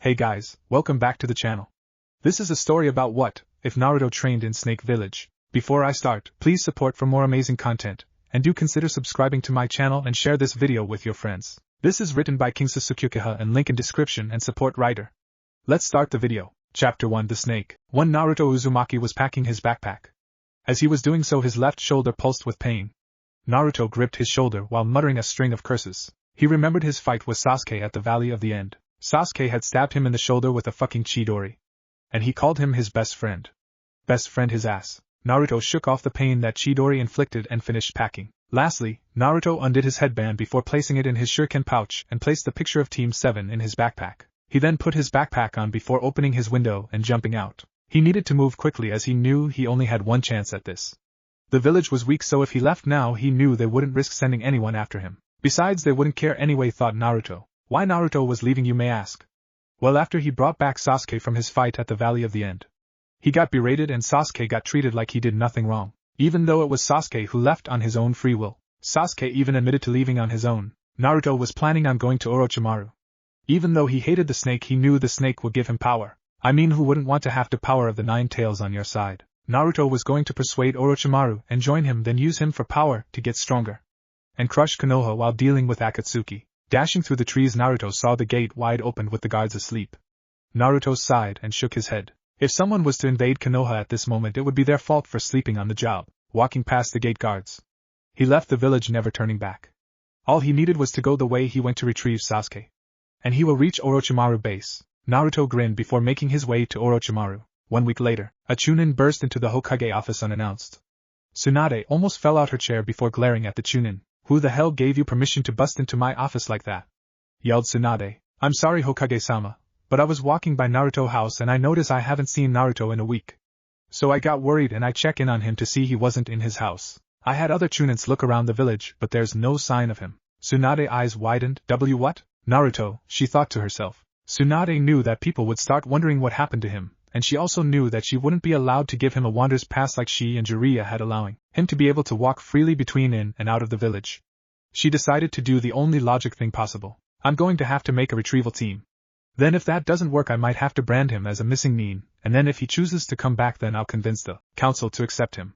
Hey guys, welcome back to the channel. This is a story about what if Naruto trained in Snake Village. Before I start, please support for more amazing content, and do consider subscribing to my channel and share this video with your friends. This is written by kingsasukeuchiha and link in description and support writer. Let's start the video. Chapter 1 The Snake. One Naruto Uzumaki was packing his backpack. As he was doing so, his left shoulder pulsed with pain. Naruto gripped his shoulder while muttering a string of curses. He remembered his fight with Sasuke at the Valley of the End. Sasuke had stabbed him in the shoulder with a fucking Chidori. And he called him his best friend. Best friend his ass. Naruto shook off the pain that Chidori inflicted and finished packing. Lastly, Naruto undid his headband before placing it in his shuriken pouch and placed the picture of Team 7 in his backpack. He then put his backpack on before opening his window and jumping out. He needed to move quickly as he knew he only had one chance at this. The village was weak, so if he left now he knew they wouldn't risk sending anyone after him. Besides, they wouldn't care anyway, thought Naruto. Why Naruto was leaving, you may ask? Well, after he brought back Sasuke from his fight at the Valley of the End. He got berated and Sasuke got treated like he did nothing wrong. Even though it was Sasuke who left on his own free will. Sasuke even admitted to leaving on his own. Naruto was planning on going to Orochimaru. Even though he hated the snake, he knew the snake would give him power. I mean, who wouldn't want to have the power of the 9 tails on your side? Naruto was going to persuade Orochimaru and join him, then use him for power to get stronger. And crush Konoha while dealing with Akatsuki. Dashing through the trees, Naruto saw the gate wide open with the guards asleep. Naruto sighed and shook his head. If someone was to invade Konoha at this moment, it would be their fault for sleeping on the job. Walking past the gate guards, he left the village, never turning back. All he needed was to go the way he went to retrieve Sasuke. And he will reach Orochimaru base. Naruto grinned before making his way to Orochimaru. 1 week later, a Chunin burst into the Hokage office unannounced. Tsunade almost fell out her chair before glaring at the Chunin. Who the hell gave you permission to bust into my office like that? Yelled Tsunade. I'm sorry, Hokage-sama, but I was walking by Naruto house and I noticed I haven't seen Naruto in a week. So I got worried and I checked in on him to see he wasn't in his house. I had other Chunins look around the village, but there's no sign of him. Tsunade eyes widened. What? Naruto, she thought to herself. Tsunade knew that people would start wondering what happened to him, and she also knew that she wouldn't be allowed to give him a wanderer's pass like she and Jiraiya had, allowing him to be able to walk freely between in and out of the village. She decided to do the only logic thing possible. I'm going to have to make a retrieval team. Then if that doesn't work, I might have to brand him as a missing nin, and then if he chooses to come back, then I'll convince the council to accept him.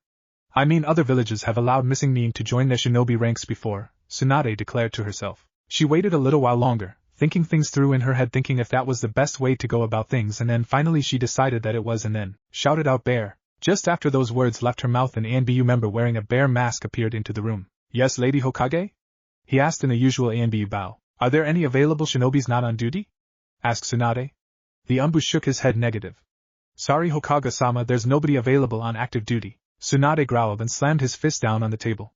I mean, other villages have allowed missing nin to join their shinobi ranks before, Tsunade declared to herself. She waited a little while longer, thinking things through in her head, thinking if that was the best way to go about things, and then finally she decided that it was, and then shouted out, "Bear!" Just after those words left her mouth, an ANBU member wearing a bear mask appeared into the room. Yes, Lady Hokage? He asked in a usual ANBU bow. Are there any available shinobis not on duty? Asked Tsunade. The Umbu shook his head negative. Sorry, Hokage-sama, there's nobody available on active duty. Tsunade growled and slammed his fist down on the table.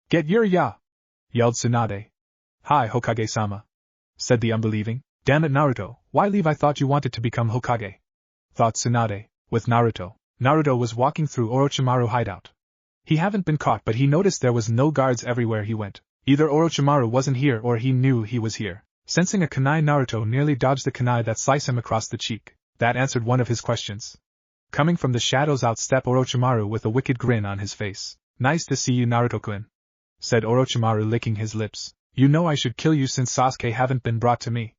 Get your ya! Yelled Tsunade. Hi, Hokage-sama, said the unbelieving. Damn it, Naruto, why leave? I thought you wanted to become Hokage. Thought Tsunade. With Naruto. Naruto was walking through Orochimaru hideout. He haven't been caught, but he noticed there was no guards everywhere he went. Either Orochimaru wasn't here or he knew he was here. Sensing a kunai, Naruto nearly dodged the kunai that sliced him across the cheek. That answered one of his questions. Coming from the shadows out stepped Orochimaru with a wicked grin on his face. Nice to see you, Naruto-kun, said Orochimaru, licking his lips. You know I should kill you since Sasuke haven't been brought to me,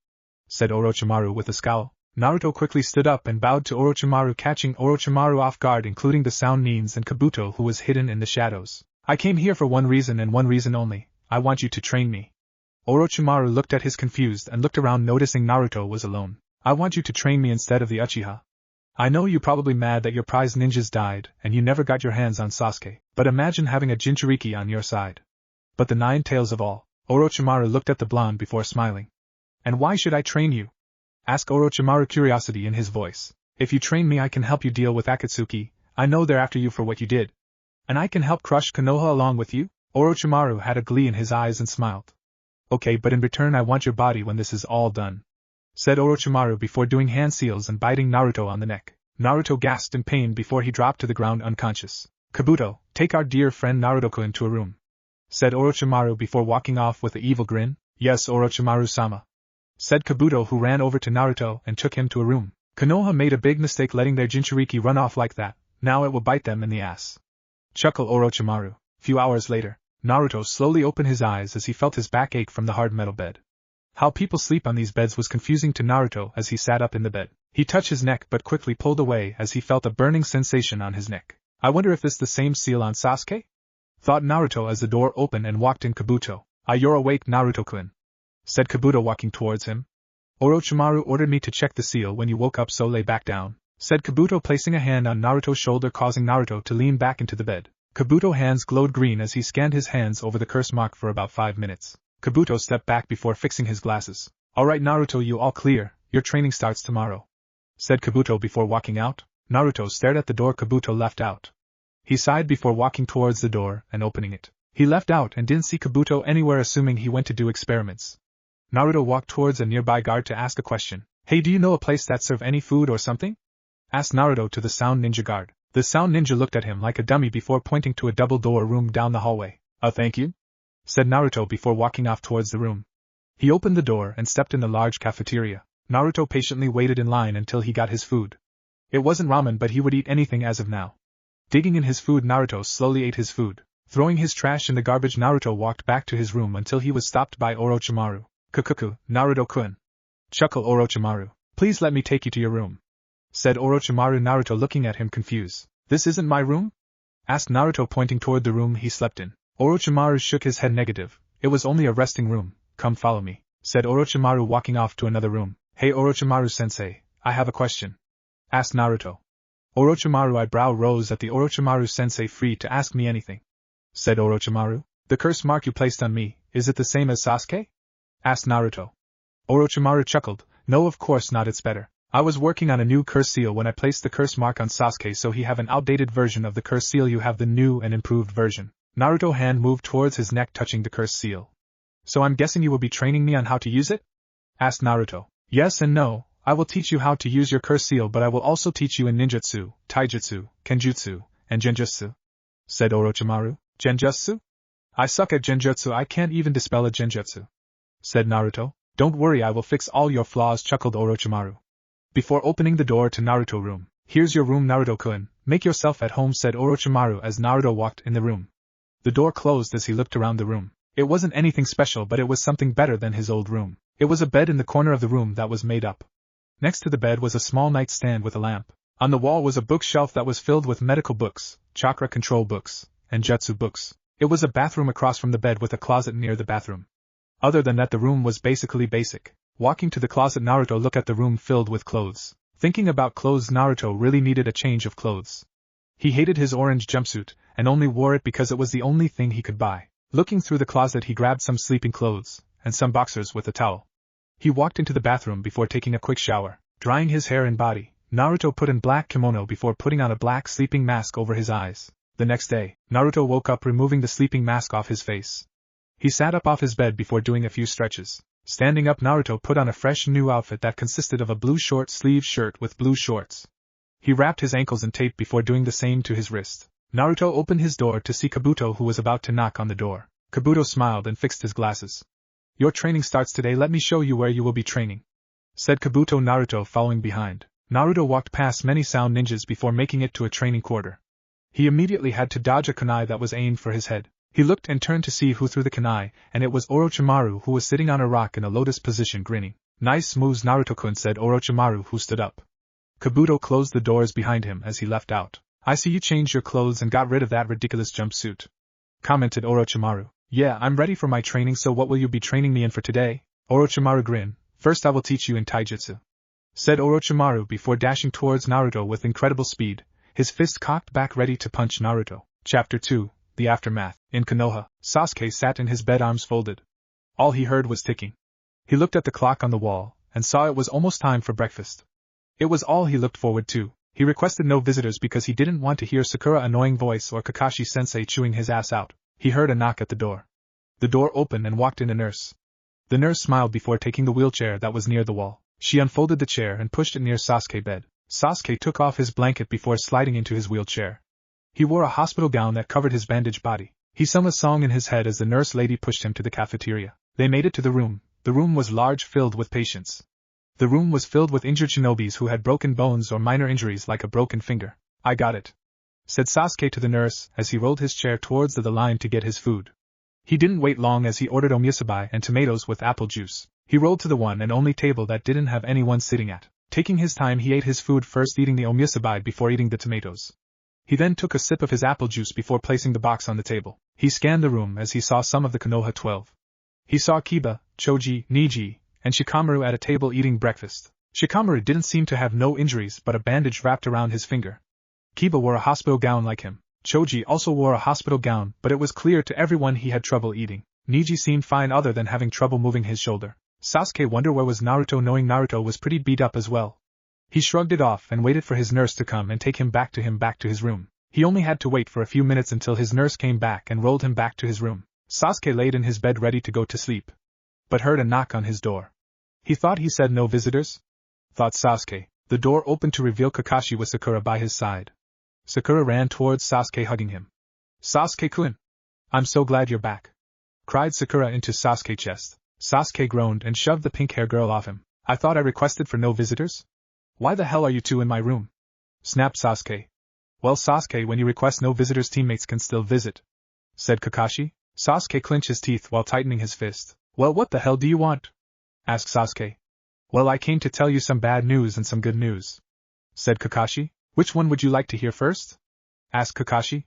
said Orochimaru with a scowl. Naruto quickly stood up and bowed to Orochimaru, catching Orochimaru off guard, including the sound nins and Kabuto, who was hidden in the shadows. I came here for one reason and one reason only. I want you to train me. Orochimaru looked at his confused and looked around, noticing Naruto was alone. I want you to train me instead of the Uchiha. I know you're probably mad that your prize ninjas died and you never got your hands on Sasuke, but imagine having a Jinchuriki on your side. But the 9 tails of all. Orochimaru looked at the blonde before smiling. And why should I train you? Asked Orochimaru, curiosity in his voice. If you train me, I can help you deal with Akatsuki. I know they're after you for what you did. And I can help crush Konoha along with you? Orochimaru had a glee in his eyes and smiled. Okay, but in return I want your body when this is all done, said Orochimaru before doing hand seals and biting Naruto on the neck. Naruto gasped in pain before he dropped to the ground unconscious. Kabuto, take our dear friend Naruto-kun to a room, said Orochimaru before walking off with an evil grin. Yes, Orochimaru-sama, said Kabuto, who ran over to Naruto and took him to a room. Konoha made a big mistake letting their Jinchuriki run off like that. Now it will bite them in the ass, chuckled Orochimaru. Few hours later, Naruto slowly opened his eyes as he felt his back ache from the hard metal bed. How people sleep on these beds was confusing to Naruto as he sat up in the bed. He touched his neck but quickly pulled away as he felt a burning sensation on his neck. I wonder if this the same seal on Sasuke? Thought Naruto as the door opened and walked in Kabuto. You're awake, Naruto-kun, said Kabuto walking towards him. Orochimaru ordered me to check the seal when you woke up, so lay back down, said Kabuto, placing a hand on Naruto's shoulder, causing Naruto to lean back into the bed. Kabuto's hands glowed green as he scanned his hands over the curse mark for about 5 minutes. Kabuto stepped back before fixing his glasses. Alright Naruto, you all clear, your training starts tomorrow, said Kabuto before walking out. Naruto stared at the door Kabuto left out. He sighed before walking towards the door and opening it. He left out and didn't see Kabuto anywhere, assuming he went to do experiments. Naruto walked towards a nearby guard to ask a question. Hey, do you know a place that serve any food or something? Asked Naruto to the sound ninja guard. The sound ninja looked at him like a dummy before pointing to a double-door room down the hallway. Thank you, said Naruto before walking off towards the room. He opened the door and stepped in the large cafeteria. Naruto patiently waited in line until he got his food. It wasn't ramen, but he would eat anything as of now. Digging in his food, Naruto slowly ate his food. Throwing his trash in the garbage, Naruto walked back to his room until he was stopped by Orochimaru. Kukuku, Naruto-kun, chuckled Orochimaru. Please let me take you to your room, said Orochimaru. Naruto looking at him confused. This isn't my room? Asked Naruto, pointing toward the room he slept in. Orochimaru shook his head negative. It was only a resting room. Come follow me, said Orochimaru, walking off to another room. Hey Orochimaru-sensei, I have a question, asked Naruto. Orochimaru's eyebrow rose at the Orochimaru-sensei. Free to ask me anything, said Orochimaru. The curse mark you placed on me, is it the same as Sasuke? Asked Naruto. Orochimaru chuckled. No, of course not, it's better. I was working on a new curse seal when I placed the curse mark on Sasuke, so he have an outdated version of the curse seal, you have the new and improved version. Naruto's hand moved towards his neck, touching the curse seal. So I'm guessing you will be training me on how to use it? Asked Naruto. Yes and no, I will teach you how to use your curse seal, but I will also teach you in ninjutsu, taijutsu, kenjutsu, and genjutsu, said Orochimaru. Genjutsu? I suck at genjutsu, I can't even dispel a genjutsu, said Naruto. Don't worry, I will fix all your flaws, chuckled Orochimaru. Before opening the door to Naruto's room. Here's your room, Naruto-kun, make yourself at home, said Orochimaru as Naruto walked in the room. The door closed as he looked around the room. It wasn't anything special, but it was something better than his old room. It was a bed in the corner of the room that was made up. Next to the bed was a small nightstand with a lamp. On the wall was a bookshelf that was filled with medical books, chakra control books, and jutsu books. It was a bathroom across from the bed with a closet near the bathroom. Other than that, the room was basically basic. Walking to the closet, Naruto looked at the room filled with clothes. Thinking about clothes, Naruto really needed a change of clothes. He hated his orange jumpsuit, and only wore it because it was the only thing he could buy. Looking through the closet, he grabbed some sleeping clothes, and some boxers with a towel. He walked into the bathroom before taking a quick shower. Drying his hair and body, Naruto put on black kimono before putting on a black sleeping mask over his eyes. The next day, Naruto woke up removing the sleeping mask off his face. He sat up off his bed before doing a few stretches. Standing up, Naruto put on a fresh new outfit that consisted of a blue short-sleeved shirt with blue shorts. He wrapped his ankles in tape before doing the same to his wrist. Naruto opened his door to see Kabuto, who was about to knock on the door. Kabuto smiled and fixed his glasses. Your training starts today, let me show you where you will be training, said Kabuto. Naruto following behind. Naruto walked past many sound ninjas before making it to a training quarter. He immediately had to dodge a kunai that was aimed for his head. He looked and turned to see who threw the kunai, and it was Orochimaru, who was sitting on a rock in a lotus position grinning. Nice moves, Naruto-kun, said Orochimaru, who stood up. Kabuto closed the doors behind him as he left out. I see you changed your clothes and got rid of that ridiculous jumpsuit, commented Orochimaru. Yeah, I'm ready for my training, so what will you be training me in for today? Orochimaru grinned. First I will teach you in taijutsu, said Orochimaru before dashing towards Naruto with incredible speed, his fist cocked back ready to punch Naruto. Chapter 2. The Aftermath. In Konoha, Sasuke sat in his bed, arms folded. All he heard was ticking. He looked at the clock on the wall, and saw it was almost time for breakfast. It was all he looked forward to. He requested no visitors because he didn't want to hear Sakura's annoying voice or Kakashi-sensei chewing his ass out. He heard a knock at the door. The door opened and walked in a nurse. The nurse smiled before taking the wheelchair that was near the wall. She unfolded the chair and pushed it near Sasuke's bed. Sasuke took off his blanket before sliding into his wheelchair. He wore a hospital gown that covered his bandaged body. He sung a song in his head as the nurse lady pushed him to the cafeteria. They made it to the room. The room was large, filled with patients. The room was filled with injured shinobis who had broken bones or minor injuries like a broken finger. I got it, said Sasuke to the nurse as he rolled his chair towards the line to get his food. He didn't wait long as he ordered omusubi and tomatoes with apple juice. He rolled to the one and only table that didn't have anyone sitting at. Taking his time, he ate his food, first eating the omusubi before eating the tomatoes. He then took a sip of his apple juice before placing the box on the table. He scanned the room as he saw some of the Konoha 12. He saw Kiba, Choji, Niji, and Shikamaru at a table eating breakfast. Shikamaru didn't seem to have no injuries but a bandage wrapped around his finger. Kiba wore a hospital gown like him. Choji also wore a hospital gown, but it was clear to everyone he had trouble eating. Niji seemed fine other than having trouble moving his shoulder. Sasuke wondered where was Naruto, knowing Naruto was pretty beat up as well. He shrugged it off and waited for his nurse to come and take him back to his room. He only had to wait for a few minutes until his nurse came back and rolled him back to his room. Sasuke laid in his bed ready to go to sleep, but heard a knock on his door. He thought he said no visitors? Thought Sasuke. The door opened to reveal Kakashi with Sakura by his side. Sakura ran towards Sasuke, hugging him. "Sasuke-kun! I'm so glad you're back!" cried Sakura into Sasuke's chest. Sasuke groaned and shoved the pink-haired girl off him. "I thought I requested for no visitors? Why the hell are you two in my room?" snapped Sasuke. "Well, Sasuke, when you request no visitors, teammates can still visit," said Kakashi. Sasuke clenched his teeth while tightening his fist. "Well, what the hell do you want?" asked Sasuke. "Well, I came to tell you some bad news and some good news," said Kakashi. "Which one would you like to hear first?" asked Kakashi.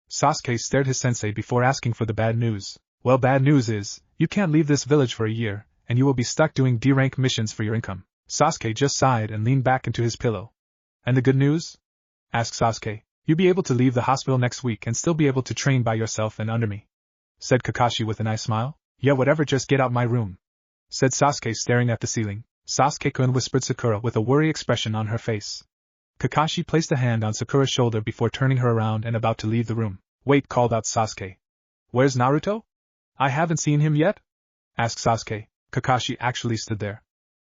Sasuke stared his sensei before asking for the bad news. "Well, bad news is, you can't leave this village for a year, and you will be stuck doing D-rank missions for your income." Sasuke just sighed and leaned back into his pillow. "And the good news?" asked Sasuke. "You'll be able to leave the hospital next week and still be able to train by yourself and under me," said Kakashi with a nice smile. "Yeah, whatever, just get out my room," said Sasuke, staring at the ceiling. "Sasuke-kun," whispered Sakura with a worried expression on her face. Kakashi placed a hand on Sakura's shoulder before turning her around and about to leave the room. "Wait," called out Sasuke. "Where's Naruto? I haven't seen him yet?" asked Sasuke. Kakashi actually stood there.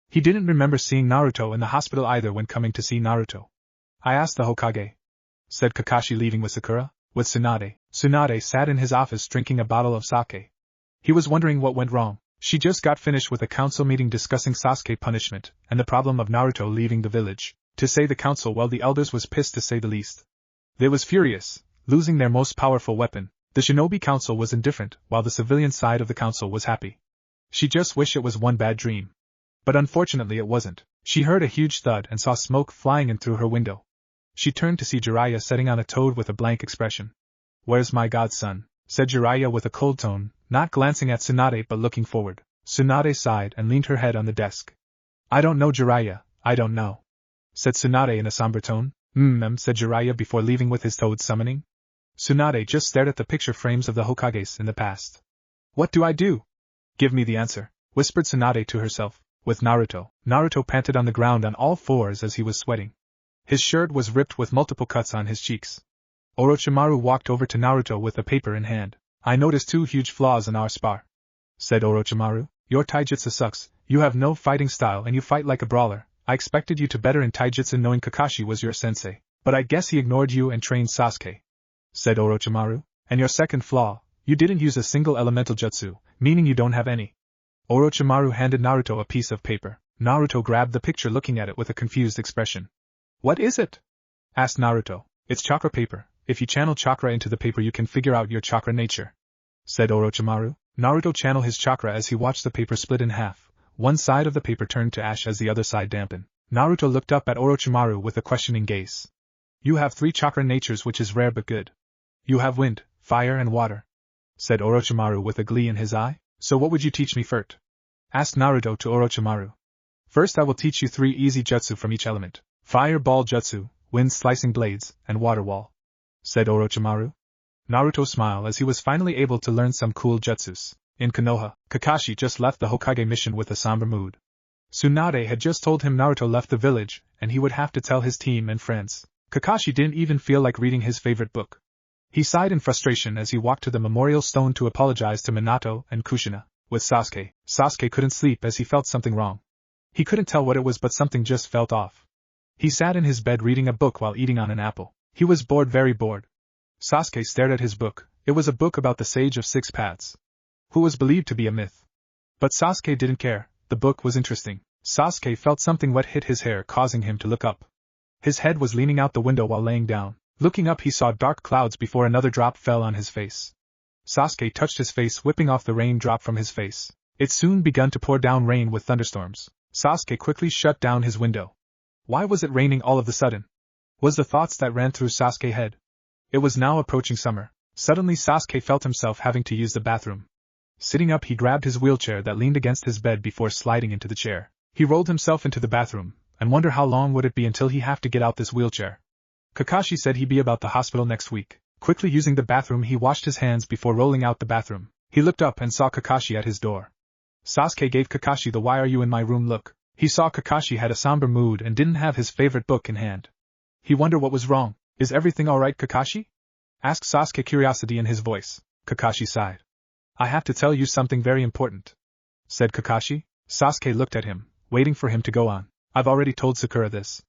He didn't remember seeing Naruto in the hospital either when coming to see Naruto. "I asked the Hokage," said Kakashi, leaving with Sakura. With Tsunade. Tsunade sat in his office drinking a bottle of sake. He was wondering what went wrong. She just got finished with a council meeting discussing Sasuke punishment and the problem of Naruto leaving the village. To say the council, well, the elders was pissed to say the least. They was furious, losing their most powerful weapon. The shinobi council was indifferent, while the civilian side of the council was happy. She just wished it was one bad dream. But unfortunately it wasn't. She heard a huge thud and saw smoke flying in through her window. She turned to see Jiraiya sitting on a toad with a blank expression. "Where's my godson?" said Jiraiya with a cold tone, not glancing at Tsunade but looking forward. Tsunade sighed and leaned her head on the desk. "I don't know, Jiraiya, I don't know," said Tsunade in a somber tone. Said Jiraiya before leaving with his toad summoning. Tsunade just stared at the picture frames of the Hokages in the past. "What do I do? Give me the answer," whispered Tsunade to herself. With Naruto. Naruto panted on the ground on all fours as he was sweating. His shirt was ripped with multiple cuts on his cheeks. Orochimaru walked over to Naruto with a paper in hand. "I noticed 2 huge flaws in our spar," said Orochimaru. "Your taijutsu sucks, you have no fighting style and you fight like a brawler. I expected you to better in taijutsu knowing Kakashi was your sensei, but I guess he ignored you and trained Sasuke," said Orochimaru. "And your second flaw, you didn't use a single elemental jutsu, meaning you don't have any." Orochimaru handed Naruto a piece of paper. Naruto grabbed the picture, looking at it with a confused expression. "What is it?" asked Naruto. "It's chakra paper. If you channel chakra into the paper you can figure out your chakra nature," said Orochimaru. Naruto channeled his chakra as he watched the paper split in half. One side of the paper turned to ash as the other side dampened. Naruto looked up at Orochimaru with a questioning gaze. "You have 3 chakra natures, which is rare but good. You have wind, fire and water," said Orochimaru with a glee in his eye. "So what would you teach me first?" asked Naruto to Orochimaru. "First I will teach you 3 easy jutsu from each element. Fire ball jutsu, wind slicing blades, and water wall," said Orochimaru. Naruto smiled as he was finally able to learn some cool jutsus. In Konoha, Kakashi just left the Hokage mission with a somber mood. Tsunade had just told him Naruto left the village, and he would have to tell his team and friends. Kakashi didn't even feel like reading his favorite book. He sighed in frustration as he walked to the memorial stone to apologize to Minato and Kushina. With Sasuke, Sasuke couldn't sleep as he felt something wrong. He couldn't tell what it was, but something just felt off. He sat in his bed reading a book while eating on an apple. He was bored, very bored. Sasuke stared at his book. It was a book about the Sage of 6 Paths, who was believed to be a myth. But Sasuke didn't care. The book was interesting. Sasuke felt something wet hit his hair, causing him to look up. His head was leaning out the window while laying down. Looking up, he saw dark clouds before another drop fell on his face. Sasuke touched his face, whipping off the rain drop from his face. It soon begun to pour down rain with thunderstorms. Sasuke quickly shut down his window. Why was it raining all of the sudden? Was the thoughts that ran through Sasuke's head. It was now approaching summer. Suddenly Sasuke felt himself having to use the bathroom. Sitting up, he grabbed his wheelchair that leaned against his bed before sliding into the chair. He rolled himself into the bathroom, and wondered how long would it be until he have to get out this wheelchair. Kakashi said he'd be about the hospital next week. Quickly using the bathroom, he washed his hands before rolling out the bathroom. He looked up and saw Kakashi at his door. Sasuke gave Kakashi the "why are you in my room" look. He saw Kakashi had a somber mood and didn't have his favorite book in hand. He wondered what was wrong. Is everything alright, Kakashi? Asked Sasuke, curiosity in his voice. Kakashi sighed. I have to tell you something very important, said Kakashi. Sasuke looked at him, waiting for him to go on. I've already told Sakura this,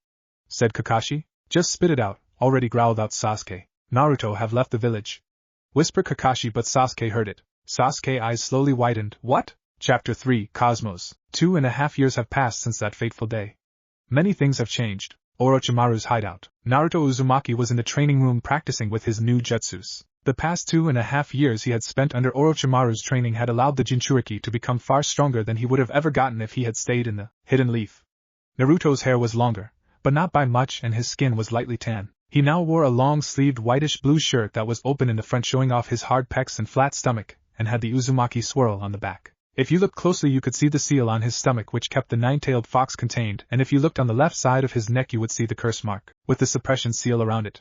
said Kakashi. Just spit it out, already growled out Sasuke. Naruto have left the village, whispered Kakashi, but Sasuke heard it. Sasuke's eyes slowly widened. What? Chapter 3, Cosmos. 2.5 years have passed since that fateful day. Many things have changed. Orochimaru's hideout. Naruto Uzumaki was in the training room practicing with his new jutsus. The past 2.5 years he had spent under Orochimaru's training had allowed the Jinchuriki to become far stronger than he would have ever gotten if he had stayed in the hidden leaf. Naruto's hair was longer, but not by much, and his skin was lightly tan. He now wore a long-sleeved whitish-blue shirt that was open in the front, showing off his hard pecs and flat stomach, and had the Uzumaki swirl on the back. If you looked closely, you could see the seal on his stomach which kept the nine-tailed fox contained, and if you looked on the left side of his neck you would see the curse mark, with the suppression seal around it.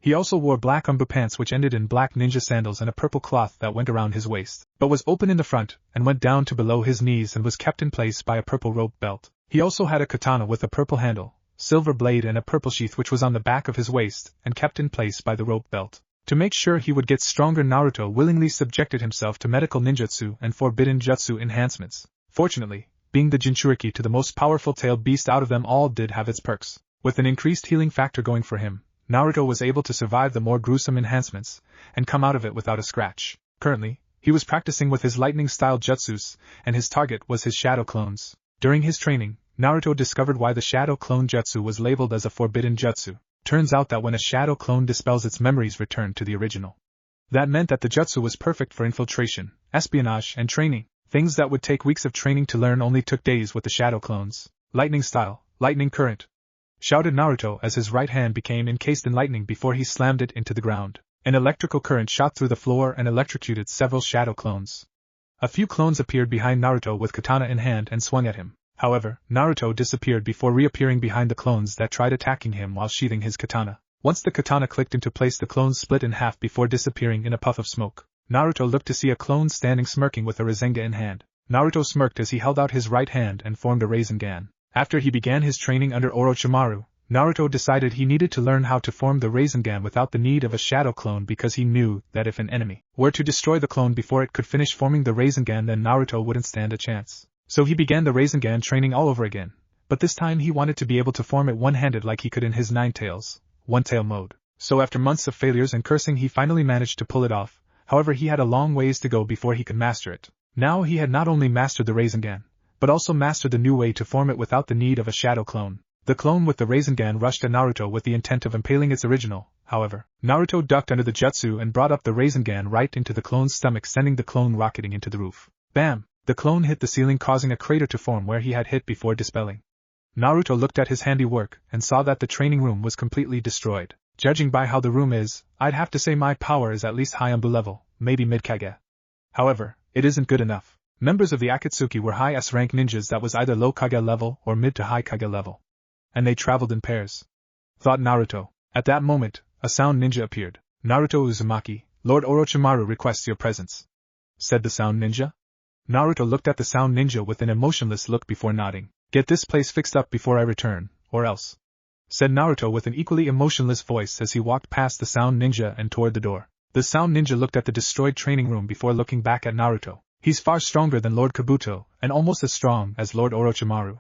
He also wore black umbu pants which ended in black ninja sandals and a purple cloth that went around his waist, but was open in the front, and went down to below his knees and was kept in place by a purple rope belt. He also had a katana with a purple handle, silver blade and a purple sheath which was on the back of his waist, and kept in place by the rope belt. To make sure he would get stronger, Naruto willingly subjected himself to medical ninjutsu and forbidden jutsu enhancements. Fortunately, being the Jinchuriki to the most powerful tailed beast out of them all did have its perks. With an increased healing factor going for him, Naruto was able to survive the more gruesome enhancements, and come out of it without a scratch. Currently, he was practicing with his lightning-style jutsus, and his target was his shadow clones. During his training, Naruto discovered why the shadow clone jutsu was labeled as a forbidden jutsu. Turns out that when a shadow clone dispels, its memories return to the original. That meant that the jutsu was perfect for infiltration, espionage, and training. Things that would take weeks of training to learn only took days with the shadow clones. Lightning style, lightning current, shouted Naruto as his right hand became encased in lightning before he slammed it into the ground. An electrical current shot through the floor and electrocuted several shadow clones. A few clones appeared behind Naruto with katana in hand and swung at him. However, Naruto disappeared before reappearing behind the clones that tried attacking him while sheathing his katana. Once the katana clicked into place, the clones split in half before disappearing in a puff of smoke. Naruto looked to see a clone standing smirking with a Rasengan in hand. Naruto smirked as he held out his right hand and formed a Rasengan. After he began his training under Orochimaru, Naruto decided he needed to learn how to form the Rasengan without the need of a shadow clone, because he knew that if an enemy were to destroy the clone before it could finish forming the Rasengan, then Naruto wouldn't stand a chance. So he began the Rasengan training all over again, but this time he wanted to be able to form it one-handed like he could in his Nine Tails, one-tail mode. So after months of failures and cursing, he finally managed to pull it off. However, he had a long ways to go before he could master it. Now he had not only mastered the Rasengan, but also mastered the new way to form it without the need of a shadow clone. The clone with the Rasengan rushed at Naruto with the intent of impaling its original. However, Naruto ducked under the jutsu and brought up the Rasengan right into the clone's stomach, sending the clone rocketing into the roof. Bam! The clone hit the ceiling, causing a crater to form where he had hit before dispelling. Naruto looked at his handiwork and saw that the training room was completely destroyed. Judging by how the room is, I'd have to say my power is at least high Anbu level, maybe mid-Kage. However, it isn't good enough. Members of the Akatsuki were high S-rank ninjas that was either low Kage level or mid to high Kage level. And they traveled in pairs, thought Naruto. At that moment, a sound ninja appeared. Naruto Uzumaki, Lord Orochimaru requests your presence, said the sound ninja. Naruto looked at the sound ninja with an emotionless look before nodding. Get this place fixed up before I return, or else, said Naruto with an equally emotionless voice as he walked past the sound ninja and toward the door. The sound ninja looked at the destroyed training room before looking back at Naruto. He's far stronger than Lord Kabuto, and almost as strong as Lord Orochimaru.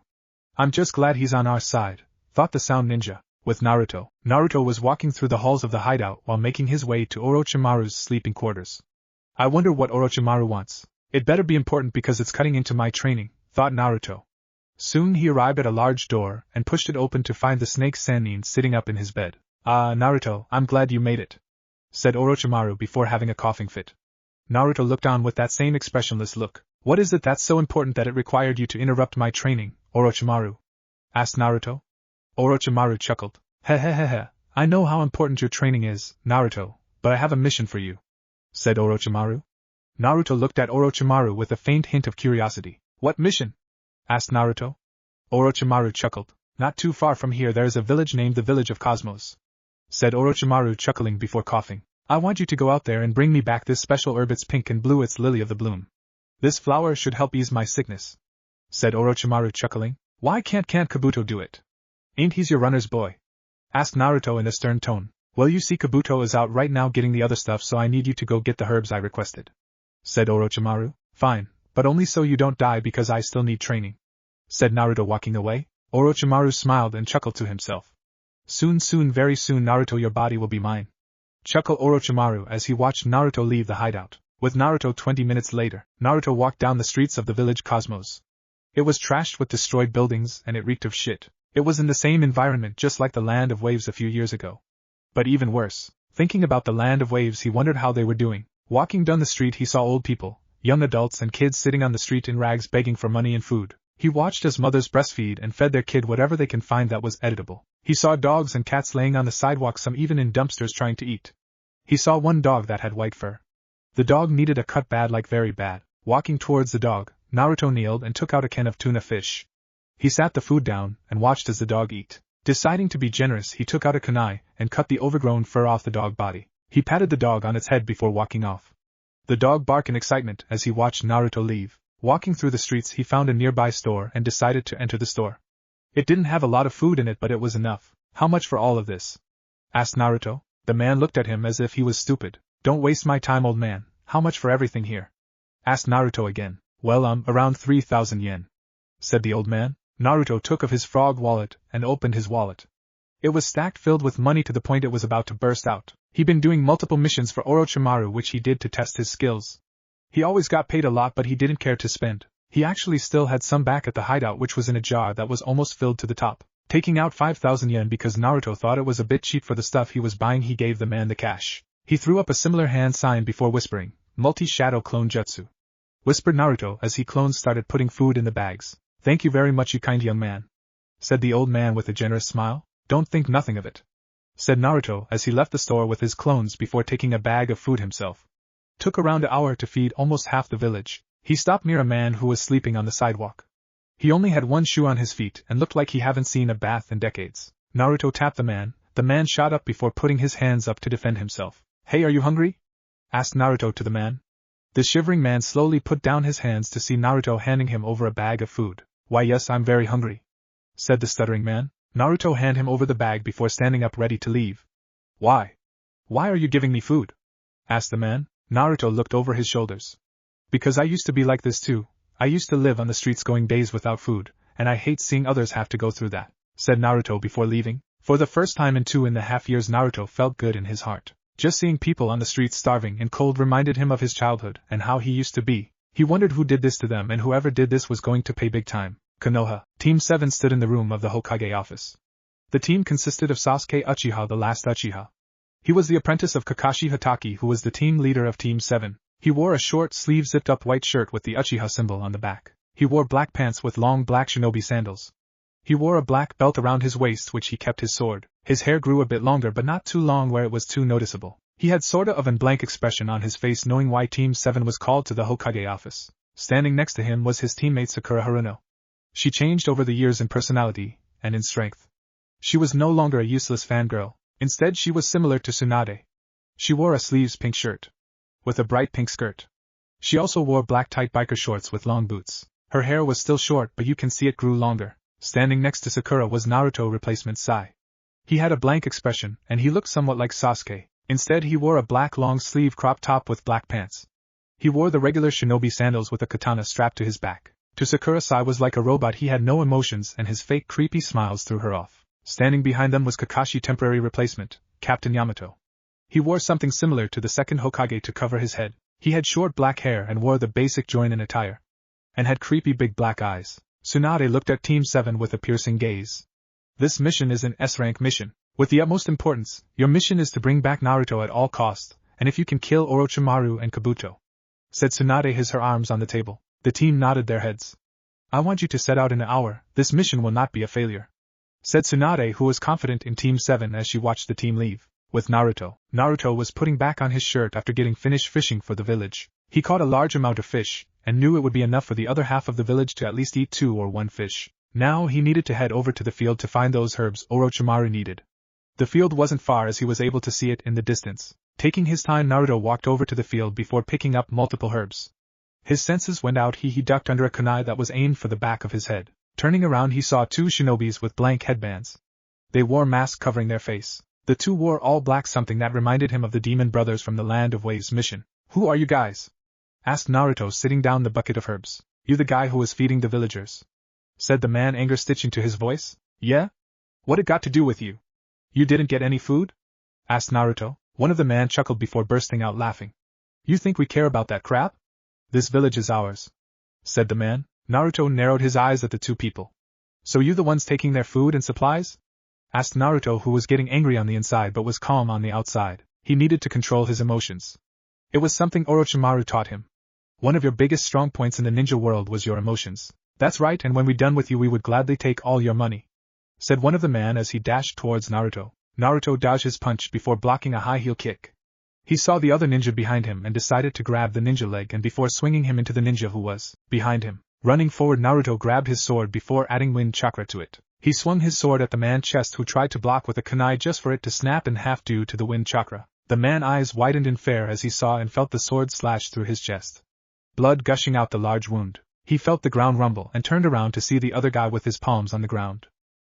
I'm just glad he's on our side, thought the sound ninja. With Naruto, Naruto was walking through the halls of the hideout while making his way to Orochimaru's sleeping quarters. I wonder what Orochimaru wants. It better be important because it's cutting into my training, thought Naruto. Soon he arrived at a large door and pushed it open to find the snake Sannin sitting up in his bed. Ah, Naruto, I'm glad you made it, said Orochimaru before having a coughing fit. Naruto looked on with that same expressionless look. What is it that's so important that it required you to interrupt my training, Orochimaru? Asked Naruto. Orochimaru chuckled. Hehehehe, I know how important your training is, Naruto, but I have a mission for you, said Orochimaru. Naruto looked at Orochimaru with a faint hint of curiosity. What mission? Asked Naruto. Orochimaru chuckled. Not too far from here there is a village named the Village of Cosmos, said Orochimaru, chuckling before coughing. I want you to go out there and bring me back this special herb. It's pink and blue, it's lily of the bloom. This flower should help ease my sickness, said Orochimaru, chuckling. Why can't Kabuto do it? Ain't he's your runner's boy? Asked Naruto in a stern tone. Well, you see, Kabuto is out right now getting the other stuff, so I need you to go get the herbs I requested, said Orochimaru. Fine, but only so you don't die because I still need training, said Naruto, walking away. Orochimaru smiled and chuckled to himself. Soon, very soon, Naruto, your body will be mine, chuckled Orochimaru as he watched Naruto leave the hideout. With Naruto 20 minutes later, Naruto walked down the streets of the village Cosmos. It was trashed with destroyed buildings and it reeked of shit. It was in the same environment just like the Land of Waves a few years ago. But even worse, thinking about the Land of Waves, he wondered how they were doing. Walking down the street, he saw old people, young adults and kids sitting on the street in rags begging for money and food. He watched as mothers breastfeed and fed their kid whatever they can find that was edible. He saw dogs and cats laying on the sidewalk, some even in dumpsters trying to eat. He saw one dog that had white fur. The dog needed a cut bad, like very bad. Walking towards the dog, Naruto kneeled and took out a can of tuna fish. He sat the food down and watched as the dog ate. Deciding to be generous, he took out a kunai and cut the overgrown fur off the dog body. He patted the dog on its head before walking off. The dog barked in excitement as he watched Naruto leave. Walking through the streets, he found a nearby store and decided to enter the store. It didn't have a lot of food in it, but it was enough. How much for all of this? Asked Naruto. The man looked at him as if he was stupid. Don't waste my time, old man. How much for everything here? Asked Naruto again. Well, around 3,000 yen, said the old man. Naruto took of his frog wallet and opened his wallet. It was stacked filled with money to the point it was about to burst out. He'd been doing multiple missions for Orochimaru, which he did to test his skills. He always got paid a lot, but he didn't care to spend. He actually still had some back at the hideout, which was in a jar that was almost filled to the top. Taking out 5,000 yen because Naruto thought it was a bit cheap for the stuff he was buying, he gave the man the cash. He threw up a similar hand sign before whispering, "Multi-shadow clone jutsu," whispered Naruto as he clones started putting food in the bags. Thank you very much, you kind young man, said the old man with a generous smile. Don't think nothing of it, said Naruto as he left the store with his clones before taking a bag of food himself. Took around an hour to feed almost half the village. He stopped near a man who was sleeping on the sidewalk. He only had one shoe on his feet and looked like he hadn't seen a bath in decades. Naruto tapped the man. The man shot up before putting his hands up to defend himself. Hey, are you hungry? Asked Naruto to the man. The shivering man slowly put down his hands to see Naruto handing him over a bag of food. Why, yes, I'm very hungry, said the stuttering man. Naruto handed him over the bag before standing up ready to leave. Why? Why are you giving me food? Asked the man. Naruto looked over his shoulders. Because I used to be like this too. I used to live on the streets going days without food, and I hate seeing others have to go through that, said Naruto before leaving. For the first time in 2.5 years, Naruto felt good in his heart. Just seeing people on the streets starving and cold reminded him of his childhood and how he used to be. He wondered who did this to them, and whoever did this was going to pay big time. Konoha. Team 7 stood in the room of the Hokage office. The team consisted of Sasuke Uchiha, the last Uchiha. He was the apprentice of Kakashi Hatake, who was the team leader of Team 7. He wore a short-sleeved zipped-up white shirt with the Uchiha symbol on the back. He wore black pants with long black shinobi sandals. He wore a black belt around his waist, which he kept his sword. His hair grew a bit longer, but not too long where it was too noticeable. He had sorta of an blank expression on his face, knowing why Team 7 was called to the Hokage office. Standing next to him was his teammate Sakura Haruno. She changed over the years in personality and in strength. She was no longer a useless fangirl. Instead, she was similar to Tsunade. She wore a sleeves pink shirt with a bright pink skirt. She also wore black tight biker shorts with long boots. Her hair was still short, but you can see it grew longer. Standing next to Sakura was Naruto replacement Sai. He had a blank expression, and he looked somewhat like Sasuke. Instead, he wore a black long-sleeve crop top with black pants. He wore the regular shinobi sandals with a katana strapped to his back. To Sakura, Sai was like a robot. He had no emotions, and his fake creepy smiles threw her off. Standing behind them was Kakashi temporary replacement, Captain Yamato. He wore something similar to the second Hokage to cover his head. He had short black hair and wore the basic joinin attire, and had creepy big black eyes. Tsunade looked at Team 7 with a piercing gaze. This mission is an S-rank mission. With the utmost importance, your mission is to bring back Naruto at all costs, and if you can kill Orochimaru and Kabuto, said Tsunade, her arms on the table. The team nodded their heads. I want you to set out in an hour, this mission will not be a failure, said Tsunade, who was confident in Team 7 as she watched the team leave. With Naruto. Naruto was putting back on his shirt after getting finished fishing for the village. He caught a large amount of fish, and knew it would be enough for the other half of the village to at least eat 2 or 1 fish. Now he needed to head over to the field to find those herbs Orochimaru needed. The field wasn't far as he was able to see it in the distance. Taking his time, Naruto walked over to the field before picking up multiple herbs. His senses went out. He ducked under a kunai that was aimed for the back of his head. Turning around, he saw 2 shinobis with blank headbands. They wore masks covering their face. The 2 wore all black, something that reminded him of the demon brothers from the Land of Waves mission. Who are you guys? Asked Naruto, sitting down the bucket of herbs. You the guy who was feeding the villagers? Said the man, anger stitching to his voice. Yeah? What it got to do with you? You didn't get any food? Asked Naruto. One of the men chuckled before bursting out laughing. You think we care about that crap? This village is ours, said the man. Naruto narrowed his eyes at the 2 people. So you the ones taking their food and supplies? Asked Naruto, who was getting angry on the inside but was calm on the outside. He needed to control his emotions. It was something Orochimaru taught him. One of your biggest strong points in the ninja world was your emotions. That's right, and when we're done with you we would gladly take all your money, said one of the men as he dashed towards Naruto. Naruto dodged his punch before blocking a high heel kick. He saw the other ninja behind him and decided to grab the ninja leg, and before swinging him into the ninja who was behind him. Running forward, Naruto grabbed his sword before adding wind chakra to it. He swung his sword at the man's chest, who tried to block with a kunai just for it to snap in half due to the wind chakra. The man's eyes widened in fear as he saw and felt the sword slash through his chest. Blood gushing out the large wound. He felt the ground rumble and turned around to see the other guy with his palms on the ground.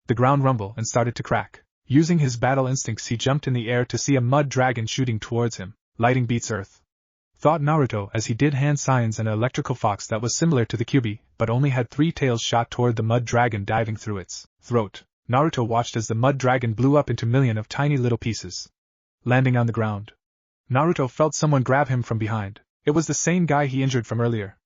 The ground rumbled and started to crack. Using his battle instincts, he jumped in the air to see a mud dragon shooting towards him. Lighting beats earth, thought Naruto as he did hand signs and an electrical fox that was similar to the Kyuubi, but only had 3 tails shot toward the mud dragon, diving through its throat. Naruto watched as the mud dragon blew up into millions of tiny little pieces, landing on the ground. Naruto felt someone grab him from behind. It was the same guy he injured from earlier.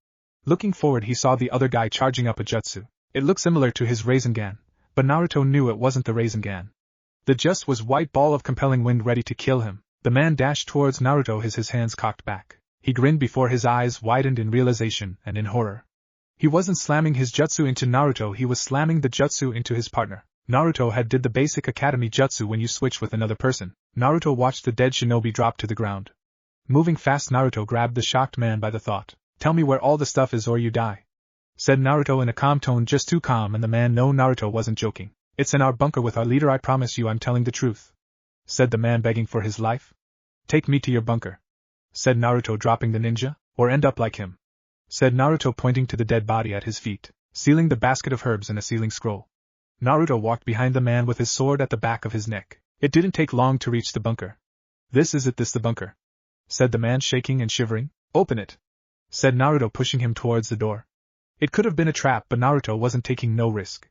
Looking forward, he saw the other guy charging up a jutsu. It looked similar to his Rasengan, but Naruto knew it wasn't the Rasengan. The just was white ball of compelling wind ready to kill him. The man dashed towards Naruto, his hands cocked back. He grinned before his eyes widened in realization and in horror. He wasn't slamming his jutsu into Naruto, he was slamming the jutsu into his partner. Naruto had did the basic academy jutsu when you switch with another person. Naruto watched the dead shinobi drop to the ground. Moving fast, Naruto grabbed the shocked man by the throat. Tell me where all the stuff is or you die, said Naruto in a calm tone, just too calm, and the man knew Naruto wasn't joking. It's in our bunker with our leader, I promise you I'm telling the truth, said the man, begging for his life. Take me to your bunker, said Naruto, dropping the ninja, or end up like him, said Naruto, pointing to the dead body at his feet, sealing the basket of herbs in a sealing scroll. Naruto walked behind the man with his sword at the back of his neck. It didn't take long to reach the bunker. This the bunker, said the man, shaking and shivering. Open it, said Naruto, pushing him towards the door. It could have been a trap, but Naruto wasn't taking no risk.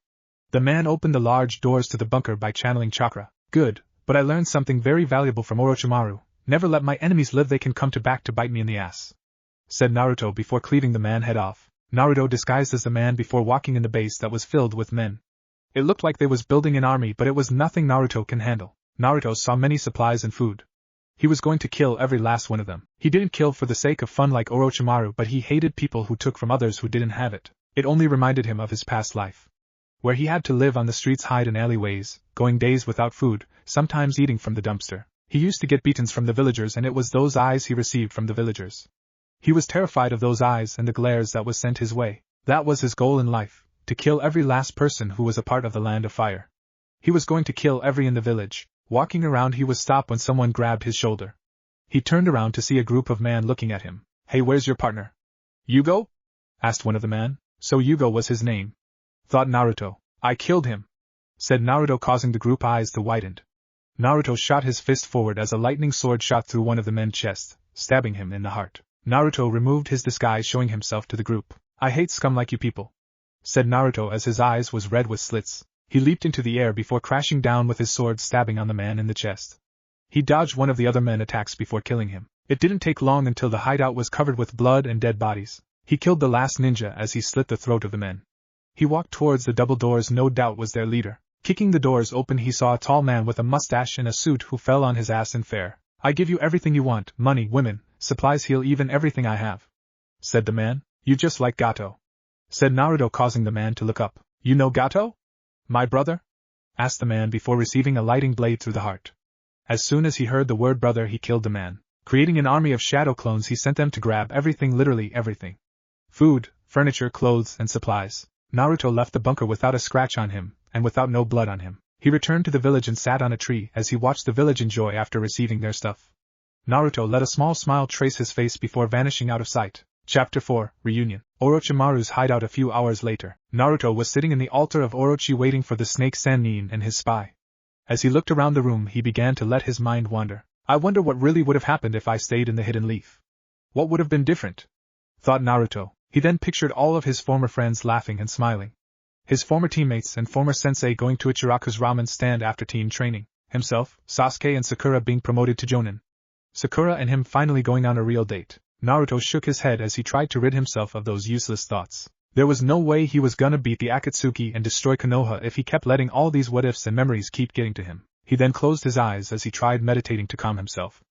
The man opened the large doors to the bunker by channeling chakra. Good, but I learned something very valuable from Orochimaru. Never let my enemies live, they can come back to bite me in the ass, said Naruto before cleaving the man head off. Naruto disguised as the man before walking in the base that was filled with men. It looked like they was building an army, but it was nothing Naruto can handle. Naruto saw many supplies and food. He was going to kill every last one of them. He didn't kill for the sake of fun like Orochimaru, but he hated people who took from others who didn't have it. It only reminded him of his past life, where he had to live on the streets, hide in alleyways, going days without food, sometimes eating from the dumpster. He used to get beatings from the villagers, and it was those eyes he received from the villagers. He was terrified of those eyes and the glares that was sent his way. That was his goal in life, to kill every last person who was a part of the Land of Fire. He was going to kill every in the village. Walking around, he was stopped when someone grabbed his shoulder. He turned around to see a group of men looking at him. Hey, where's your partner? Yugo? Asked one of the men. So Yugo was his name, thought Naruto. I killed him, said Naruto, causing the group eyes to widen. Naruto shot his fist forward as a lightning sword shot through one of the men's chest, stabbing him in the heart. Naruto removed his disguise, showing himself to the group. I hate scum like you people, said Naruto as his eyes was red with slits. He leaped into the air before crashing down with his sword, stabbing on the man in the chest. He dodged one of the other men's attacks before killing him. It didn't take long until the hideout was covered with blood and dead bodies. He killed the last ninja as he slit the throat of the men. He walked towards the double doors, no doubt was their leader. Kicking the doors open, he saw a tall man with a mustache and a suit who fell on his ass in fear. I give you everything you want, money, women, supplies, heal, even everything I have, said the man. You just like Gato," said Naruto, causing the man to look up. "You know Gato? My brother?" asked the man before receiving a lightning blade through the heart. As soon as he heard the word brother, he killed the man. Creating an army of shadow clones, he sent them to grab everything, literally everything. Food, furniture, clothes, and supplies. Naruto left the bunker without a scratch on him, and without no blood on him. He returned to the village and sat on a tree as he watched the village enjoy after receiving their stuff. Naruto let a small smile trace his face before vanishing out of sight. Chapter 4, Reunion. Orochimaru's hideout. A few hours later, Naruto was sitting in the altar of Orochi waiting for the snake Sannin and his spy. As he looked around the room, he began to let his mind wander. I wonder what really would have happened if I stayed in the hidden leaf. What would have been different? Thought Naruto. He then pictured all of his former friends laughing and smiling. His former teammates and former sensei going to Ichiraku's ramen stand after team training. Himself, Sasuke and Sakura being promoted to Jonin. Sakura and him finally going on a real date. Naruto shook his head as he tried to rid himself of those useless thoughts. There was no way he was gonna beat the Akatsuki and destroy Konoha if he kept letting all these what-ifs and memories keep getting to him. He then closed his eyes as he tried meditating to calm himself.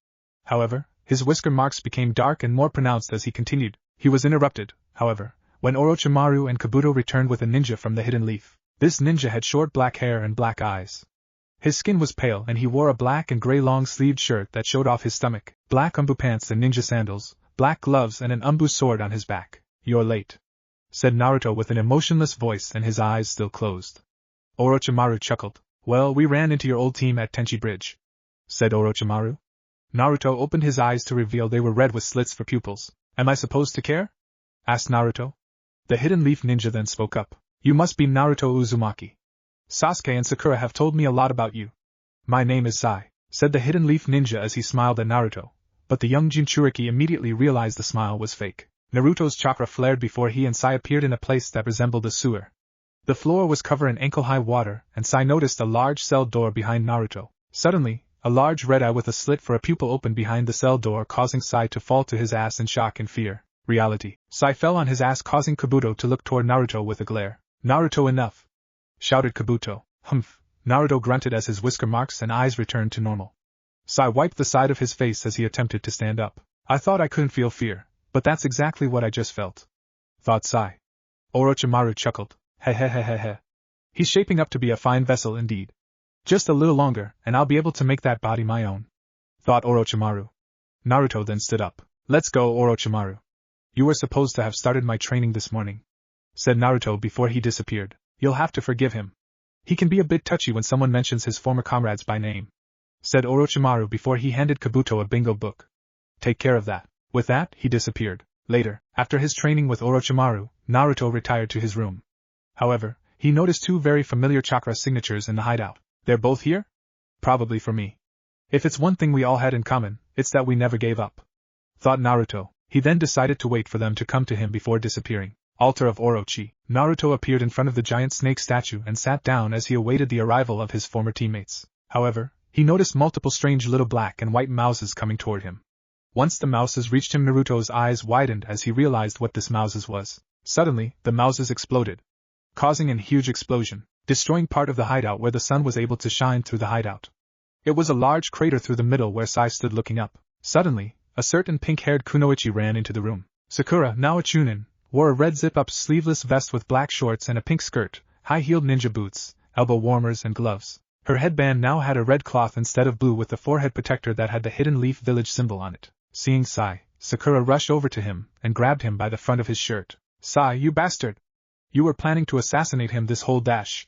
However, his whisker marks became dark and more pronounced as he continued. He was interrupted, however, when Orochimaru and Kabuto returned with a ninja from the hidden leaf. This ninja had short black hair and black eyes. His skin was pale and he wore a black and gray long-sleeved shirt that showed off his stomach, black umbu pants and ninja sandals, black gloves and an umbu sword on his back. You're late, said Naruto with an emotionless voice and his eyes still closed. Orochimaru chuckled. Well, we ran into your old team at Tenchi Bridge, said Orochimaru. Naruto opened his eyes to reveal they were red with slits for pupils. Am I supposed to care? Asked Naruto. The hidden leaf ninja then spoke up. You must be Naruto Uzumaki. Sasuke and Sakura have told me a lot about you. My name is Sai, said the hidden leaf ninja as he smiled at Naruto, but the young Jinchuriki immediately realized the smile was fake. Naruto's chakra flared before he and Sai appeared in a place that resembled a sewer. The floor was covered in ankle-high water, and Sai noticed a large cell door behind Naruto. Suddenly, a large red eye with a slit for a pupil opened behind the cell door, causing Sai to fall to his ass in shock and fear. Reality. Sai fell on his ass, causing Kabuto to look toward Naruto with a glare. Naruto, enough! Shouted Kabuto. Humph! Naruto grunted as his whisker marks and eyes returned to normal. Sai wiped the side of his face as he attempted to stand up. I thought I couldn't feel fear, but that's exactly what I just felt, thought Sai. Orochimaru chuckled. Hehehehehe. He's shaping up to be a fine vessel indeed. Just a little longer, and I'll be able to make that body my own, thought Orochimaru. Naruto then stood up. Let's go, Orochimaru. You were supposed to have started my training this morning, said Naruto before he disappeared. You'll have to forgive him. He can be a bit touchy when someone mentions his former comrades by name, said Orochimaru before he handed Kabuto a bingo book. Take care of that. With that, he disappeared. Later, after his training with Orochimaru, Naruto retired to his room. However, he noticed two very familiar chakra signatures in the hideout. They're both here? Probably for me. If it's one thing we all had in common, it's that we never gave up, thought Naruto. He then decided to wait for them to come to him before disappearing. Altar of Orochi. Naruto appeared in front of the giant snake statue and sat down as he awaited the arrival of his former teammates. However, he noticed multiple strange little black and white mouses coming toward him. Once the mouses reached him, Naruto's eyes widened as he realized what this mouses was. Suddenly, the mouses exploded, causing a huge explosion, destroying part of the hideout where the sun was able to shine through the hideout. It was a large crater through the middle where Sai stood looking up. Suddenly, a certain pink-haired kunoichi ran into the room. Sakura, now a chunin, wore a red zip-up sleeveless vest with black shorts and a pink skirt, high-heeled ninja boots, elbow warmers and gloves. Her headband now had a red cloth instead of blue with the forehead protector that had the Hidden Leaf Village symbol on it. Seeing Sai, Sakura rushed over to him and grabbed him by the front of his shirt. Sai, you bastard! You were planning to assassinate him this whole dash,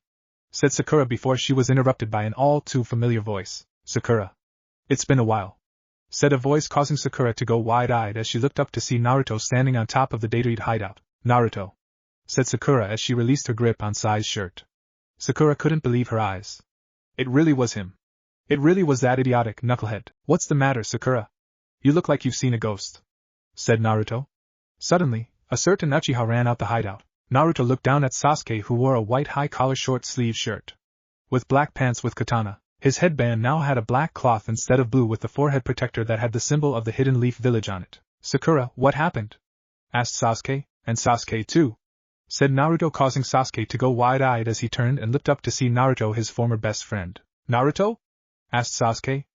said Sakura before she was interrupted by an all-too-familiar voice. Sakura. It's been a while, said a voice causing Sakura to go wide-eyed as she looked up to see Naruto standing on top of the Deidara hideout. Naruto, said Sakura as she released her grip on Sai's shirt. Sakura couldn't believe her eyes. It really was him. It really was that idiotic knucklehead. What's the matter, Sakura? You look like you've seen a ghost, said Naruto. Suddenly, a certain Uchiha ran out the hideout. Naruto looked down at Sasuke, who wore a white high-collar short-sleeve shirt with black pants with katana. His headband now had a black cloth instead of blue with the forehead protector that had the symbol of the Hidden Leaf Village on it. Sakura, what happened? Asked Sasuke. And Sasuke too, said Naruto, causing Sasuke to go wide-eyed as he turned and looked up to see Naruto, his former best friend. Naruto? Asked Sasuke.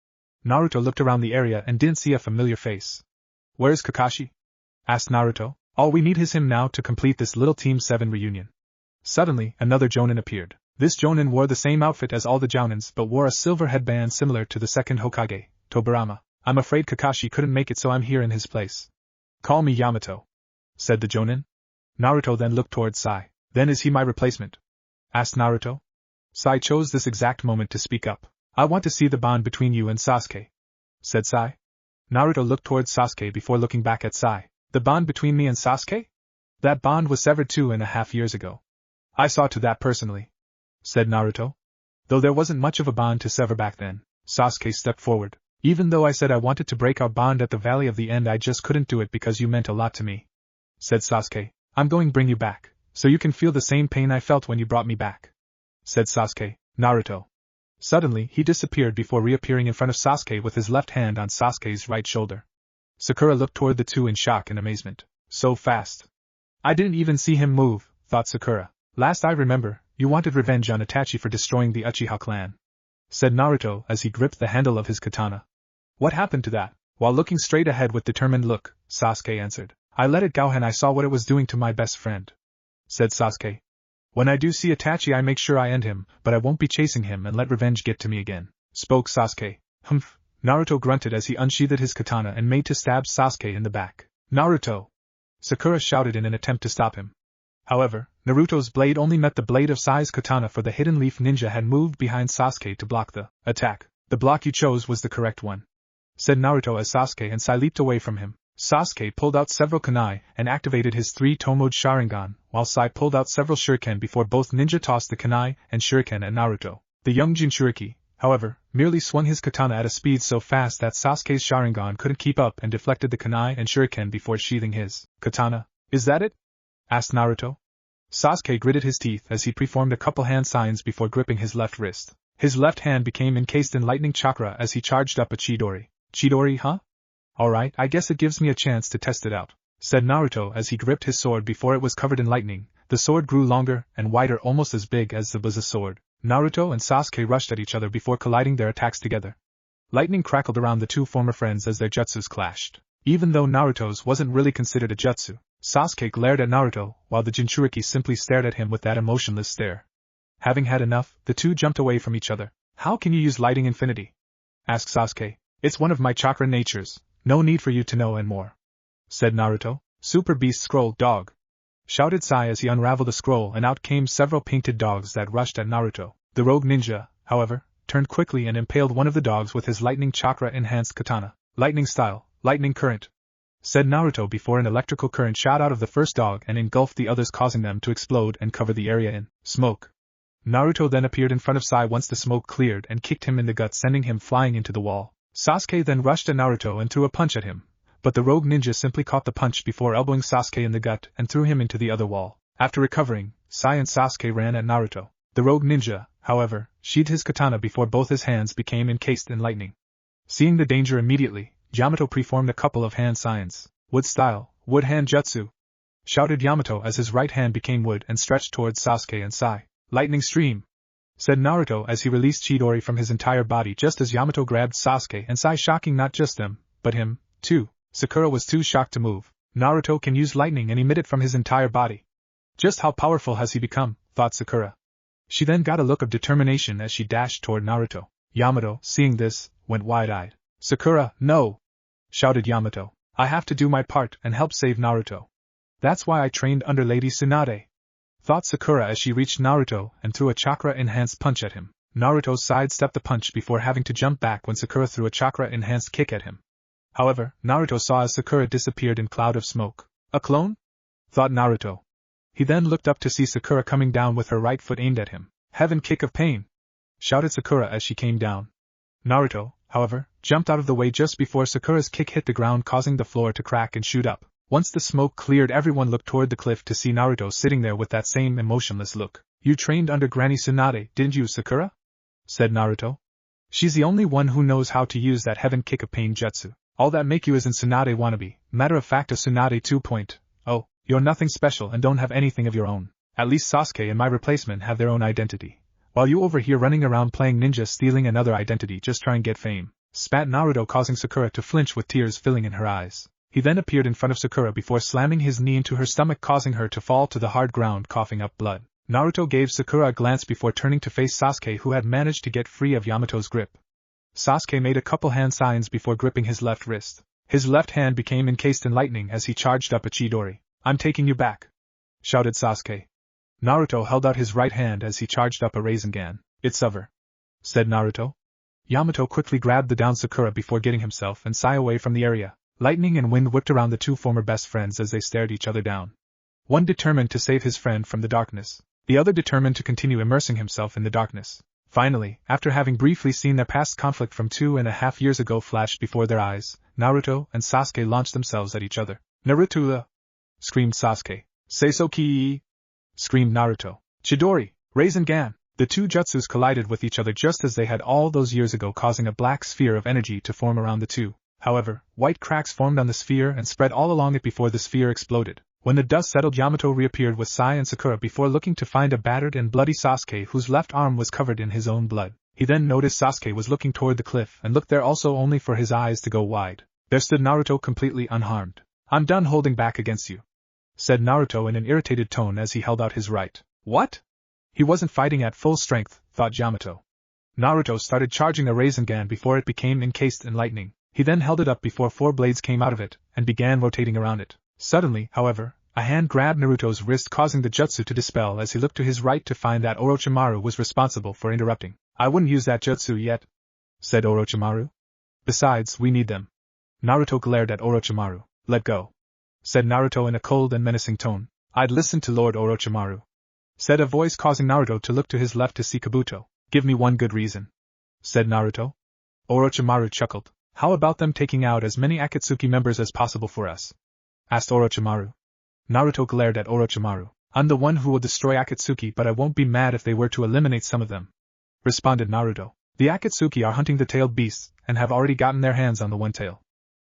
Naruto looked around the area and didn't see a familiar face. Where's Kakashi? Asked Naruto. All we need is him now to complete this little Team 7 reunion. Suddenly, another Jonin appeared. This Jonin wore the same outfit as all the Jounins but wore a silver headband similar to the second Hokage, Tobirama. I'm afraid Kakashi couldn't make it, so I'm here in his place. Call me Yamato, said the Jonin. Naruto then looked towards Sai. Then is he my replacement? Asked Naruto. Sai chose this exact moment to speak up. I want to see the bond between you and Sasuke, said Sai. Naruto looked towards Sasuke before looking back at Sai. The bond between me and Sasuke? That bond was severed 2.5 years ago. I saw to that personally, said Naruto. Though there wasn't much of a bond to sever back then, Sasuke stepped forward. Even though I said I wanted to break our bond at the Valley of the End, I just couldn't do it because you meant a lot to me, said Sasuke. I'm going to bring you back, so you can feel the same pain I felt when you brought me back, said Sasuke. Naruto. Suddenly, he disappeared before reappearing in front of Sasuke with his left hand on Sasuke's right shoulder. Sakura looked toward the two in shock and amazement. So fast. I didn't even see him move, thought Sakura. Last I remember, you wanted revenge on Itachi for destroying the Uchiha clan, said Naruto as he gripped the handle of his katana. What happened to that? While looking straight ahead with determined look, Sasuke answered. I let it go and I saw what it was doing to my best friend, said Sasuke. When I do see Itachi I make sure I end him, but I won't be chasing him and let revenge get to me again, spoke Sasuke. Humph. Naruto grunted as he unsheathed his katana and made to stab Sasuke in the back. Naruto! Sakura shouted in an attempt to stop him. However, Naruto's blade only met the blade of Sai's katana, for the hidden leaf ninja had moved behind Sasuke to block the attack. The block you chose was the correct one, said Naruto as Sasuke and Sai leaped away from him. Sasuke pulled out several kunai and activated his 3-toed Sharingan, while Sai pulled out several shuriken before both ninja tossed the kunai and shuriken at Naruto. The young Jinchuriki, however, merely swung his katana at a speed so fast that Sasuke's Sharingan couldn't keep up and deflected the kunai and shuriken before sheathing his katana. Is that it? Asked Naruto. Sasuke gritted his teeth as he performed a couple hand signs before gripping his left wrist. His left hand became encased in lightning chakra as he charged up a Chidori. Chidori, huh? Alright, I guess it gives me a chance to test it out, said Naruto as he gripped his sword before it was covered in lightning. The sword grew longer and wider, almost as big as the Buza sword. Naruto and Sasuke rushed at each other before colliding their attacks together. Lightning crackled around the two former friends as their jutsus clashed. Even though Naruto's wasn't really considered a jutsu, Sasuke glared at Naruto, while the Jinchuriki simply stared at him with that emotionless stare. Having had enough, the two jumped away from each other. How can you use Lighting Infinity? Asked Sasuke. It's one of my chakra natures. No need for you to know and more, said Naruto. Super Beast Scroll Dog, shouted Sai as he unraveled the scroll, and out came several painted dogs that rushed at Naruto. The rogue ninja, however, turned quickly and impaled one of the dogs with his lightning chakra enhanced katana. Lightning style, lightning current, said Naruto before an electrical current shot out of the first dog and engulfed the others, causing them to explode and cover the area in smoke. Naruto then appeared in front of Sai once the smoke cleared and kicked him in the gut, sending him flying into the wall. Sasuke then rushed at Naruto and threw a punch at him, but the rogue ninja simply caught the punch before elbowing Sasuke in the gut and threw him into the other wall. After recovering, Sai and Sasuke ran at Naruto. The rogue ninja, however, sheathed his katana before both his hands became encased in lightning. Seeing the danger immediately, Yamato performed a couple of hand signs. Wood style, wood hand jutsu, shouted Yamato as his right hand became wood and stretched towards Sasuke and Sai. Lightning stream, said Naruto as he released Chidori from his entire body just as Yamato grabbed Sasuke and Sai, shocking not just them, but him, too. Sakura was too shocked to move. Naruto can use lightning and emit it from his entire body. Just how powerful has he become, thought Sakura. She then got a look of determination as she dashed toward Naruto. Yamato, seeing this, went wide-eyed. Sakura, no! Shouted Yamato. I have to do my part and help save Naruto. That's why I trained under Lady Tsunade, thought Sakura as she reached Naruto and threw a chakra-enhanced punch at him. Naruto sidestepped the punch before having to jump back when Sakura threw a chakra-enhanced kick at him. However, Naruto saw as Sakura disappeared in cloud of smoke. A clone? Thought Naruto. He then looked up to see Sakura coming down with her right foot aimed at him. Heaven kick of pain! Shouted Sakura as she came down. Naruto, however, jumped out of the way just before Sakura's kick hit the ground, causing the floor to crack and shoot up. Once the smoke cleared, everyone looked toward the cliff to see Naruto sitting there with that same emotionless look. You trained under Granny Tsunade, didn't you, Sakura? Said Naruto. She's the only one who knows how to use that heaven kick of pain jutsu. All that make you is an Tsunade wannabe. Matter of fact, a Tsunade 2.0. You're nothing special and don't have anything of your own. At least Sasuke and my replacement have their own identity. While you over here running around playing ninja, stealing another identity just try and get fame. Spat Naruto, causing Sakura to flinch with tears filling in her eyes. He then appeared in front of Sakura before slamming his knee into her stomach, causing her to fall to the hard ground, coughing up blood. Naruto gave Sakura a glance before turning to face Sasuke, who had managed to get free of Yamato's grip. Sasuke made a couple hand signs before gripping his left wrist. His left hand became encased in lightning as he charged up a Chidori. "I'm taking you back!" shouted Sasuke. Naruto held out his right hand as he charged up a Rasengan. "It's over," said Naruto. Yamato quickly grabbed the downed Sakura before getting himself and Sai away from the area. Lightning and wind whipped around the two former best friends as they stared each other down. One determined to save his friend from the darkness, the other determined to continue immersing himself in the darkness. Finally, after having briefly seen their past conflict from 2.5 years ago flashed before their eyes, Naruto and Sasuke launched themselves at each other. "Naruto!" screamed Sasuke. "Sasuke!" screamed Naruto. "Chidori! Rasengan!" The two jutsus collided with each other just as they had all those years ago, causing a black sphere of energy to form around the two. However, white cracks formed on the sphere and spread all along it before the sphere exploded. When the dust settled, Yamato reappeared with Sai and Sakura before looking to find a battered and bloody Sasuke whose left arm was covered in his own blood. He then noticed Sasuke was looking toward the cliff and looked there also, only for his eyes to go wide. There stood Naruto completely unharmed. "I'm done holding back against you," said Naruto in an irritated tone as he held out his right. "What?" He wasn't fighting at full strength, thought Yamato. Naruto started charging a Rasengan before it became encased in lightning. He then held it up before 4 blades came out of it and began rotating around it. Suddenly, however, a hand grabbed Naruto's wrist, causing the jutsu to dispel as he looked to his right to find that Orochimaru was responsible for interrupting. "I wouldn't use that jutsu yet," said Orochimaru. "Besides, we need them." Naruto glared at Orochimaru. "Let go," said Naruto in a cold and menacing tone. "I'd listen to Lord Orochimaru," said a voice, causing Naruto to look to his left to see Kabuto. "Give me one good reason," said Naruto. Orochimaru chuckled. "How about them taking out as many Akatsuki members as possible for us?" asked Orochimaru. Naruto glared at Orochimaru. "I'm the one who will destroy Akatsuki, but I won't be mad if they were to eliminate some of them," responded Naruto. "The Akatsuki are hunting the tailed beasts, and have already gotten their hands on the one tail.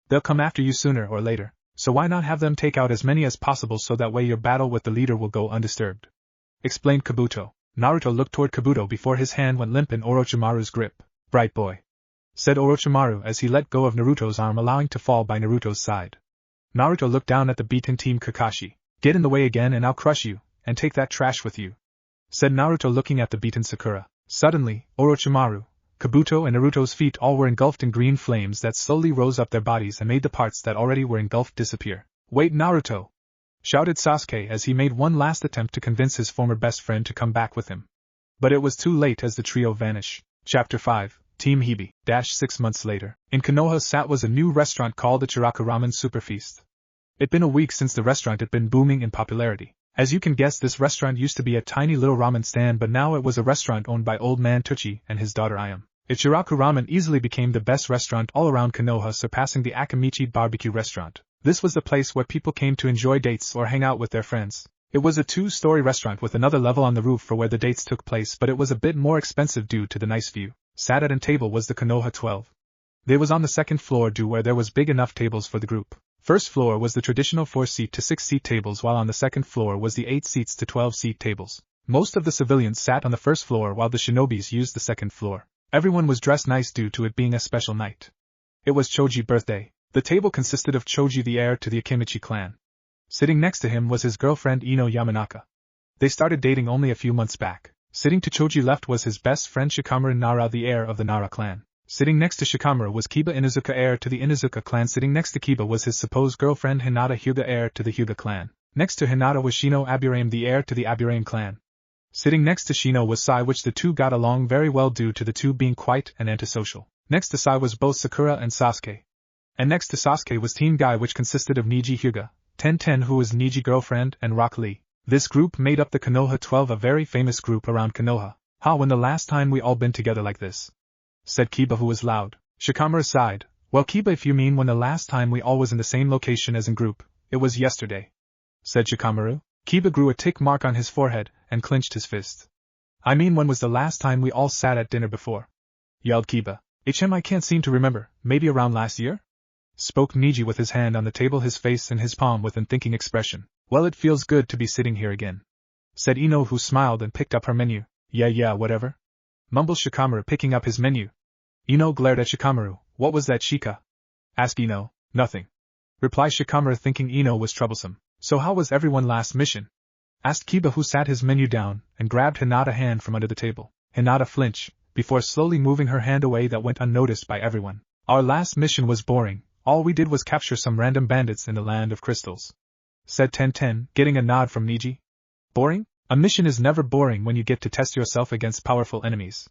They'll come after you sooner or later, so why not have them take out as many as possible so that way your battle with the leader will go undisturbed," explained Kabuto. Naruto looked toward Kabuto before his hand went limp in Orochimaru's grip. "Bright boy," said Orochimaru as he let go of Naruto's arm, allowing to fall by Naruto's side. Naruto looked down at the beaten Team Kakashi. "Get in the way again and I'll crush you, and take that trash with you," said Naruto looking at the beaten Sakura. Suddenly, Orochimaru, Kabuto and Naruto's feet all were engulfed in green flames that slowly rose up their bodies and made the parts that already were engulfed disappear. "Wait, Naruto!" shouted Sasuke as he made one last attempt to convince his former best friend to come back with him. But it was too late as the trio vanished. Chapter 5, Team Hebi. 6 months later, in Konoha was a new restaurant called the Chiraku Ramen Super Feast. It'd been a week since the restaurant had been booming in popularity. As you can guess, this restaurant used to be a tiny little ramen stand, but now it was a restaurant owned by Old Man Tucci and his daughter Ayam. Ichiraku Ramen easily became the best restaurant all around Konoha, surpassing the Akamichi barbecue restaurant. This was the place where people came to enjoy dates or hang out with their friends. It was a 2-story restaurant with another level on the roof for where the dates took place, but it was a bit more expensive due to the nice view. Sat at an table was the Konoha 12. They was on the second floor due where there was big enough tables for the group. First floor was the traditional 4-seat to 6-seat tables, while on the second floor was the 8 seats to 12-seat tables. Most of the civilians sat on the first floor while the shinobis used the second floor. Everyone was dressed nice due to it being a special night. It was Choji's birthday. The table consisted of Choji, the heir to the Akamichi clan. Sitting next to him was his girlfriend Ino Yamanaka. They started dating only a few months back. Sitting to Choji's left was his best friend Shikamaru Nara, the heir of the Nara clan. Sitting next to Shikamaru was Kiba Inuzuka, heir to the Inuzuka clan. Sitting next to Kiba was his supposed girlfriend Hinata Hyuga, heir to the Hyuga clan. Next to Hinata was Shino Aburame, the heir to the Aburame clan. Sitting next to Shino was Sai, which the two got along very well due to the two being quite and antisocial. Next to Sai was both Sakura and Sasuke. And next to Sasuke was Team Guy, which consisted of Niji Hyuga, Ten who was Niji's girlfriend, and Rock Lee. This group made up the Konoha 12, a very famous group around Konoha. "How, when the last time we all been together like this?" said Kiba, who was loud. Shikamaru sighed. "Well, Kiba, if you mean when the last time we all was in the same location as in group, it was yesterday," said Shikamaru. Kiba grew a tick mark on his forehead and clenched his fist. "I mean, when was the last time we all sat at dinner before?" yelled Kiba. "I can't seem to remember. Maybe around last year?" spoke Niji with his hand on the table, his face in his palm with an thinking expression. "Well, it feels good to be sitting here again," said Ino, who smiled and picked up her menu. Yeah, whatever," mumbled Shikamaru, picking up his menu. Ino glared at Shikamaru. "What was that, Shika?" asked Ino. "Nothing," replied Shikamaru, thinking Ino was troublesome. So how was everyone last mission? Asked Kiba, who sat his menu down and grabbed Hinata's hand from under the table. Hinata flinched, before slowly moving her hand away that went unnoticed by everyone. Our last mission was boring, all we did was capture some random bandits in the land of crystals, said Tenten, getting a nod from Niji. Boring? A mission is never boring when you get to test yourself against powerful enemies,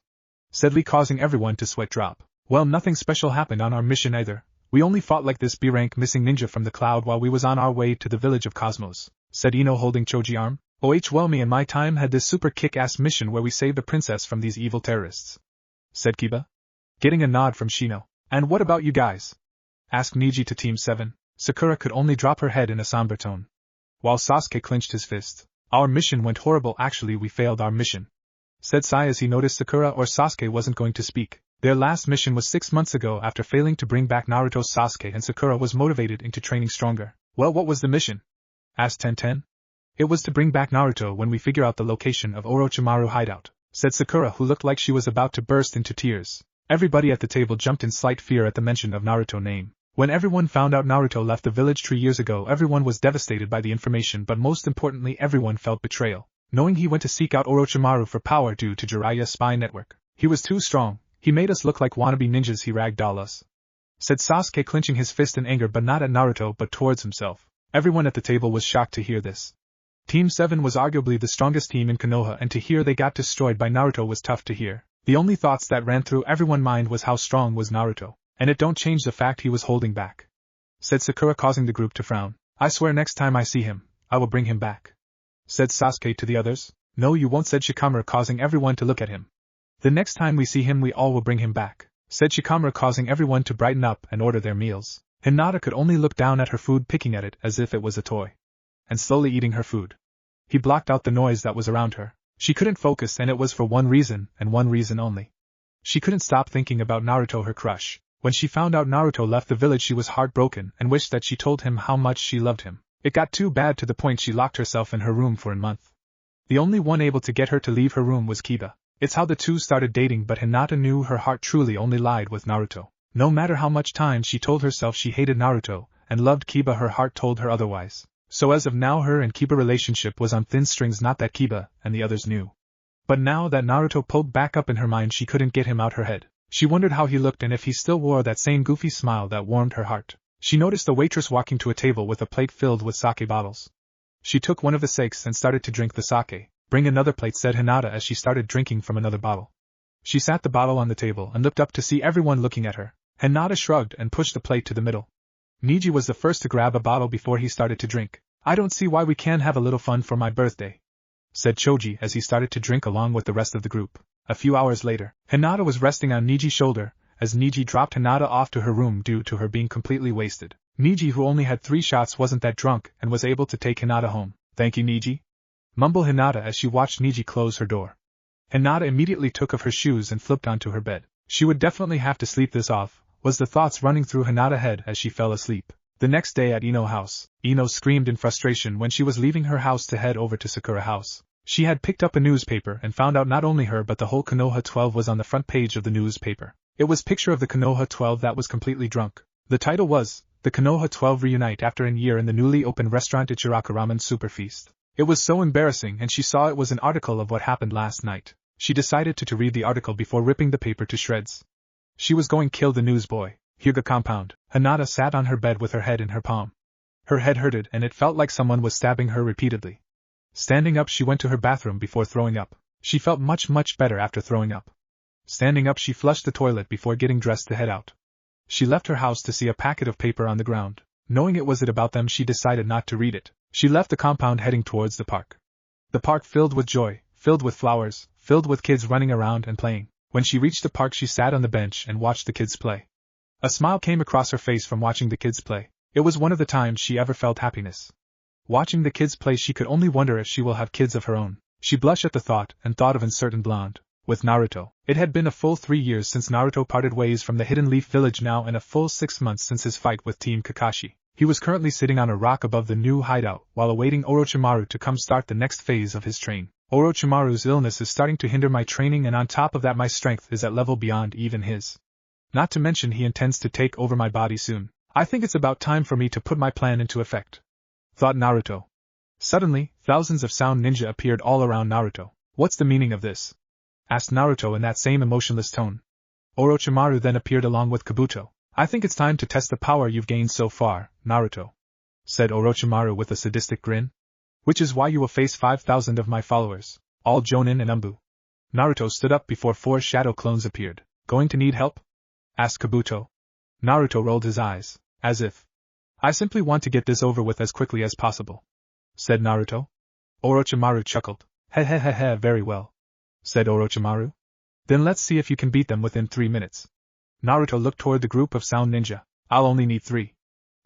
said Lee, causing everyone to sweat drop. Well, nothing special happened on our mission either. We only fought like this B-rank missing ninja from the cloud while we was on our way to the village of Cosmos, said Ino, holding Choji's arm. Well, me and my time had this super kick-ass mission where we saved the princess from these evil terrorists, said Kiba, getting a nod from Shino. And what about you guys? Asked Niji to Team 7. Sakura could only drop her head in a somber tone, while Sasuke clenched his fist. Our mission went horrible. Actually, we failed our mission, said Sai as he noticed Sakura or Sasuke wasn't going to speak. Their last mission was 6 months ago after failing to bring back Naruto. Sasuke and Sakura was motivated into training stronger. Well, what was the mission? Asked Tenten. It was to bring back Naruto when we figure out the location of Orochimaru hideout, said Sakura, who looked like she was about to burst into tears. Everybody at the table jumped in slight fear at the mention of Naruto's name. When everyone found out Naruto left the village 3 years ago, everyone was devastated by the information, but most importantly everyone felt betrayal, knowing he went to seek out Orochimaru for power due to Jiraiya's spy network. He was too strong. He made us look like wannabe ninjas. He ragdolled us, said Sasuke, clenching his fist in anger, but not at Naruto but towards himself. Everyone at the table was shocked to hear this. Team 7 was arguably the strongest team in Konoha, and to hear they got destroyed by Naruto was tough to hear. The only thoughts that ran through everyone's mind was how strong was Naruto, and it don't change the fact he was holding back, said Sakura, causing the group to frown. I swear next time I see him, I will bring him back, said Sasuke to the others. No, you won't, said Shikamaru, causing everyone to look at him. The next time we see him we all will bring him back, said Shikamaru, causing everyone to brighten up and order their meals. Hinata could only look down at her food, picking at it as if it was a toy, and slowly eating her food. He blocked out the noise that was around her. She couldn't focus, and it was for one reason, and one reason only. She couldn't stop thinking about Naruto, her crush. When she found out Naruto left the village, she was heartbroken and wished that she told him how much she loved him. It got too bad to the point she locked herself in her room for a month. The only one able to get her to leave her room was Kiba. It's how the two started dating, but Hinata knew her heart truly only lied with Naruto. No matter how much time she told herself she hated Naruto and loved Kiba, her heart told her otherwise. So as of now her and Kiba relationship was on thin strings, not that Kiba and the others knew. But now that Naruto pulled back up in her mind, she couldn't get him out her head. She wondered how he looked and if he still wore that same goofy smile that warmed her heart. She noticed the waitress walking to a table with a plate filled with sake bottles. She took one of the sakes and started to drink the sake. Bring another plate, said Hinata as she started drinking from another bottle. She sat the bottle on the table and looked up to see everyone looking at her. Hinata shrugged and pushed the plate to the middle. Niji was the first to grab a bottle before he started to drink. I don't see why we can't have a little fun for my birthday, said Choji as he started to drink along with the rest of the group. A few hours later, Hinata was resting on Niji's shoulder as Niji dropped Hinata off to her room due to her being completely wasted. Niji, who only had 3 shots, wasn't that drunk and was able to take Hinata home. Thank you, Niji, mumbled Hinata as she watched Niji close her door. Hinata immediately took off her shoes and flipped onto her bed. She would definitely have to sleep this off, was the thoughts running through Hinata's head as she fell asleep. The next day at Ino's house, Ino screamed in frustration when she was leaving her house to head over to Sakura's house. She had picked up a newspaper and found out not only her but the whole Konoha 12 was on the front page of the newspaper. It was a picture of the Konoha 12 that was completely drunk. The title was, "The Konoha 12 Reunite After a Year in the Newly Opened Restaurant Ichiraka Ramen Super Feast." It was so embarrassing, and she saw it was an article of what happened last night. She decided to read the article before ripping the paper to shreds. She was going to kill the newsboy. Hyuga compound. Hinata sat on her bed with her head in her palm. Her head hurted and it felt like someone was stabbing her repeatedly. Standing up, she went to her bathroom before throwing up. She felt much better after throwing up. Standing up, she flushed the toilet before getting dressed to head out. She left her house to see a packet of paper on the ground. Knowing it was about them, she decided not to read it. She left the compound heading towards the park. The park filled with joy, filled with flowers, filled with kids running around and playing. When she reached the park, she sat on the bench and watched the kids play. A smile came across her face from watching the kids play. It was one of the times she ever felt happiness. Watching the kids play, she could only wonder if she will have kids of her own. She blushed at the thought and thought of uncertain blonde. With Naruto. It had been a full 3 years since Naruto parted ways from the Hidden Leaf Village now, and a full 6 months since his fight with Team Kakashi. He was currently sitting on a rock above the new hideout while awaiting Orochimaru to come start the next phase of his train. Orochimaru's illness is starting to hinder my training, and on top of that my strength is at level beyond even his. Not to mention he intends to take over my body soon. I think it's about time for me to put my plan into effect, thought Naruto. Suddenly, thousands of sound ninja appeared all around Naruto. What's the meaning of this? Asked Naruto in that same emotionless tone. Orochimaru then appeared along with Kabuto. I think it's time to test the power you've gained so far, Naruto, said Orochimaru with a sadistic grin. Which is why you will face 5,000 of my followers, all Jonin and Umbu. Naruto stood up before 4 shadow clones appeared. Going to need help? Asked Kabuto. Naruto rolled his eyes, as if, I simply want to get this over with as quickly as possible, said Naruto. Orochimaru chuckled. He, very well, said Orochimaru. Then let's see if you can beat them within 3 minutes. Naruto looked toward the group of sound ninja. I'll only need 3,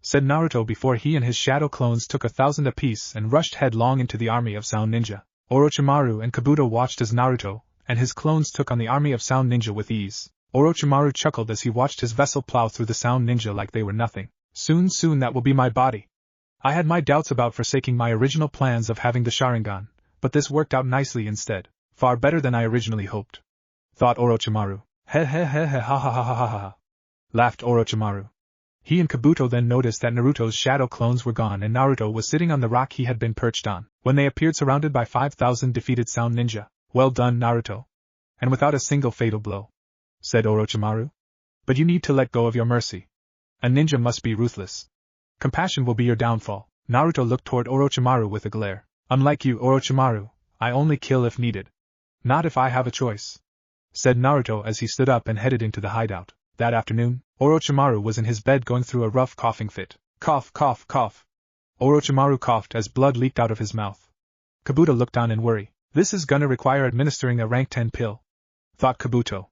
said Naruto before he and his shadow clones took 1,000 apiece and rushed headlong into the army of sound ninja. Orochimaru and Kabuto watched as Naruto and his clones took on the army of sound ninja with ease. Orochimaru chuckled as he watched his vessel plow through the sound ninja like they were nothing. Soon that will be my body. I had my doubts about forsaking my original plans of having the Sharingan, but this worked out nicely instead, far better than I originally hoped, thought Orochimaru. He ha, laughed Orochimaru. He and Kabuto then noticed that Naruto's shadow clones were gone and Naruto was sitting on the rock he had been perched on, when they appeared surrounded by 5,000 defeated sound ninja. Well done, Naruto. And without a single fatal blow, said Orochimaru. But you need to let go of your mercy. A ninja must be ruthless. Compassion will be your downfall. Naruto looked toward Orochimaru with a glare. Unlike you, Orochimaru, I only kill if needed. Not if I have a choice, said Naruto as he stood up and headed into the hideout. That afternoon, Orochimaru was in his bed going through a rough coughing fit. Cough, cough, cough. Orochimaru coughed as blood leaked out of his mouth. Kabuto looked on in worry. This is gonna require administering a rank 10 pill, thought Kabuto.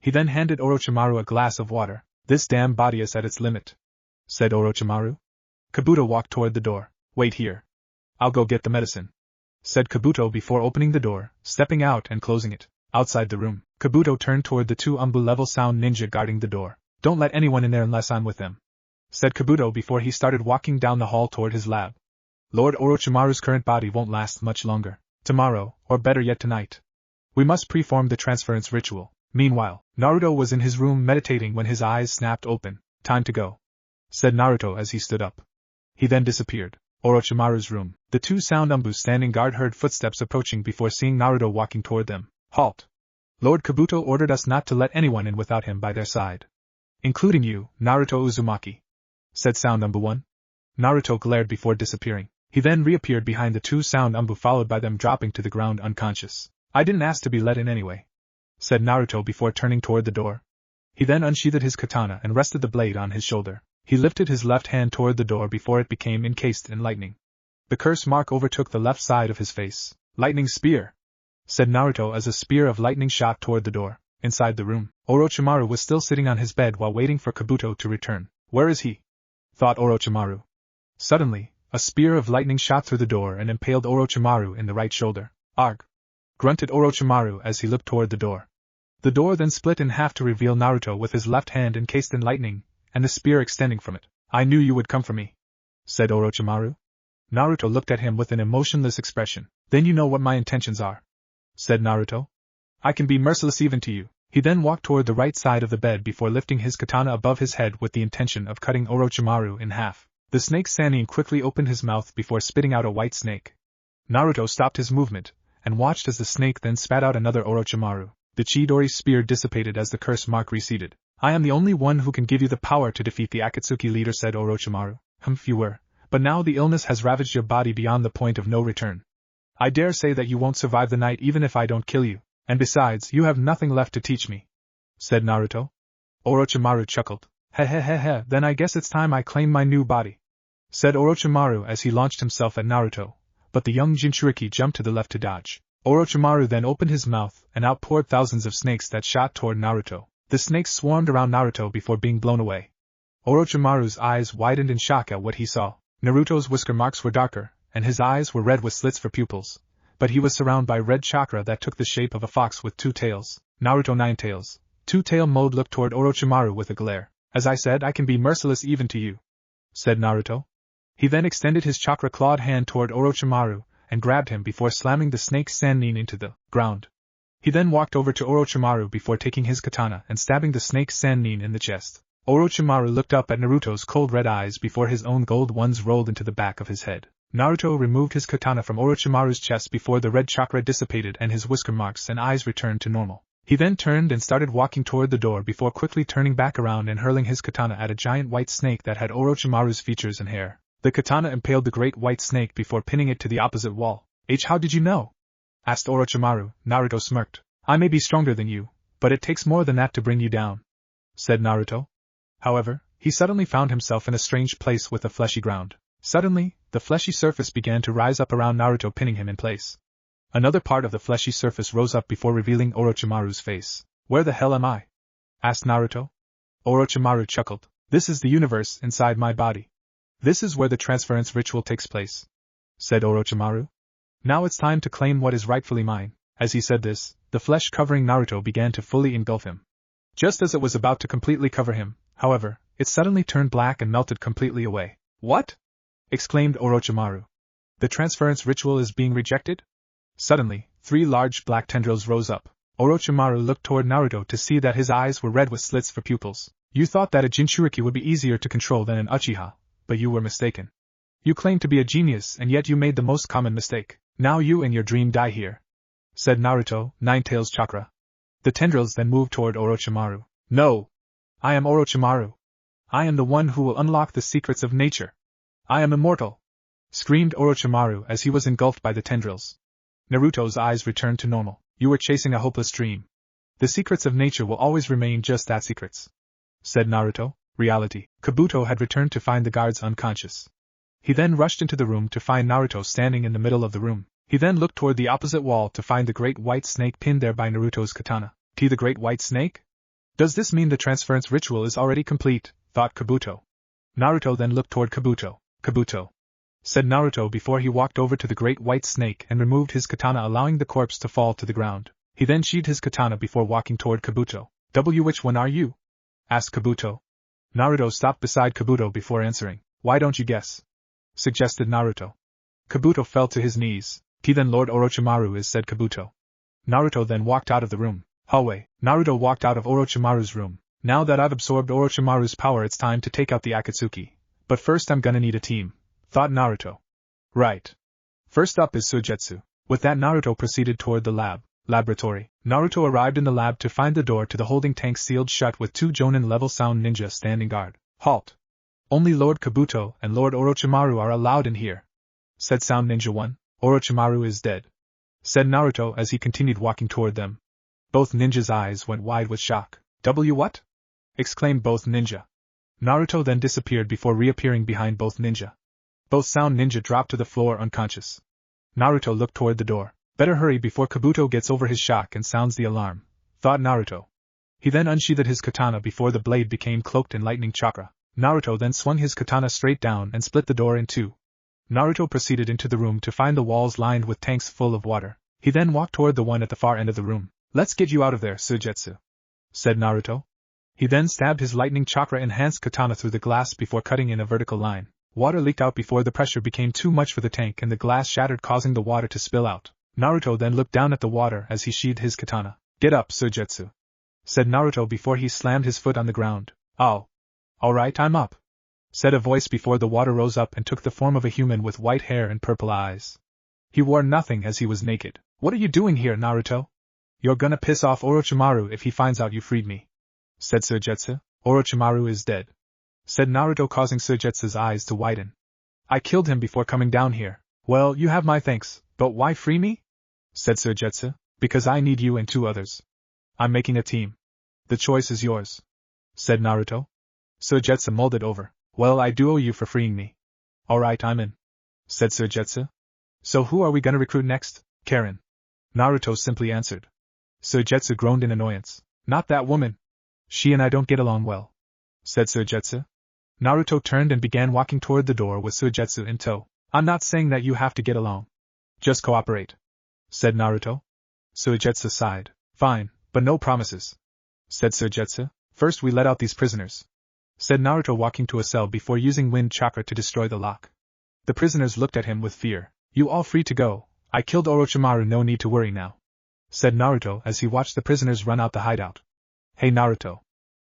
He then handed Orochimaru a glass of water. This damn body is at its limit, said Orochimaru. Kabuto walked toward the door. Wait here. I'll go get the medicine, said Kabuto before opening the door, stepping out and closing it. Outside the room, Kabuto turned toward the 2 Umbu-level sound ninja guarding the door. Don't let anyone in there unless I'm with them, said Kabuto before he started walking down the hall toward his lab. Lord Orochimaru's current body won't last much longer. Tomorrow, or better yet tonight, we must perform the transference ritual. Meanwhile, Naruto was in his room meditating when his eyes snapped open. Time to go, said Naruto as he stood up. He then disappeared. Orochimaru's room. The 2 sound Umbus standing guard heard footsteps approaching before seeing Naruto walking toward them. Halt! Lord Kabuto ordered us not to let anyone in without him by their side. Including you, Naruto Uzumaki, said sound Umbu 1. Naruto glared before disappearing. He then reappeared behind the 2 sound Umbu followed by them dropping to the ground unconscious. I didn't ask to be let in anyway, said Naruto before turning toward the door. He then unsheathed his katana and rested the blade on his shoulder. He lifted his left hand toward the door before it became encased in lightning. The curse mark overtook the left side of his face. Lightning spear, said Naruto as a spear of lightning shot toward the door. Inside the room, Orochimaru was still sitting on his bed while waiting for Kabuto to return. Where is he? Thought Orochimaru. Suddenly, a spear of lightning shot through the door and impaled Orochimaru in the right shoulder. Arg! Grunted Orochimaru as he looked toward the door. The door then split in half to reveal Naruto with his left hand encased in lightning, and the spear extending from it. I knew you would come for me, said Orochimaru. Naruto looked at him with an emotionless expression. Then you know what my intentions are, said Naruto. I can be merciless even to you. He then walked toward the right side of the bed before lifting his katana above his head with the intention of cutting Orochimaru in half. The snake Sannin quickly opened his mouth before spitting out a white snake. Naruto stopped his movement, and watched as the snake then spat out another Orochimaru. The Chidori spear dissipated as the curse mark receded. I am the only one who can give you the power to defeat the Akatsuki leader, said Orochimaru. You were, but now the illness has ravaged your body beyond the point of no return. I dare say that you won't survive the night even if I don't kill you, and besides, you have nothing left to teach me, said Naruto. Orochimaru chuckled. He, then I guess it's time I claim my new body, said Orochimaru as he launched himself at Naruto, but the young Jinchuriki jumped to the left to dodge. Orochimaru then opened his mouth and outpoured thousands of snakes that shot toward Naruto. The snakes swarmed around Naruto before being blown away. Orochimaru's eyes widened in shock at what he saw. Naruto's whisker marks were darker, and his eyes were red with slits for pupils, but he was surrounded by red chakra that took the shape of a fox with 2 tails. Naruto 9 tails. 2-tail mode looked toward Orochimaru with a glare. As I said, I can be merciless even to you, said Naruto. He then extended his chakra-clawed hand toward Orochimaru and grabbed him before slamming the snake Sannin into the ground. He then walked over to Orochimaru before taking his katana and stabbing the snake Sannin in the chest. Orochimaru looked up at Naruto's cold red eyes before his own gold ones rolled into the back of his head. Naruto removed his katana from Orochimaru's chest before the red chakra dissipated and his whisker marks and eyes returned to normal. He then turned and started walking toward the door before quickly turning back around and hurling his katana at a giant white snake that had Orochimaru's features and hair. The katana impaled the great white snake before pinning it to the opposite wall. How did you know? Asked Orochimaru. Naruto smirked. I may be stronger than you, but it takes more than that to bring you down, said Naruto. However, he suddenly found himself in a strange place with a fleshy ground. Suddenly, the fleshy surface began to rise up around Naruto, pinning him in place. Another part of the fleshy surface rose up before revealing Orochimaru's face. Where the hell am I? Asked Naruto. Orochimaru chuckled. This is the universe inside my body. This is where the transference ritual takes place, said Orochimaru. Now it's time to claim what is rightfully mine. As he said this, the flesh covering Naruto began to fully engulf him. Just as it was about to completely cover him, however, it suddenly turned black and melted completely away. What? Exclaimed Orochimaru. The transference ritual is being rejected? Suddenly, 3 large black tendrils rose up. Orochimaru looked toward Naruto to see that his eyes were red with slits for pupils. You thought that a Jinchuriki would be easier to control than an Uchiha, but you were mistaken. You claimed to be a genius and yet you made the most common mistake. Now you and your dream die here, said Naruto, Nine-Tails Chakra. The tendrils then moved toward Orochimaru. No! I am Orochimaru. I am the one who will unlock the secrets of nature. I am immortal! Screamed Orochimaru as he was engulfed by the tendrils. Naruto's eyes returned to normal. You were chasing a hopeless dream. The secrets of nature will always remain just that, secrets, said Naruto. Reality. Kabuto had returned to find the guards unconscious. He then rushed into the room to find Naruto standing in the middle of the room. He then looked toward the opposite wall to find the great white snake pinned there by Naruto's katana. The great white snake? Does this mean the transference ritual is already complete? Thought Kabuto. Naruto then looked toward Kabuto. Kabuto, said Naruto before he walked over to the great white snake and removed his katana, allowing the corpse to fall to the ground. He then sheathed his katana before walking toward Kabuto. Which one are you? Asked Kabuto. Naruto stopped beside Kabuto before answering. Why don't you guess? Suggested Naruto. Kabuto fell to his knees. Then Lord Orochimaru is, said Kabuto. Naruto then walked out of the room. Hallway. Naruto walked out of Orochimaru's room. Now that I've absorbed Orochimaru's power, it's time to take out the Akatsuki. But first I'm gonna need a team, thought Naruto. Right. First up is Suigetsu. With that, Naruto proceeded toward the laboratory. Naruto arrived in the lab to find the door to the holding tank sealed shut with 2 Jonin-level sound ninja standing guard. Halt. Only Lord Kabuto and Lord Orochimaru are allowed in here, said Sound Ninja 1. Orochimaru is dead, said Naruto as he continued walking toward them. Both ninjas' eyes went wide with shock. What? Exclaimed both ninja. Naruto then disappeared before reappearing behind both ninja. Both Sound Ninja dropped to the floor unconscious. Naruto looked toward the door. Better hurry before Kabuto gets over his shock and sounds the alarm, thought Naruto. He then unsheathed his katana before the blade became cloaked in lightning chakra. Naruto then swung his katana straight down and split the door in 2. Naruto proceeded into the room to find the walls lined with tanks full of water. He then walked toward the one at the far end of the room. Let's get you out of there, Suigetsu, said Naruto. He then stabbed his lightning chakra-enhanced katana through the glass before cutting in a vertical line. Water leaked out before the pressure became too much for the tank and the glass shattered, causing the water to spill out. Naruto then looked down at the water as he sheathed his katana. Get up, Suigetsu, said Naruto before he slammed his foot on the ground. Oh. Alright, I'm up, said a voice before the water rose up and took the form of a human with white hair and purple eyes. He wore nothing as he was naked. What are you doing here, Naruto? You're gonna piss off Orochimaru if he finds out you freed me, said Suigetsu. Orochimaru is dead, said Naruto, causing Suigetsu's eyes to widen. I killed him before coming down here. Well, you have my thanks, but why free me? Said Suigetsu. Because I need you and 2 others. I'm making a team. The choice is yours, said Naruto. Suigetsu mulled over. Well, I do owe you for freeing me. Alright, I'm in, said Suigetsu. So who are we gonna recruit next? Karen, Naruto simply answered. Suigetsu groaned in annoyance. Not that woman. She and I don't get along well, said Suigetsu. Naruto turned and began walking toward the door with Suigetsu in tow. I'm not saying that you have to get along. Just cooperate, said Naruto. Suigetsu sighed. Fine, but no promises, said Suigetsu. First we let out these prisoners, said Naruto, walking to a cell before using wind chakra to destroy the lock. The prisoners looked at him with fear. You all free to go. I killed Orochimaru, no need to worry now, said Naruto as he watched the prisoners run out the hideout. Hey Naruto,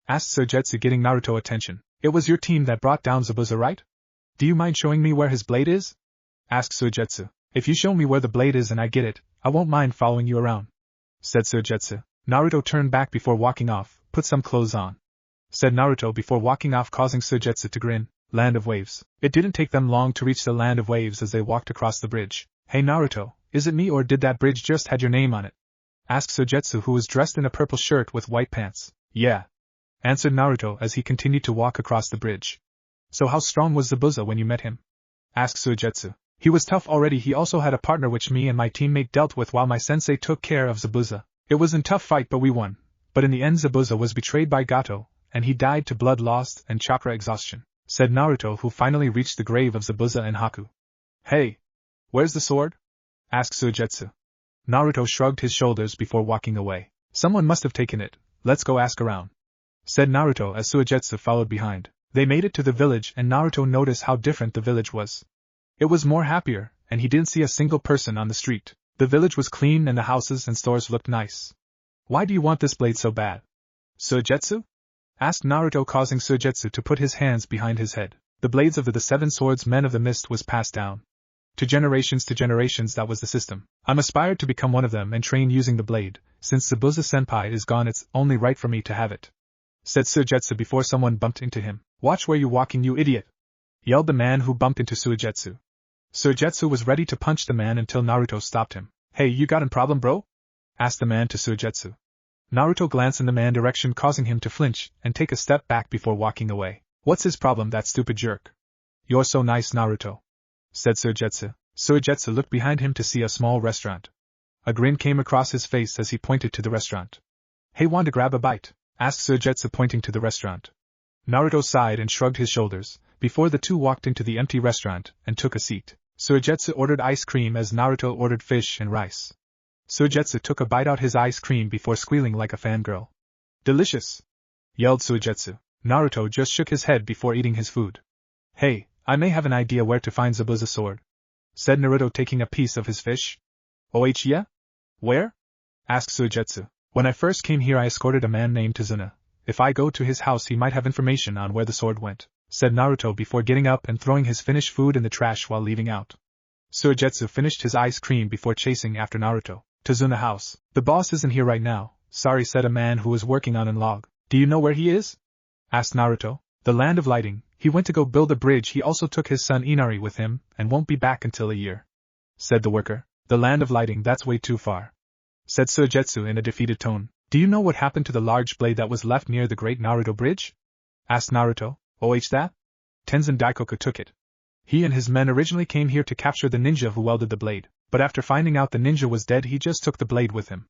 asked Suigetsu, getting Naruto attention. It was your team that brought down Zabuza, right? Do you mind showing me where his blade is? Asked Suigetsu. If you show me where the blade is and I get it, I won't mind following you around, said Suigetsu. Naruto turned back before walking off. Put some clothes on, said Naruto before walking off, causing Suigetsu to grin. Land of Waves. It didn't take them long to reach the Land of Waves as they walked across the bridge. Hey Naruto, is it me or did that bridge just had your name on it? Asked Suigetsu, who was dressed in a purple shirt with white pants. Yeah, answered Naruto as he continued to walk across the bridge. So how strong was Zabuza when you met him? Asked Suigetsu. He was tough already. He also had a partner which me and my teammate dealt with while my sensei took care of Zabuza. It was a tough fight but we won. But in the end Zabuza was betrayed by Gato, and he died to blood loss and chakra exhaustion, said Naruto, who finally reached the grave of Zabuza and Haku. Hey, where's the sword? Asked Suigetsu. Naruto shrugged his shoulders before walking away. Someone must have taken it. Let's go ask around, said Naruto as Suigetsu followed behind. They made it to the village and Naruto noticed how different the village was. It was more happier, and he didn't see a single person on the street. The village was clean and the houses and stores looked nice. Why do you want this blade so bad? Suigetsu? Asked Naruto, causing Suigetsu to put his hands behind his head. The blades of the 7 swords men of the mist was passed down. To generations, that was the system. I'm aspired to become one of them and train using the blade. Since Zabuza Senpai is gone, it's only right for me to have it, said Suigetsu before someone bumped into him. Watch where you're walking, you idiot, yelled the man who bumped into Suigetsu. Suigetsu was ready to punch the man until Naruto stopped him. Hey, you got a problem, bro? Asked the man to Suigetsu. Naruto glanced in the man's direction, causing him to flinch and take a step back before walking away. What's his problem, that stupid jerk? You're so nice, Naruto, said Suigetsu. Suigetsu looked behind him to see a small restaurant. A grin came across his face as he pointed to the restaurant. Hey, want to grab a bite? Asked Suigetsu, pointing to the restaurant. Naruto sighed and shrugged his shoulders, before the two walked into the empty restaurant and took a seat. Suigetsu ordered ice cream as Naruto ordered fish and rice. Suigetsu took a bite out his ice cream before squealing like a fangirl. Delicious, yelled Suigetsu. Naruto just shook his head before eating his food. Hey, I may have an idea where to find Zabuza's sword, said Naruto, taking a piece of his fish. Uchiha? Where? Asked Suigetsu. When I first came here I escorted a man named Tazuna. If I go to his house he might have information on where the sword went, said Naruto before getting up and throwing his finished food in the trash while leaving out. Suigetsu finished his ice cream before chasing after Naruto. Tazuna house. The boss isn't here right now, sorry, said a man who was working on an log. Do you know where he is? Asked Naruto. The Land of Lighting. He went to go build a bridge. He also took his son Inari with him and won't be back until a year, said the worker. The Land of Lighting, that's way too far, said Suigetsu in a defeated tone. Do you know what happened to the large blade that was left near the Great Naruto Bridge? Asked Naruto. That? Tenzin Daikoku took it. He and his men originally came here to capture the ninja who welded the blade, but after finding out the ninja was dead he just took the blade with him,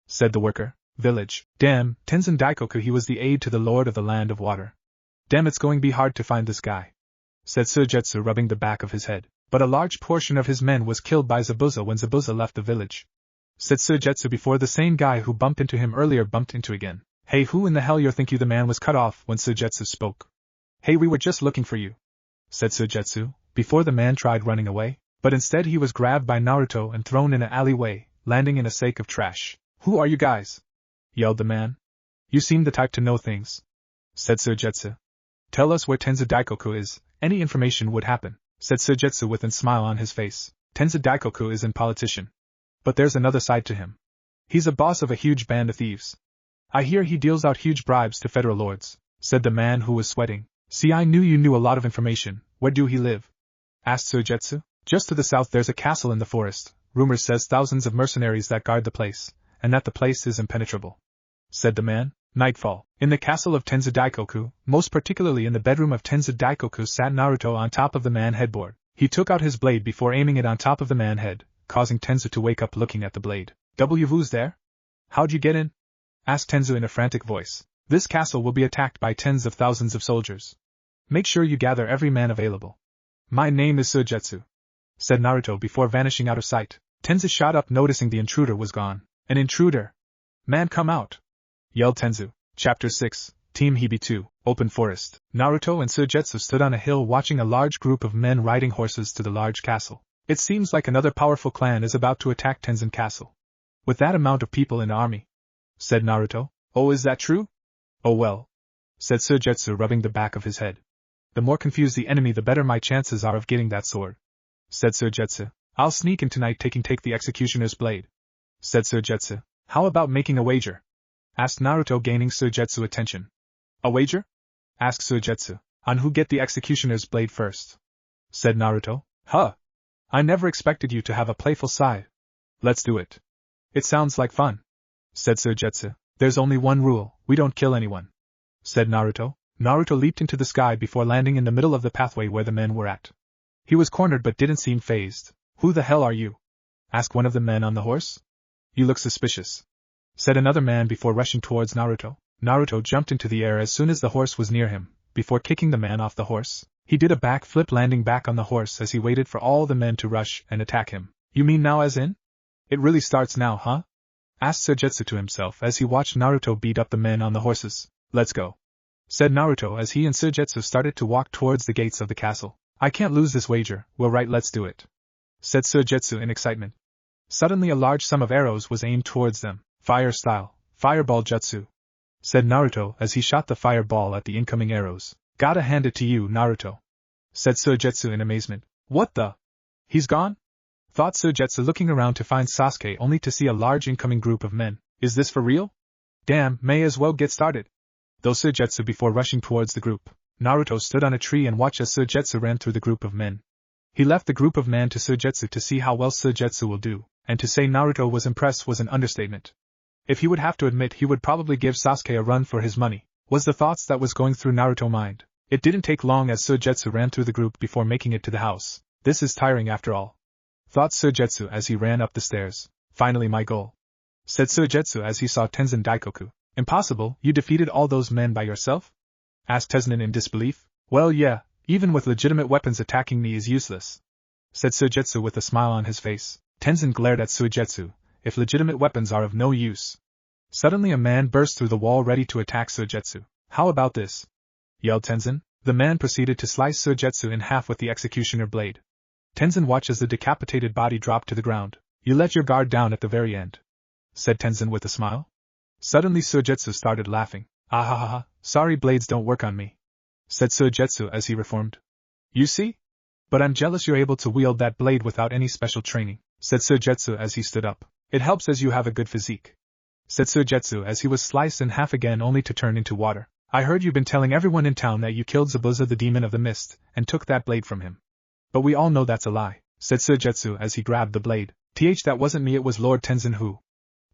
said the worker. Village. Damn, Tenzin Daikoku, he was the aide to the Lord of the Land of Water. Damn, it's going to be hard to find this guy, said Suigetsu, rubbing the back of his head. But a large portion of his men was killed by Zabuza when Zabuza left the village, said Suigetsu before the same guy who bumped into him earlier bumped into again. Hey, who in the hell you think you? The man was cut off when Suigetsu spoke. Hey, we were just looking for you, said Suigetsu, before the man tried running away, but instead he was grabbed by Naruto and thrown in an alleyway, landing in a sack of trash. Who are you guys? Yelled the man. You seem the type to know things, said Suigetsu. Tell us where Tenzin Daikoku is, any information would happen, said Suigetsu with a smile on his face. Tenzin Daikoku is a politician. But there's another side to him. He's a boss of a huge band of thieves. I hear he deals out huge bribes to federal lords, said the man who was sweating. See, I knew you knew a lot of information. Where do he live? Asked Suigetsu. Just to the south there's a castle in the forest. Rumors says thousands of mercenaries that guard the place, and that the place is impenetrable, said the man. Nightfall. In the castle of Tenzin Daikoku, most particularly in the bedroom of Tenzin Daikoku, sat Naruto on top of the man headboard. He took out his blade before aiming it on top of the man head, causing Tenzu to wake up looking at the blade. Who's there? How'd you get in? Asked Tenzu in a frantic voice. This castle will be attacked by tens of thousands of soldiers. Make sure you gather every man available. My name is Suigetsu, said Naruto before vanishing out of sight. Tenzu shot up noticing the intruder was gone. An intruder? Man, come out! Yelled Tenzu. Chapter 6, Team Hebi 2, Open Forest. Naruto and Suigetsu stood on a hill watching a large group of men riding horses to the large castle. It seems like another powerful clan is about to attack Tenzin Castle. With that amount of people in the army, said Naruto. Oh, is that true? Oh well. said Suigetsu, rubbing the back of his head. The more confused the enemy, the better my chances are of getting that sword, said Suigetsu. I'll sneak in tonight take the executioner's blade, said Suigetsu. How about making a wager? Asked Naruto, gaining Suigetsu's attention. A wager? Asked Suigetsu. On who get the executioner's blade first, said Naruto. Huh! I never expected you to have a playful side. Let's do it. It sounds like fun, said Suigetsu. There's only one rule, we don't kill anyone, said Naruto. Naruto leaped into the sky before landing in the middle of the pathway where the men were at. He was cornered but didn't seem fazed. Who the hell are you? Asked one of the men on the horse. You look suspicious, said another man before rushing towards Naruto. Naruto jumped into the air as soon as the horse was near him. Before kicking the man off the horse, he did a backflip, landing back on the horse as he waited for all the men to rush and attack him. You mean now, as in? It really starts now, huh? Asked Suigetsu to himself as he watched Naruto beat up the men on the horses. Let's go, said Naruto as he and Suigetsu started to walk towards the gates of the castle. I can't lose this wager. Well, right, let's do it, said Suigetsu in excitement. Suddenly a large sum of arrows was aimed towards them. Fire style, fireball jutsu, said Naruto as he shot the fireball at the incoming arrows. Gotta hand it to you, Naruto, said Suigetsu in amazement. What the? He's gone? Thought Suigetsu, looking around to find Sasuke only to see a large incoming group of men. Is this for real? Damn, may as well get started. Though Suigetsu before rushing towards the group, Naruto stood on a tree and watched as Suigetsu ran through the group of men. He left the group of men to Suigetsu to see how well Suigetsu will do, and to say Naruto was impressed was an understatement. If he would have to admit, he would probably give Sasuke a run for his money, was the thoughts that was going through Naruto's mind. It didn't take long as Suigetsu ran through the group before making it to the house. This is tiring after all, thought Suigetsu as he ran up the stairs. Finally my goal, said Suigetsu as he saw Tenzin Daikoku. Impossible, you defeated all those men by yourself? Asked Tenzin in disbelief. Well, yeah, even with legitimate weapons attacking me is useless, said Suigetsu with a smile on his face. Tenzin glared at Suigetsu. If legitimate weapons are of no use. Suddenly a man burst through the wall ready to attack Suigetsu. How about this? Yelled Tenzin. The man proceeded to slice Suigetsu in half with the executioner blade. Tenzin watched as the decapitated body dropped to the ground. You let your guard down at the very end, said Tenzin with a smile. Suddenly Suigetsu started laughing. Ah ha ha ha, sorry, blades don't work on me, said Suigetsu as he reformed. You see? But I'm jealous you're able to wield that blade without any special training, said Suigetsu as he stood up. It helps as you have a good physique, said Suigetsu as he was sliced in half again only to turn into water. I heard you've been telling everyone in town that you killed Zabuza, the demon of the mist, and took that blade from him. But we all know that's a lie, said Suigetsu as he grabbed the blade. That wasn't me, it was Lord Tenzin who.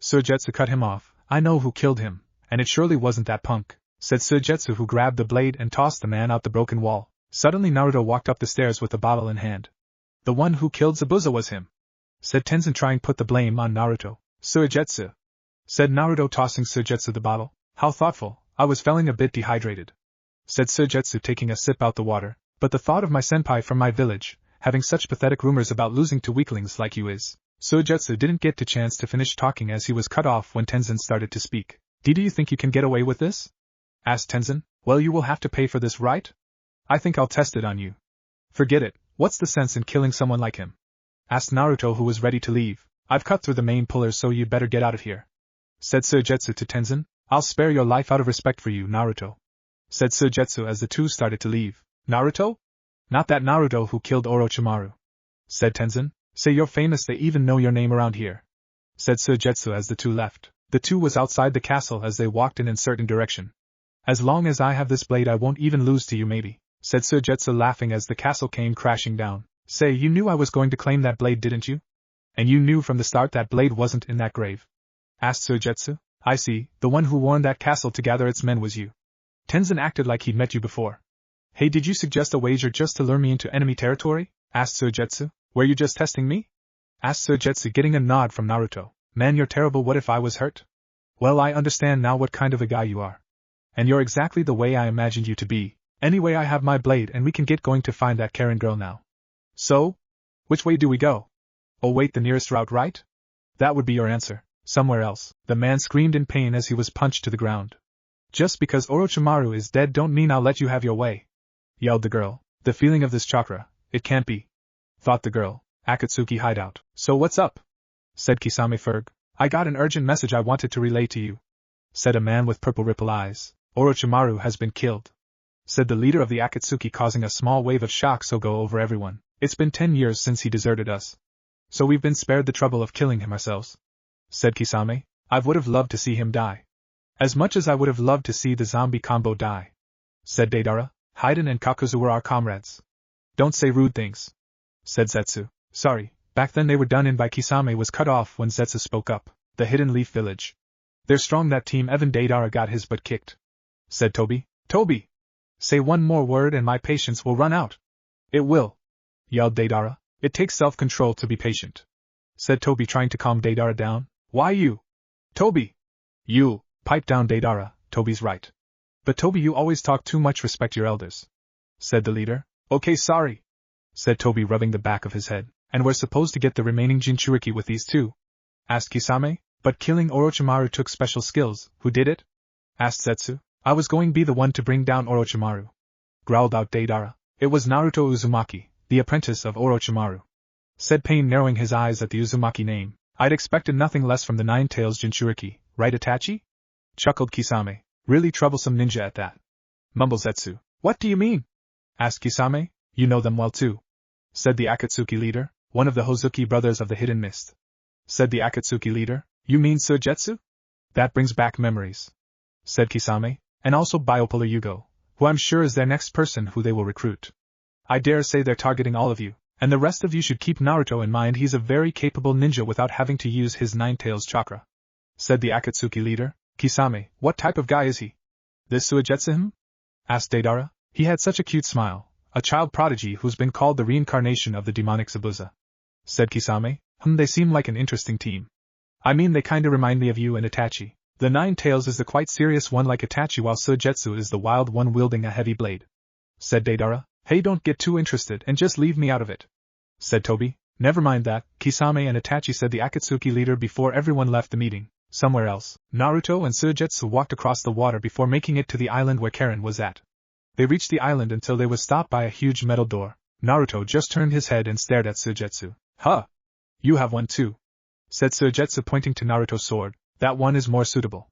Suigetsu cut him off. I know who killed him, and it surely wasn't that punk, said Suigetsu, who grabbed the blade and tossed the man out the broken wall. Suddenly Naruto walked up the stairs with a bottle in hand. The one who killed Zabuza was him, said Tenzin, trying to put the blame on Naruto. Suigetsu, said Naruto, tossing Suigetsu the bottle. How thoughtful. I was feeling a bit dehydrated, said Suigetsu, taking a sip out the water. But the thought of my senpai from my village, having such pathetic rumors about losing to weaklings like you is. Suigetsu didn't get the chance to finish talking as he was cut off when Tenzin started to speak. Do you think you can get away with this? Asked Tenzin. Well, you will have to pay for this, right? I think I'll test it on you. Forget it, what's the sense in killing someone like him? Asked Naruto, who was ready to leave. I've cut through the main pillars, so you'd better get out of here, said Suigetsu to Tenzin. I'll spare your life out of respect for you, Naruto, said Suigetsu as the two started to leave. Naruto? Not that Naruto who killed Orochimaru, said Tenzin. Say you're famous, they even know your name around here, said Suigetsu as the two left. The two was outside the castle as they walked in a certain direction. As long as I have this blade I won't even lose to you, maybe, said Suigetsu, laughing as the castle came crashing down. Say, you knew I was going to claim that blade, didn't you? And you knew from the start that blade wasn't in that grave? Asked Suigetsu. I see, the one who warned that castle to gather its men was you. Tenzin acted like he'd met you before. Hey, did you suggest a wager just to lure me into enemy territory? Asked Suigetsu. Were you just testing me? Asked Suigetsu, getting a nod from Naruto. Man, you're terrible. What if I was hurt? Well, I understand now what kind of a guy you are. And you're exactly the way I imagined you to be. Anyway, I have my blade and we can get going to find that Karen girl now. So? Which way do we go? Oh wait, the nearest route, right? That would be your answer. Somewhere else. The man screamed in pain as he was punched to the ground. Just because Orochimaru is dead don't mean I'll let you have your way, yelled the girl. The feeling of this chakra, it can't be, thought the girl. Akatsuki hideout. So what's up? Said Kisame Ferg. I got an urgent message I wanted to relay to you, said a man with purple ripple eyes. Orochimaru has been killed, said the leader of the Akatsuki, causing a small wave of shock so go over everyone. It's been 10 years since he deserted us. So we've been spared the trouble of killing him ourselves, said Kisame. I would have loved to see him die. As much as I would have loved to see the zombie combo die, said Deidara. Haiden and Kakuzu were our comrades. Don't say rude things, said Zetsu. Sorry, back then they were done in by. Kisame was cut off when Zetsu spoke up. The Hidden Leaf Village. They're strong, that team. Even Deidara got his butt kicked, said Toby. Toby! Say one more word and my patience will run out. It will, yelled Deidara. It takes self-control to be patient, said Toby, trying to calm Deidara down. Why you? Toby! You, pipe down Deidara, Toby's right. But Toby, you always talk too much. Respect your elders, said the leader. Okay, sorry, said Toby, rubbing the back of his head. And we're supposed to get the remaining Jinchuriki with these two? Asked Kisame. But killing Orochimaru took special skills. Who did it? Asked Zetsu. I was going to be the one to bring down Orochimaru, growled out Deidara. It was Naruto Uzumaki, the apprentice of Orochimaru, said Pain, narrowing his eyes at the Uzumaki name. I'd expected nothing less from the Nine-Tails Jinchuriki, right Itachi? Chuckled Kisame. Really troublesome ninja at that, mumbled Zetsu. What do you mean? Asked Kisame. You know them well too, said the Akatsuki leader, one of the Hozuki brothers of the Hidden Mist. Said the Akatsuki leader. You mean Suigetsu? That brings back memories, said Kisame, and also Bipolar Yugo, who I'm sure is their next person who they will recruit. I dare say they're targeting all of you, and the rest of you should keep Naruto in mind. He's a very capable ninja without having to use his Nine-Tails chakra, said the Akatsuki leader. Kisame, what type of guy is he? This Suigetsu him? Asked Deidara. He had such a cute smile, a child prodigy who's been called the reincarnation of the demonic Zabuza, said Kisame. They seem like an interesting team. I mean, they kinda remind me of you and Itachi. The Nine-Tails is the quite serious one like Itachi, while Suigetsu is the wild one wielding a heavy blade, said Deidara. Hey, don't get too interested and just leave me out of it, said Toby. Never mind that, Kisame and Itachi, said the Akatsuki leader before everyone left the meeting. Somewhere else, Naruto and Suigetsu walked across the water before making it to the island where Karen was at. They reached the island until they were stopped by a huge metal door. Naruto just turned his head and stared at Suigetsu. Huh! You have one too, said Suigetsu, pointing to Naruto's sword. That one is more suitable,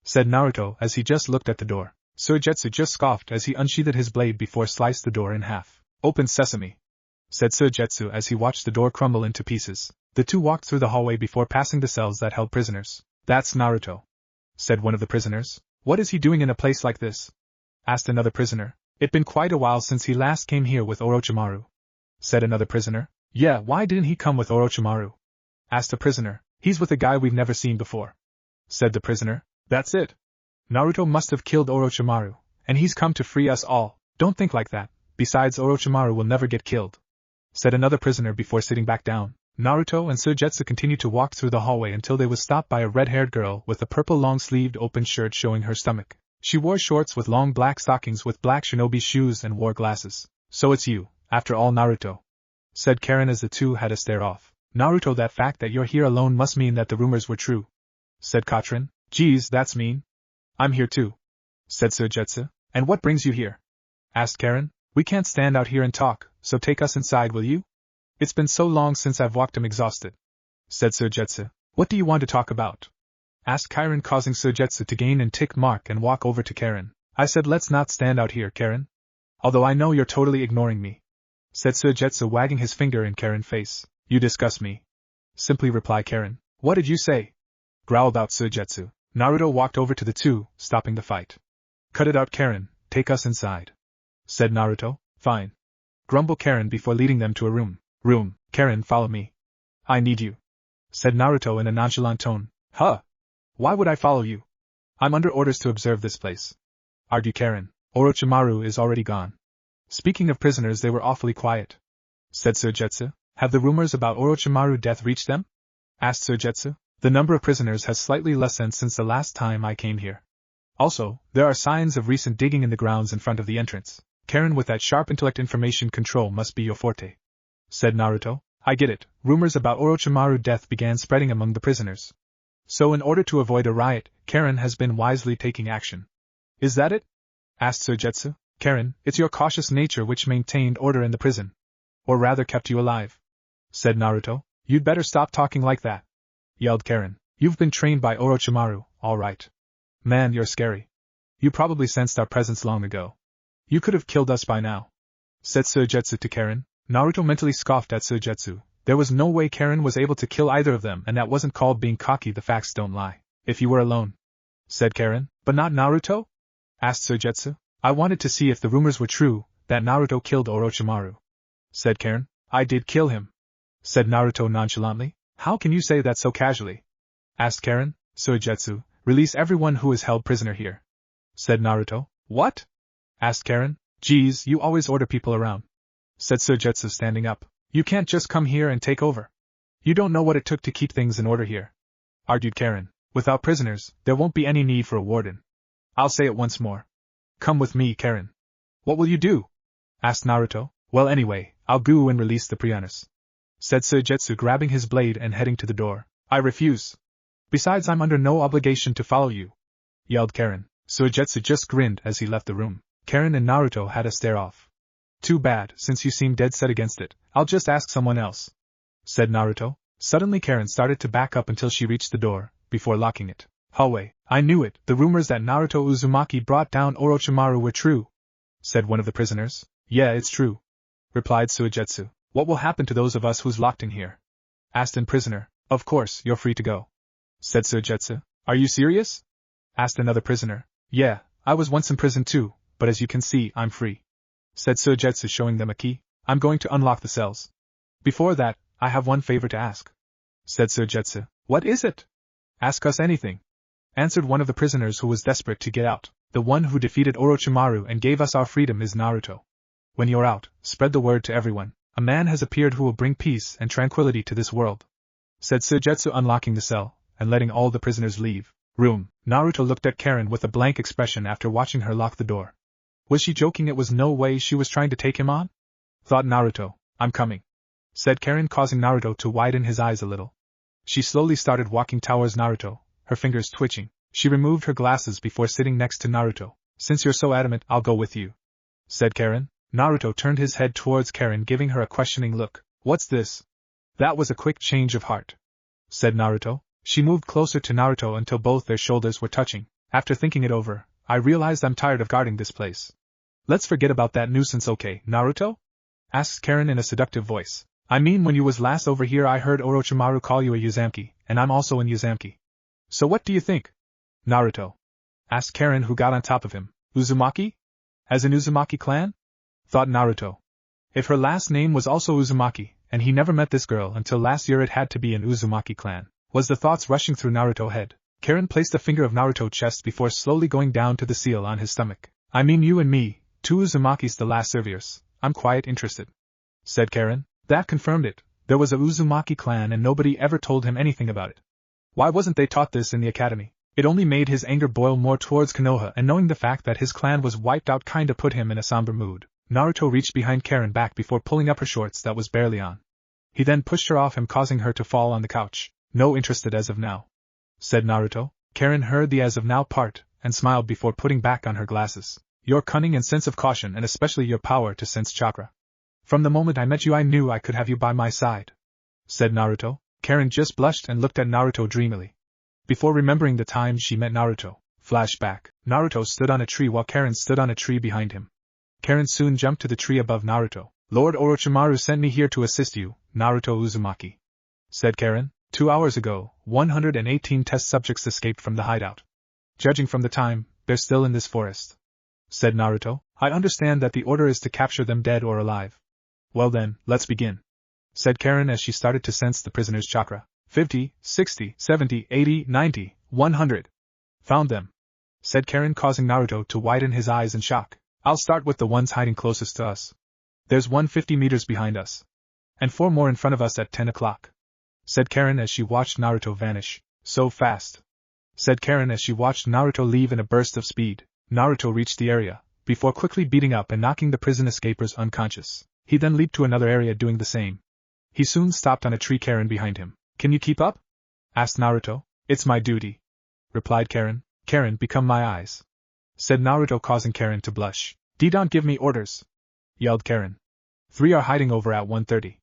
said Naruto as he just looked at the door. Suigetsu just scoffed as he unsheathed his blade before sliced the door in half. Open sesame, said Suigetsu as he watched the door crumble into pieces. The two walked through the hallway before passing the cells that held prisoners. That's Naruto, said one of the prisoners. What is he doing in a place like this? Asked another prisoner. It'd been quite a while since he last came here with Orochimaru, said another prisoner. Yeah, why didn't he come with Orochimaru? Asked a prisoner. He's with a guy we've never seen before, said the prisoner. That's it. Naruto must have killed Orochimaru, and he's come to free us all. Don't think like that. Besides, Orochimaru will never get killed, said another prisoner before sitting back down. Naruto and Suigetsu continued to walk through the hallway until they were stopped by a red-haired girl with a purple long-sleeved open shirt showing her stomach. She wore shorts with long black stockings with black shinobi shoes and wore glasses. So it's you, after all, Naruto, said Karen as the two had a stare off. Naruto, that fact that you're here alone must mean that the rumors were true, said Katrin. Geez, that's mean. I'm here too, said Suigetsu. And what brings you here? Asked Karen. We can't stand out here and talk, so take us inside, will you? It's been so long since I've walked. I'm exhausted, said Suigetsu. What do you want to talk about? Asked Karen, causing Suigetsu to gain an tick mark and walk over to Karen. I said let's not stand out here, Karen. Although I know you're totally ignoring me, said Suigetsu, wagging his finger in Karen's face. You disgust me, simply replied Karen. What did you say? Growled out Suigetsu. Naruto walked over to the two, stopping the fight. Cut it out, Karen, take us inside, said Naruto. Fine, grumbled Karen before leading them to a room. Karen, follow me. I need you, said Naruto in a nonchalant tone. Huh? Why would I follow you? I'm under orders to observe this place, argued Karen. Orochimaru is already gone. Speaking of prisoners, they were awfully quiet, said Suigetsu. Have the rumors about Orochimaru's death reached them? Asked Suigetsu. The number of prisoners has slightly lessened since the last time I came here. Also, there are signs of recent digging in the grounds in front of the entrance. Karen, with that sharp intellect, information control must be your forte, said Naruto. I get it. Rumors about Orochimaru's death began spreading among the prisoners. So in order to avoid a riot, Karen has been wisely taking action. Is that it? Asked Suigetsu. Karen, it's your cautious nature which maintained order in the prison. Or rather kept you alive, said Naruto. You'd better stop talking like that, yelled Karen. You've been trained by Orochimaru, all right. Man, you're scary, You probably sensed our presence long ago. You could have killed us by now, said Suigetsu to Karen. Naruto mentally scoffed at Suigetsu. There was no way Karen was able to kill either of them, and that wasn't called being cocky. The facts don't lie. If you were alone, said Karen. But not Naruto? Asked Suigetsu. I wanted to see if the rumors were true, that Naruto killed Orochimaru, said Karen. I did kill him, said Naruto nonchalantly. How can you say that so casually? Asked Karen. Suigetsu, release everyone who is held prisoner here, said Naruto. What? Asked Karen. Geez, you always order people around, said Suigetsu, standing up. You can't just come here and take over. You don't know what it took to keep things in order here, argued Karen. Without prisoners, there won't be any need for a warden. I'll say it once more. Come with me, Karen. What will you do? Asked Naruto. Well, anyway, I'll go and release the prisoners, said Suigetsu, grabbing his blade and heading to the door. I refuse. Besides, I'm under no obligation to follow you, yelled Karen. Suigetsu just grinned as he left the room. Karen and Naruto had a stare off. Too bad, since you seem dead set against it. I'll just ask someone else, said Naruto. Suddenly Karen started to back up until she reached the door, before locking it. Hallway, I knew it. The rumors that Naruto Uzumaki brought down Orochimaru were true, said one of the prisoners. Yeah, it's true, replied Suigetsu. What will happen to those of us who's locked in here? Asked an prisoner. Of course, you're free to go, said Suigetsu. Are you serious? Asked another prisoner. Yeah, I was once in prison too, but as you can see, I'm free, said Suigetsu, showing them a key. I'm going to unlock the cells. Before that, I have one favor to ask, said Suigetsu. What is it? Ask us anything, answered one of the prisoners who was desperate to get out. The one who defeated Orochimaru and gave us our freedom is Naruto. When you're out, spread the word to everyone. A man has appeared who will bring peace and tranquility to this world, said Suigetsu, unlocking the cell and letting all the prisoners leave. Room. Naruto looked at Karen with a blank expression after watching her lock the door. Was she joking? It was no way she was trying to take him on? Thought Naruto. I'm coming, said Karen, causing Naruto to widen his eyes a little. She slowly started walking towards Naruto, her fingers twitching. She removed her glasses before sitting next to Naruto. Since you're so adamant, I'll go with you, said Karen. Naruto turned his head towards Karen, giving her a questioning look. What's this? That was a quick change of heart, said Naruto. She moved closer to Naruto until both their shoulders were touching. After thinking it over, I realized I'm tired of guarding this place. Let's forget about that nuisance, okay, Naruto? Asked Karen in a seductive voice. I mean, when you was last over here I heard Orochimaru call you a Uzumaki, and I'm also an Uzumaki. So what do you think? Naruto asked Karen, who got on top of him. Uzumaki? As in Uzumaki clan? Thought Naruto. If her last name was also Uzumaki, and he never met this girl until last year, it had to be an Uzumaki clan. Was the thoughts rushing through Naruto's head. Karen placed a finger of Naruto's chest before slowly going down to the seal on his stomach. I mean, you and me, two Uzumakis the last serviers. I'm quite interested, said Karen. That confirmed it. There was a Uzumaki clan and nobody ever told him anything about it. Why wasn't they taught this in the academy? It only made his anger boil more towards Konoha, and knowing the fact that his clan was wiped out kinda put him in a somber mood. Naruto reached behind Karen back before pulling up her shorts that was barely on. He then pushed her off him, causing her to fall on the couch. No interested as of now, said Naruto. Karen heard the as of now part, and smiled before putting back on her glasses. Your cunning and sense of caution, and especially your power to sense chakra. From the moment I met you I knew I could have you by my side, said Naruto. Karen just blushed and looked at Naruto dreamily. Before remembering the time she met Naruto. Flashback. Naruto stood on a tree while Karen stood on a tree behind him. Karen soon jumped to the tree above Naruto. Lord Orochimaru sent me here to assist you, Naruto Uzumaki, said Karen. 2 hours ago, 118 test subjects escaped from the hideout. Judging from the time, they're still in this forest, said Naruto. I understand that the order is to capture them dead or alive. Well then, let's begin, said Karen as she started to sense the prisoner's chakra. 50, 60, 70, 80, 90, 100. Found them, said Karen, causing Naruto to widen his eyes in shock. I'll start with the ones hiding closest to us. There's 150 meters behind us. And 4 more in front of us at 10 o'clock. Said Karen as she watched Naruto vanish. So fast, said Karen as she watched Naruto leave in a burst of speed. Naruto reached the area, before quickly beating up and knocking the prison escapers unconscious. He then leaped to another area doing the same. He soon stopped on a tree. Karen behind him. Can you keep up? Asked Naruto. It's my duty, replied Karen. Karen, become my eyes, said Naruto, causing Karen to blush. Don't give me orders, yelled Karen. 3 are hiding over at 1:30.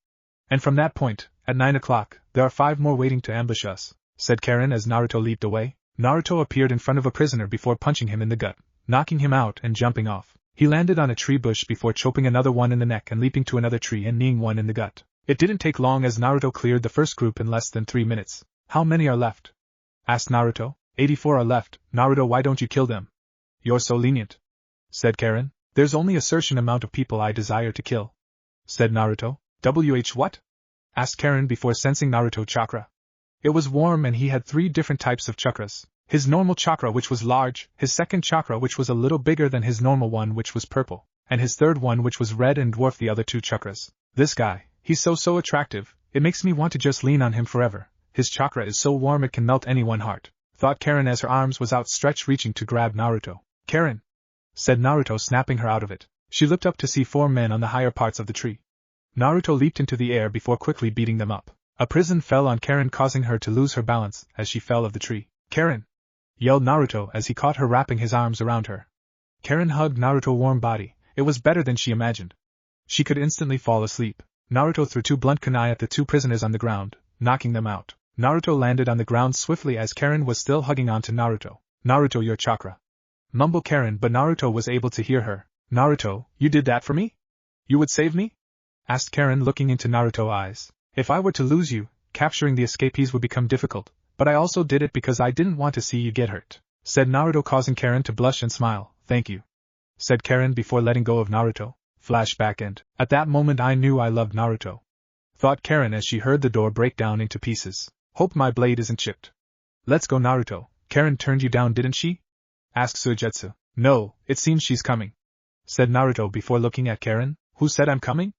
And from that point, at 9 o'clock, there are 5 more waiting to ambush us, said Karen as Naruto leaped away. Naruto appeared in front of a prisoner before punching him in the gut. knocking him out and jumping off. He landed on a tree bush before chopping another one in the neck and leaping to another tree and kneeing one in the gut. It didn't take long as Naruto cleared the first group in less than 3 minutes. How many are left? Asked Naruto. 84 are left. Naruto, why don't you kill them? You're so lenient, said Karen. There's only a certain amount of people I desire to kill, said Naruto. What? Asked Karen before sensing Naruto chakra. It was warm and he had 3 different types of chakras. His normal chakra, which was large, his second chakra, which was a little bigger than his normal one, which was purple, and his third one, which was red and dwarfed the other 2 chakras. This guy, he's so attractive, it makes me want to just lean on him forever. His chakra is so warm it can melt anyone's heart, thought Karen as her arms was outstretched reaching to grab Naruto. Karen, said Naruto, snapping her out of it. She looked up to see 4 men on the higher parts of the tree. Naruto leaped into the air before quickly beating them up. A prison fell on Karen, causing her to lose her balance as she fell of the tree. Karen! Yelled Naruto as he caught her, wrapping his arms around her. Karen hugged Naruto's warm body. It was better than she imagined. She could instantly fall asleep. Naruto threw 2 blunt kunai at the 2 prisoners on the ground, knocking them out. Naruto landed on the ground swiftly as Karen was still hugging on to Naruto. Naruto, your chakra. Mumbled Karen, but Naruto was able to hear her. Naruto, you did that for me? You would save me? Asked Karen, looking into Naruto's eyes. If I were to lose you, capturing the escapees would become difficult, but I also did it because I didn't want to see you get hurt, said Naruto, causing Karen to blush and smile. Thank you, said Karen before letting go of Naruto. Flashback end. At that moment I knew I loved Naruto, thought Karen as she heard the door break down into pieces. Hope my blade isn't chipped. Let's go, Naruto. Karen turned you down, didn't she? Asked Suigetsu. No, it seems she's coming, said Naruto before looking at Karen. Who said I'm coming?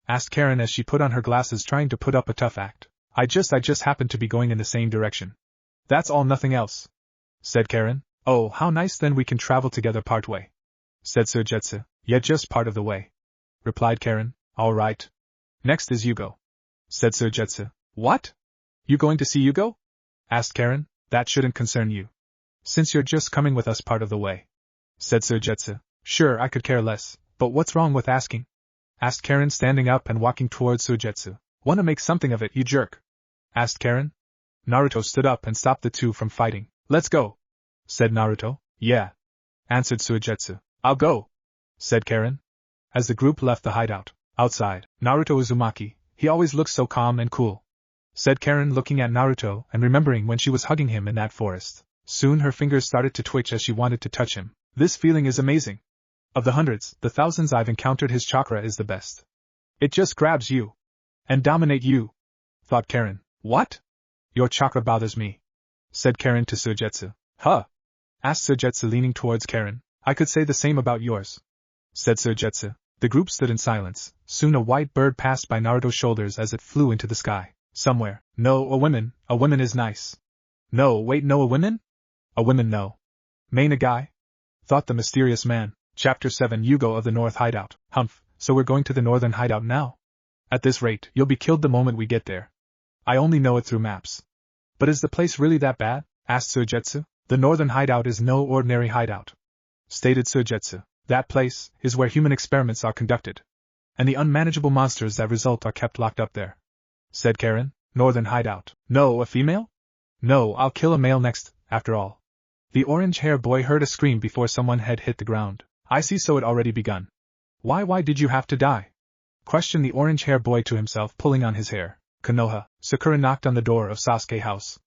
Asked Karen as she put on her glasses, trying to put up a tough act. I just happened to be going in the same direction. That's all, nothing else, said Karen. Oh, how nice, then we can travel together part way, said Suigetsu. Yeah, just part of the way, replied Karen. All right. Next is Yugo, said Suigetsu. What? You going to see Yugo? Asked Karen. That shouldn't concern you, since you're just coming with us part of the way, said Suigetsu. Sure, I could care less, but what's wrong with asking? Asked Karen, standing up and walking towards Suigetsu. Wanna make something of it, you jerk? Asked Karen. Naruto stood up and stopped the 2 from fighting. Let's go, said Naruto. Yeah, answered Suigetsu. I'll go, said Karen. As the group left the hideout, outside, Naruto Uzumaki, he always looks so calm and cool, said Karen, looking at Naruto and remembering when she was hugging him in that forest. Soon her fingers started to twitch as she wanted to touch him. This feeling is amazing. Of the hundreds, the thousands I've encountered, his chakra is the best. It just grabs you and dominate you, thought Karen. What? Your chakra bothers me, said Karen to Suigetsu. Huh? Asked Suigetsu, leaning towards Karen. I could say the same about yours, said Suigetsu. The group stood in silence. Soon a white bird passed by Naruto's shoulders as it flew into the sky. Somewhere. No, a woman is nice. No, wait, no, a woman? A woman, no. Main a guy? Thought the mysterious man. Chapter 7, Yugo of the North Hideout. Humph, so we're going to the northern hideout now? At this rate, you'll be killed the moment we get there. I only know it through maps. But is the place really that bad? Asked Suigetsu. The northern hideout is no ordinary hideout, stated Suigetsu. That place is where human experiments are conducted, and the unmanageable monsters that result are kept locked up there, said Karen. Northern hideout. No, a female? No, I'll kill a male next, after all. The orange-haired boy heard a scream before someone had hit the ground. I see, so it already begun. Why did you have to die? Questioned the orange-haired boy to himself, pulling on his hair. Konoha, Sakura knocked on the door of Sasuke's house.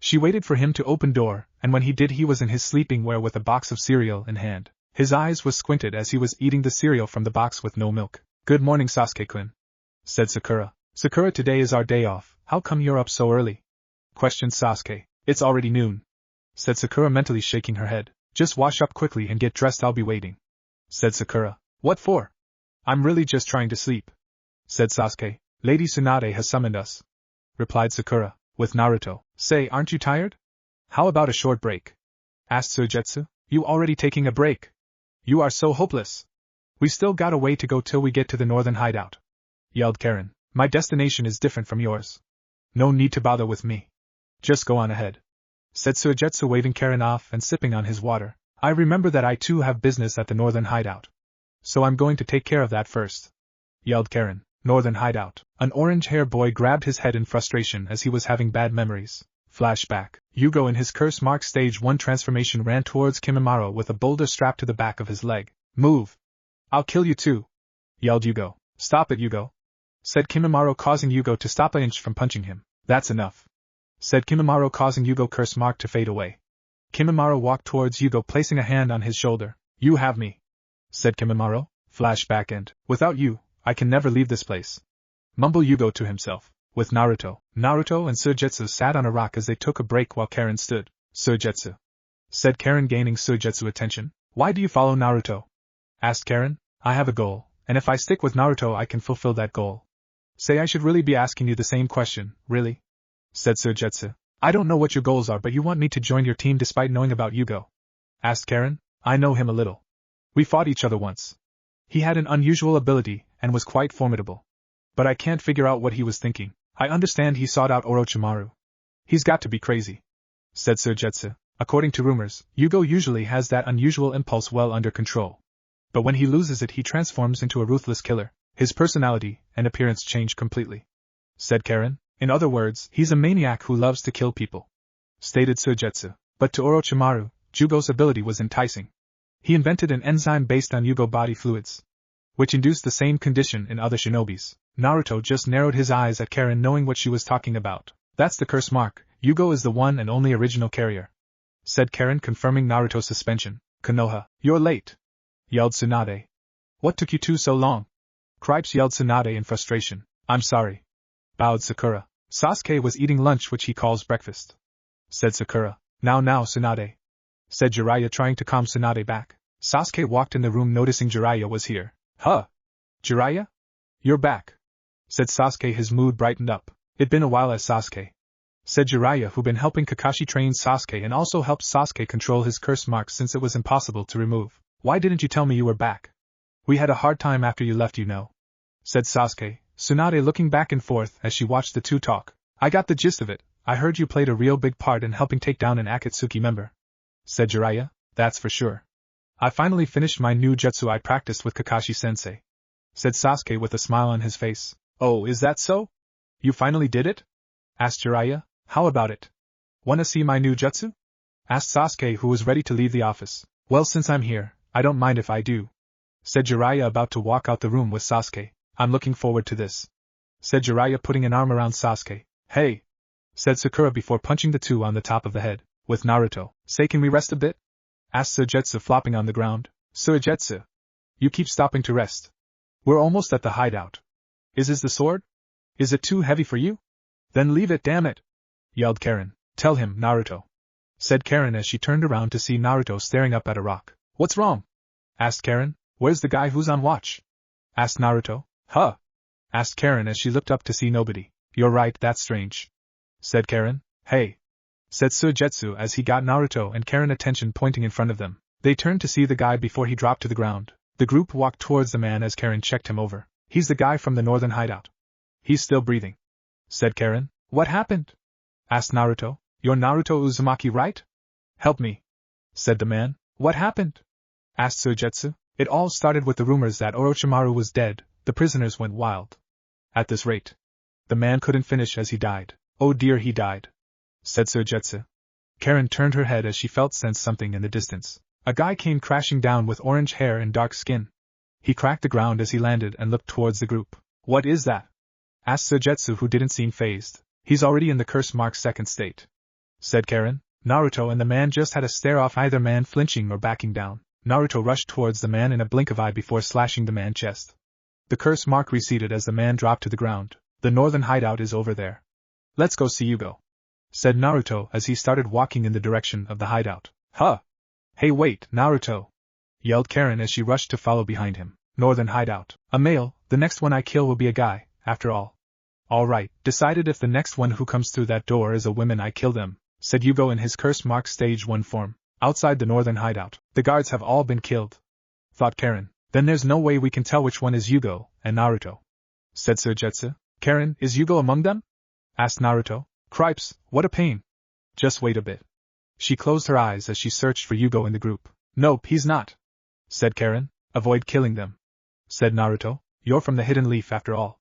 She waited for him to open door, and when he did, he was in his sleeping wear with a box of cereal in hand. His eyes were squinted as he was eating the cereal from the box with no milk. Good morning, Sasuke-kun, said Sakura. Sakura, today is our day off. How come you're up so early? Questioned Sasuke. It's already noon, said Sakura, mentally shaking her head. Just wash up quickly and get dressed, I'll be waiting, said Sakura. What for? I'm really just trying to sleep, said Sasuke. Lady Tsunade has summoned us, replied Sakura. With Naruto. Say, aren't you tired? How about a short break? Asked Suigetsu. You already taking a break? You are so hopeless. We still got a way to go till we get to the northern hideout, yelled Karen. My destination is different from yours. No need to bother with me. Just go on ahead, said Suigetsu, waving Karen off and sipping on his water. I remember that I too have business at the northern hideout, so I'm going to take care of that first, yelled Karen. Northern hideout. An orange-haired boy grabbed his head in frustration as he was having bad memories. Flashback. Yugo in his curse mark stage 1 transformation ran towards Kimimaro with a boulder strapped to the back of his leg. Move! I'll kill you too! Yelled Yugo. Stop it, Yugo! Said Kimimaro, causing Yugo to stop an inch from punching him. That's enough! Said Kimimaro, causing Yugo curse mark to fade away. Kimimaro walked towards Yugo, placing a hand on his shoulder. You have me! Said Kimimaro. Flashback end. Without you, I can never leave this place. Mumbled Yugo to himself. With Naruto and Suigetsu sat on a rock as they took a break while Karen stood. Suigetsu. Said Karen, gaining Suigetsu's attention. Why do you follow Naruto? Asked Karen. I have a goal, and if I stick with Naruto I can fulfill that goal. Say, I should really be asking you the same question, really? Said Suigetsu. I don't know what your goals are, but you want me to join your team despite knowing about Yugo? Asked Karen. I know him a little. We fought each other once. He had an unusual ability, and was quite formidable. But I can't figure out what he was thinking. I understand he sought out Orochimaru. He's got to be crazy. Said Suigetsu. According to rumors, Yugo usually has that unusual impulse well under control. But when he loses it he transforms into a ruthless killer. His personality and appearance change completely. Said Karen. In other words, he's a maniac who loves to kill people. Stated Suigetsu. But to Orochimaru, Yugo's ability was enticing. He invented an enzyme based on Yugo body fluids, which induced the same condition in other shinobis. Naruto just narrowed his eyes at Karen, knowing what she was talking about. That's the curse mark. Yugo is the one and only original carrier. Said Karen, confirming Naruto's suspension. Konoha, you're late! Yelled Tsunade. What took you two so long? Cripes, yelled Tsunade in frustration. I'm sorry. Bowed Sakura. Sasuke was eating lunch, which he calls breakfast. Said Sakura. Now Tsunade. Said Jiraiya, trying to calm Tsunade back. Sasuke walked in the room, noticing Jiraiya was here. Huh? Jiraiya? You're back. Said Sasuke, his mood brightened up. It'd been a while as Sasuke. Said Jiraiya, who'd been helping Kakashi train Sasuke and also helped Sasuke control his curse marks since it was impossible to remove. Why didn't you tell me you were back? We had a hard time after you left, you know. Said Sasuke, Tsunade looking back and forth as she watched the two talk. I got the gist of it. I heard you played a real big part in helping take down an Akatsuki member. Said Jiraiya. That's for sure. I finally finished my new jutsu I practiced with Kakashi-sensei. Said Sasuke with a smile on his face. Oh, is that so? You finally did it? Asked Jiraiya. How about it? Wanna see my new jutsu? Asked Sasuke, who was ready to leave the office. Well, since I'm here, I don't mind if I do. Said Jiraiya, about to walk out the room with Sasuke. I'm looking forward to this. Said Jiraiya, putting an arm around Sasuke. Hey! Said Sakura before punching the two on the top of the head. With Naruto. Say, can we rest a bit? Asked Suigetsu, flopping on the ground. Suigetsu. You keep stopping to rest. We're almost at the hideout. Is the sword? Is it too heavy for you? Then leave it, damn it! Yelled Karen. Tell him, Naruto. Said Karen as she turned around to see Naruto staring up at a rock. What's wrong? Asked Karen. Where's the guy who's on watch? Asked Naruto. Huh? Asked Karen as she looked up to see nobody. You're right, that's strange. Said Karen. Hey! Said Suigetsu as he got Naruto and Karen attention, pointing in front of them. They turned to see the guy before he dropped to the ground. The group walked towards the man as Karen checked him over. He's the guy from the northern hideout. He's still breathing. Said Karen. What happened? Asked Naruto. You're Naruto Uzumaki, right? Help me. Said the man. What happened? Asked Suigetsu. It all started with the rumors that Orochimaru was dead. The prisoners went wild. At this rate, the man couldn't finish as he died. Oh dear, he died. Said Suigetsu. Karen turned her head as she sensed something in the distance. A guy came crashing down with orange hair and dark skin. He cracked the ground as he landed and looked towards the group. What is that? Asked Suigetsu, who didn't seem phased. He's already in the curse mark second state. Said Karen. Naruto and the man just had a stare off, either man flinching or backing down. Naruto rushed towards the man in a blink of eye before slashing the man's chest. The curse mark receded as the man dropped to the ground. The northern hideout is over there. Let's go see Yugo. Said Naruto as he started walking in the direction of the hideout. Huh! Hey, wait, Naruto! Yelled Karen as she rushed to follow behind him. Northern hideout. A male, the next one I kill will be a guy, after all. Alright, decided if the next one who comes through that door is a woman I kill them, said Yugo in his curse mark stage 1 form. Outside the northern hideout, the guards have all been killed. Thought Karen. Then there's no way we can tell which one is Yugo and Naruto. Said Suigetsu. Karen, is Yugo among them? Asked Naruto. Cripes, what a pain. Just wait a bit. She closed her eyes as she searched for Yugo in the group. Nope, he's not. Said Karen. Avoid killing them. Said Naruto. You're from the Hidden Leaf after all.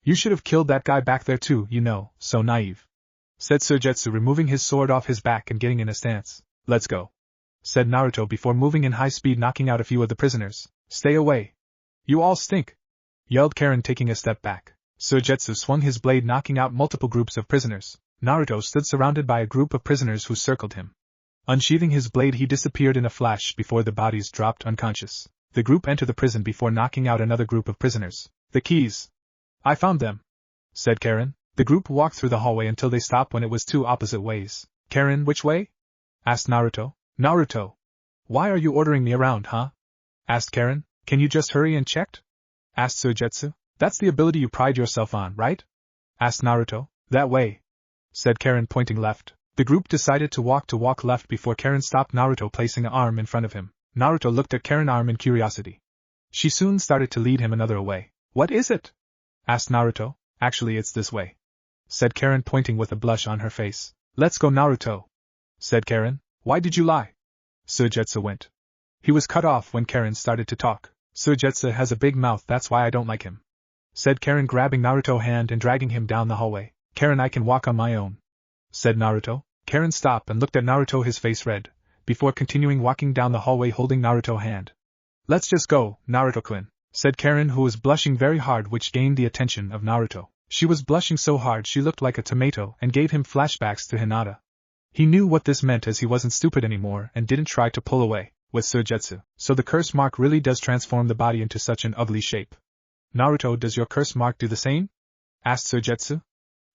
You should have killed that guy back there too, you know, so naive. said Suigetsu, removing his sword off his back and getting in a stance. Let's go, said Naruto before moving in high speed, knocking out a few of the prisoners. Stay away. You all stink, yelled Karen, taking a step back. Suigetsu swung his blade, knocking out multiple groups of prisoners. Naruto stood surrounded by a group of prisoners who circled him. Unsheathing his blade, he disappeared in a flash before the bodies dropped unconscious. The group entered the prison before knocking out another group of prisoners. The keys. I found them, said Karen. The group walked through the hallway until they stopped when it was two opposite ways. Karen, which way? Asked Naruto. Naruto, why are you ordering me around, huh? Asked Karen. Can you just hurry and check? Asked Suigetsu. That's the ability you pride yourself on, right? Asked Naruto. That way, said Karen, pointing left. The group decided to walk left before Karen stopped Naruto, placing an arm in front of him. Naruto looked at Karen's arm in curiosity. She soon started to lead him another way. What is it? Asked Naruto. Actually, it's this way, said Karen, pointing with a blush on her face. Let's go, Naruto, said Karen. Why did you lie? Suigetsu went. He was cut off when Karen started to talk. Suigetsu has a big mouth, that's why I don't like him, said Karen, grabbing Naruto's hand and dragging him down the hallway. Karen, I can walk on my own, said Naruto. Karen stopped and looked at Naruto, his face red, before continuing walking down the hallway holding Naruto's hand. Let's just go, Naruto-kun, said Karen, who was blushing very hard, which gained the attention of Naruto. She was blushing so hard she looked like a tomato and gave him flashbacks to Hinata. He knew what this meant, as he wasn't stupid anymore and didn't try to pull away with Suigetsu. So the curse mark really does transform the body into such an ugly shape. Naruto, does your curse mark do the same? Asked Suigetsu.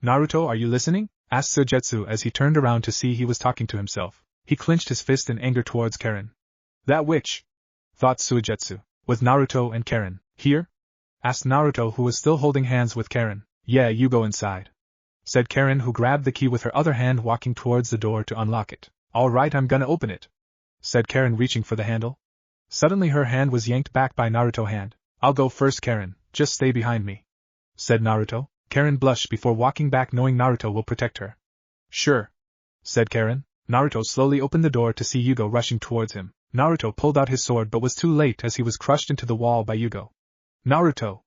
Naruto, are you listening? Asked Suigetsu as he turned around to see he was talking to himself. He clenched his fist in anger towards Karen. That witch, thought Suigetsu, with Naruto and Karen here? Asked Naruto, who was still holding hands with Karen. Yeah, you go inside, said Karen, who grabbed the key with her other hand, walking towards the door to unlock it. All right, I'm gonna open it, said Karen, reaching for the handle. Suddenly her hand was yanked back by Naruto's hand. I'll go first, Karen, just stay behind me, said Naruto. Karen blushed before walking back, knowing Naruto will protect her. Sure, said Karen. Naruto slowly opened the door to see Yugo rushing towards him. Naruto pulled out his sword but was too late as he was crushed into the wall by Yugo. Naruto,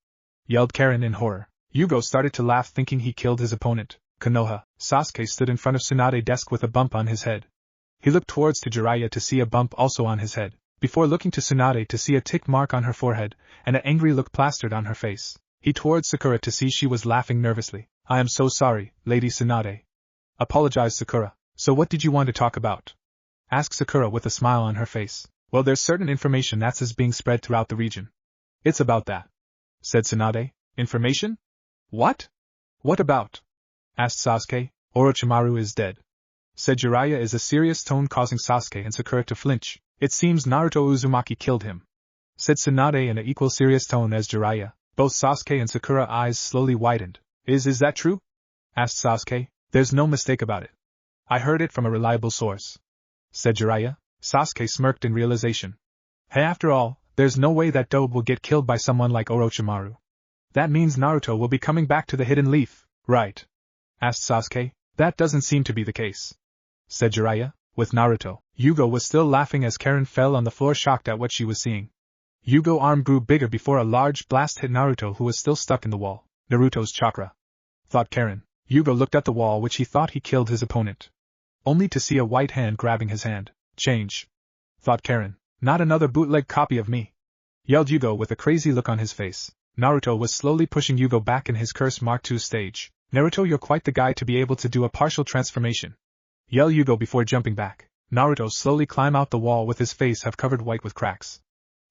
yelled Karen in horror. Yugo started to laugh, thinking he killed his opponent. Konoha, Sasuke, stood in front of Tsunade's desk with a bump on his head. He looked towards to Jiraiya to see a bump also on his head, before looking to Tsunade to see a tick mark on her forehead and an angry look plastered on her face. He towards Sakura to see she was laughing nervously. I am so sorry, Lady Tsunade, apologized Sakura. So what did you want to talk about? Asked Sakura with a smile on her face. Well, there's certain information that's being spread throughout the region. It's about that, said Tsunade. Information? What? What about? Asked Sasuke. Orochimaru is dead, said Jiraiya in a serious tone, causing Sasuke and Sakura to flinch. It seems Naruto Uzumaki killed him, said Tsunade in an equal serious tone as Jiraiya. Both Sasuke and Sakura eyes slowly widened. Is that true? Asked Sasuke. There's no mistake about it. I heard it from a reliable source, said Jiraiya. Sasuke smirked in realization. Hey, after all, there's no way that Dobe will get killed by someone like Orochimaru. That means Naruto will be coming back to the Hidden Leaf, right? Asked Sasuke. That doesn't seem to be the case, said Jiraiya. With Naruto, Yugo was still laughing as Karen fell on the floor, shocked at what she was seeing. Yugo's arm grew bigger before a large blast hit Naruto, who was still stuck in the wall. Naruto's chakra, thought Karen. Yugo looked at the wall, which he thought he killed his opponent, only to see a white hand grabbing his hand. Change, thought Karen. Not another bootleg copy of me, yelled Yugo with a crazy look on his face. Naruto was slowly pushing Yugo back in his Curse Mark II stage. Naruto, you're quite the guy to be able to do a partial transformation, yelled Yugo before jumping back. Naruto slowly climbed out the wall with his face half covered white with cracks.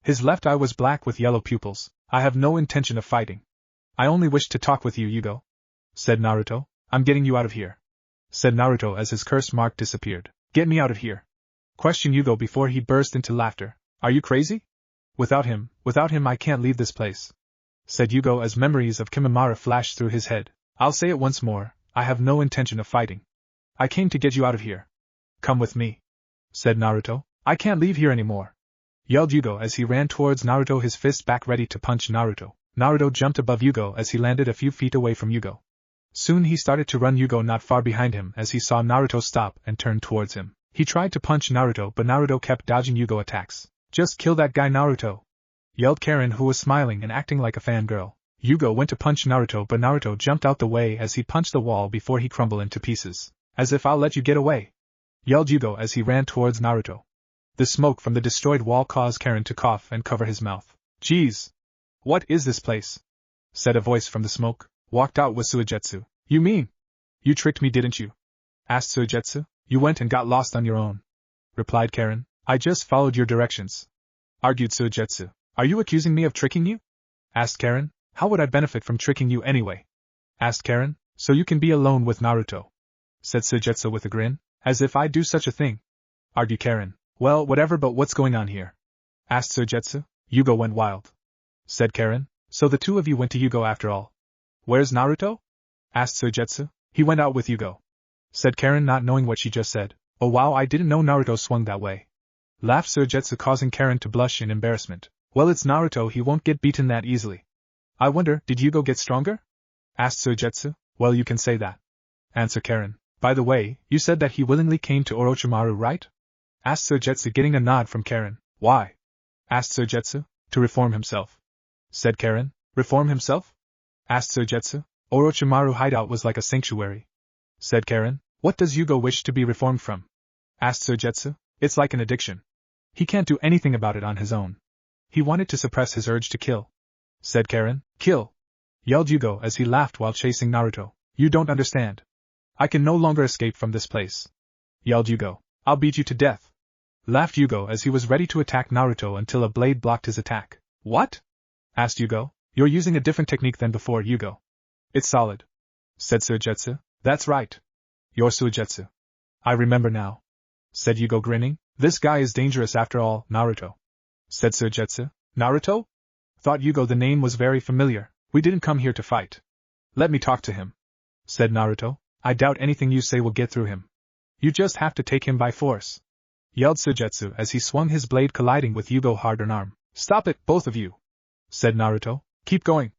His left eye was black with yellow pupils. I have no intention of fighting. I only wish to talk with you, Yugo, said Naruto. I'm getting you out of here, said Naruto as his curse mark disappeared. Get me out of here, questioned Yugo before he burst into laughter. Are you crazy? Without him I can't leave this place, said Yugo as memories of Kimimara flashed through his head. I'll say it once more, I have no intention of fighting. I came to get you out of here. Come with me, said Naruto. I can't leave here anymore, yelled Yugo as he ran towards Naruto, his fist back ready to punch Naruto. Naruto jumped above Yugo as he landed a few feet away from Yugo. Soon he started to run, Yugo not far behind him as he saw Naruto stop and turn towards him. He tried to punch Naruto, but Naruto kept dodging Yugo attacks. Just kill that guy, Naruto, yelled Karen, who was smiling and acting like a fangirl. Yugo went to punch Naruto, but Naruto jumped out the way as he punched the wall before he crumbled into pieces. As if I'll let you get away, yelled Yugo as he ran towards Naruto. The smoke from the destroyed wall caused Karen to cough and cover his mouth. Jeez! What is this place? Said a voice from the smoke. Walked out was Suigetsu. You mean? You tricked me, didn't you? Asked Suigetsu. You went and got lost on your own, replied Karen. I just followed your directions, argued Suigetsu. Are you accusing me of tricking you? Asked Karen. How would I benefit from tricking you anyway? Asked Karen. So you can be alone with Naruto, said Suigetsu with a grin. As if I'd do such a thing, argued Karen. Well, whatever, but what's going on here? Asked Suigetsu. Yugo went wild, said Karen. So the two of you went to Yugo after all. Where's Naruto? Asked Suigetsu. He went out with Yugo, said Karen, not knowing what she just said. Oh wow, I didn't know Naruto swung that way, laughed Suigetsu, causing Karen to blush in embarrassment. Well, it's Naruto, he won't get beaten that easily. I wonder, did Yugo get stronger? Asked Suigetsu. Well, you can say that, answered Karen. By the way, you said that he willingly came to Orochimaru, right? Asked Suigetsu, getting a nod from Karen. Why? Asked Suigetsu. To reform himself, said Karen. Reform himself? Asked Suigetsu. Orochimaru hideout was like a sanctuary, said Karen. What does Yugo wish to be reformed from? Asked Suigetsu. It's like an addiction. He can't do anything about it on his own. He wanted to suppress his urge to kill, said Karen. Kill! Yelled Yugo as he laughed while chasing Naruto. You don't understand. I can no longer escape from this place, yelled Yugo. I'll beat you to death, laughed Yugo as he was ready to attack Naruto until a blade blocked his attack. What? Asked Yugo. You're using a different technique than before, Yugo. It's solid, said Suigetsu. That's right. You're Suigetsu. I remember now, said Yugo, grinning. This guy is dangerous after all, Naruto, said Suigetsu. Naruto? Thought Yugo the name was very familiar. We didn't come here to fight. Let me talk to him, said Naruto. I doubt anything you say will get through him. You just have to take him by force, yelled Suigetsu as he swung his blade, colliding with Yugo's hardened arm. Stop it, both of you, said Naruto. Keep going.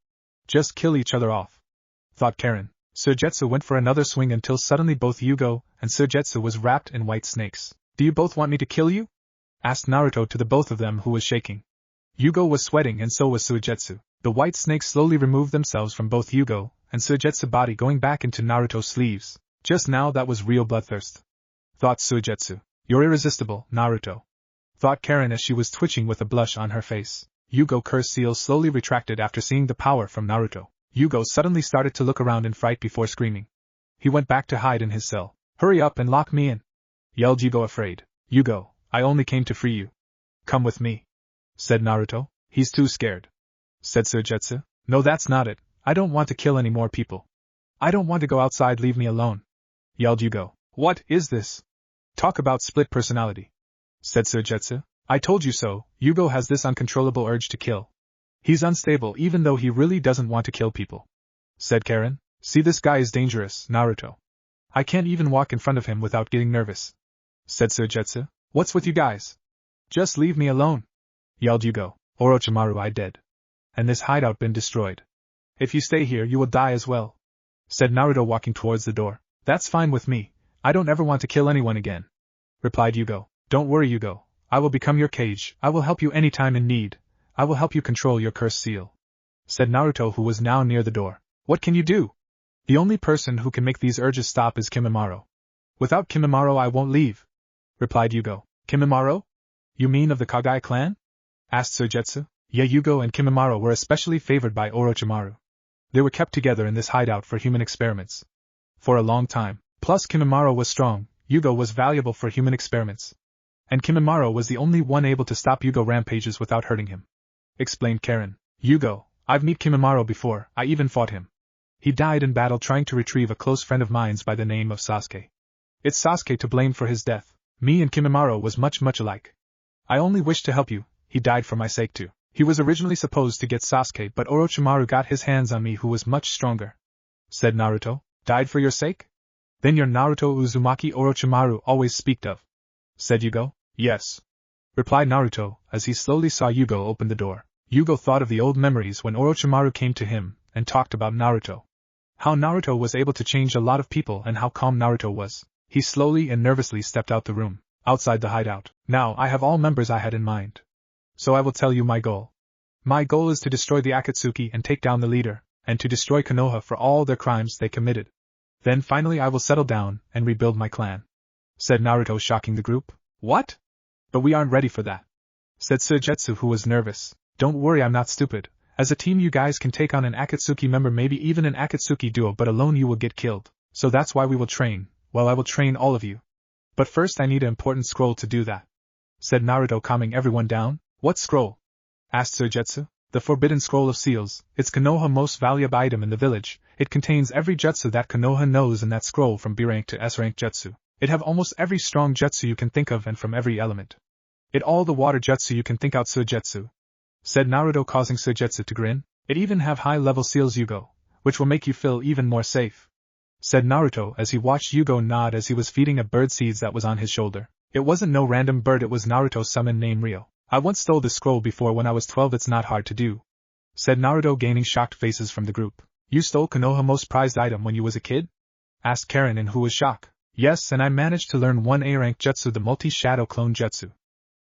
Just kill each other off, thought Karen. Suigetsu went for another swing until suddenly both Yugo and Suigetsu was wrapped in white snakes. Do you both want me to kill you? Asked Naruto to the both of them, who was shaking. Yugo was sweating and so was Suigetsu. The white snakes slowly removed themselves from both Yugo and Suigetsu's body, going back into Naruto's sleeves. Just now that was real bloodthirst, thought Suigetsu. You're irresistible, Naruto, thought Karen as she was twitching with a blush on her face. Yugo's curse seal slowly retracted after seeing the power from Naruto. Yugo suddenly started to look around in fright before screaming. He went back to hide in his cell. Hurry up and lock me in, yelled Yugo, afraid. Yugo, I only came to free you. Come with me, said Naruto. He's too scared, said Suigetsu. No, that's not it. I don't want to kill any more people. I don't want to go outside, leave me alone, yelled Yugo. What is this? Talk about split personality, said Suigetsu. I told you so. Yugo has this uncontrollable urge to kill. He's unstable even though he really doesn't want to kill people, said Karen. See, this guy is dangerous, Naruto. I can't even walk in front of him without getting nervous, said Suigetsu. What's with you guys? Just leave me alone, yelled Yugo. Orochimaru, I dead. And this hideout been destroyed. If you stay here, you will die as well, said Naruto, walking towards the door. That's fine with me. I don't ever want to kill anyone again, replied Yugo. Don't worry, Yugo. I will become your cage. I will help you anytime in need. I will help you control your curse seal, said Naruto, who was now near the door. What can you do? The only person who can make these urges stop is Kimimaro. Without Kimimaro I won't leave, replied Yugo. Kimimaro? You mean of the Kagai clan? Asked Suigetsu. Yeah, Yugo and Kimimaro were especially favored by Orochimaru. They were kept together in this hideout for human experiments for a long time. Plus Kimimaro was strong, Yugo was valuable for human experiments. And Kimimaro was the only one able to stop Yugo rampages without hurting him, explained Karen. Yugo, I've met Kimimaro before, I even fought him. He died in battle trying to retrieve a close friend of mine's by the name of Sasuke. It's Sasuke to blame for his death. Me and Kimimaro was much alike. I only wished to help you, he died for my sake too. He was originally supposed to get Sasuke, but Orochimaru got his hands on me, who was much stronger, said Naruto. Died for your sake? Then you're Naruto Uzumaki Orochimaru always speaked of, said Yugo. Yes, replied Naruto, as he slowly saw Yugo open the door. Yugo thought of the old memories when Orochimaru came to him and talked about Naruto. How Naruto was able to change a lot of people and how calm Naruto was. He slowly and nervously stepped out the room, outside the hideout. Now I have all members I had in mind. So I will tell you my goal, My goal is to destroy the Akatsuki and take down the leader, and to destroy Konoha for all their crimes they committed. Then finally I will settle down and rebuild my clan," said Naruto, shocking the group. "What? But we aren't ready for that," said Suigetsu, who was nervous. "Don't worry, I'm not stupid. As a team you guys can take on an Akatsuki member, maybe even an Akatsuki duo, but alone you will get killed. So that's why we will train. Well, I will train all of you. But first I need an important scroll to do that," said Naruto, calming everyone down. "What scroll?" asked Suigetsu. "The Forbidden Scroll of Seals. It's Konoha's most valuable item in the village. It contains every jutsu that Konoha knows in that scroll, from B rank to S rank jutsu. It have almost every strong jutsu you can think of and from every element. It all the water jutsu you can think out, Suigetsu," said Naruto, causing Suigetsu to grin. "It even have high-level seals, Yugo, which will make you feel even more safe," said Naruto as he watched Yugo nod as he was feeding a bird seeds that was on his shoulder. It wasn't no random bird, it was Naruto's summon named Rio. "I once stole this scroll before when I was 12, it's not hard to do," said Naruto, gaining shocked faces from the group. "You stole Konoha's most prized item when you was a kid?" asked Karen, in who was shocked. "Yes, and I managed to learn one A-rank jutsu, the multi-shadow clone jutsu.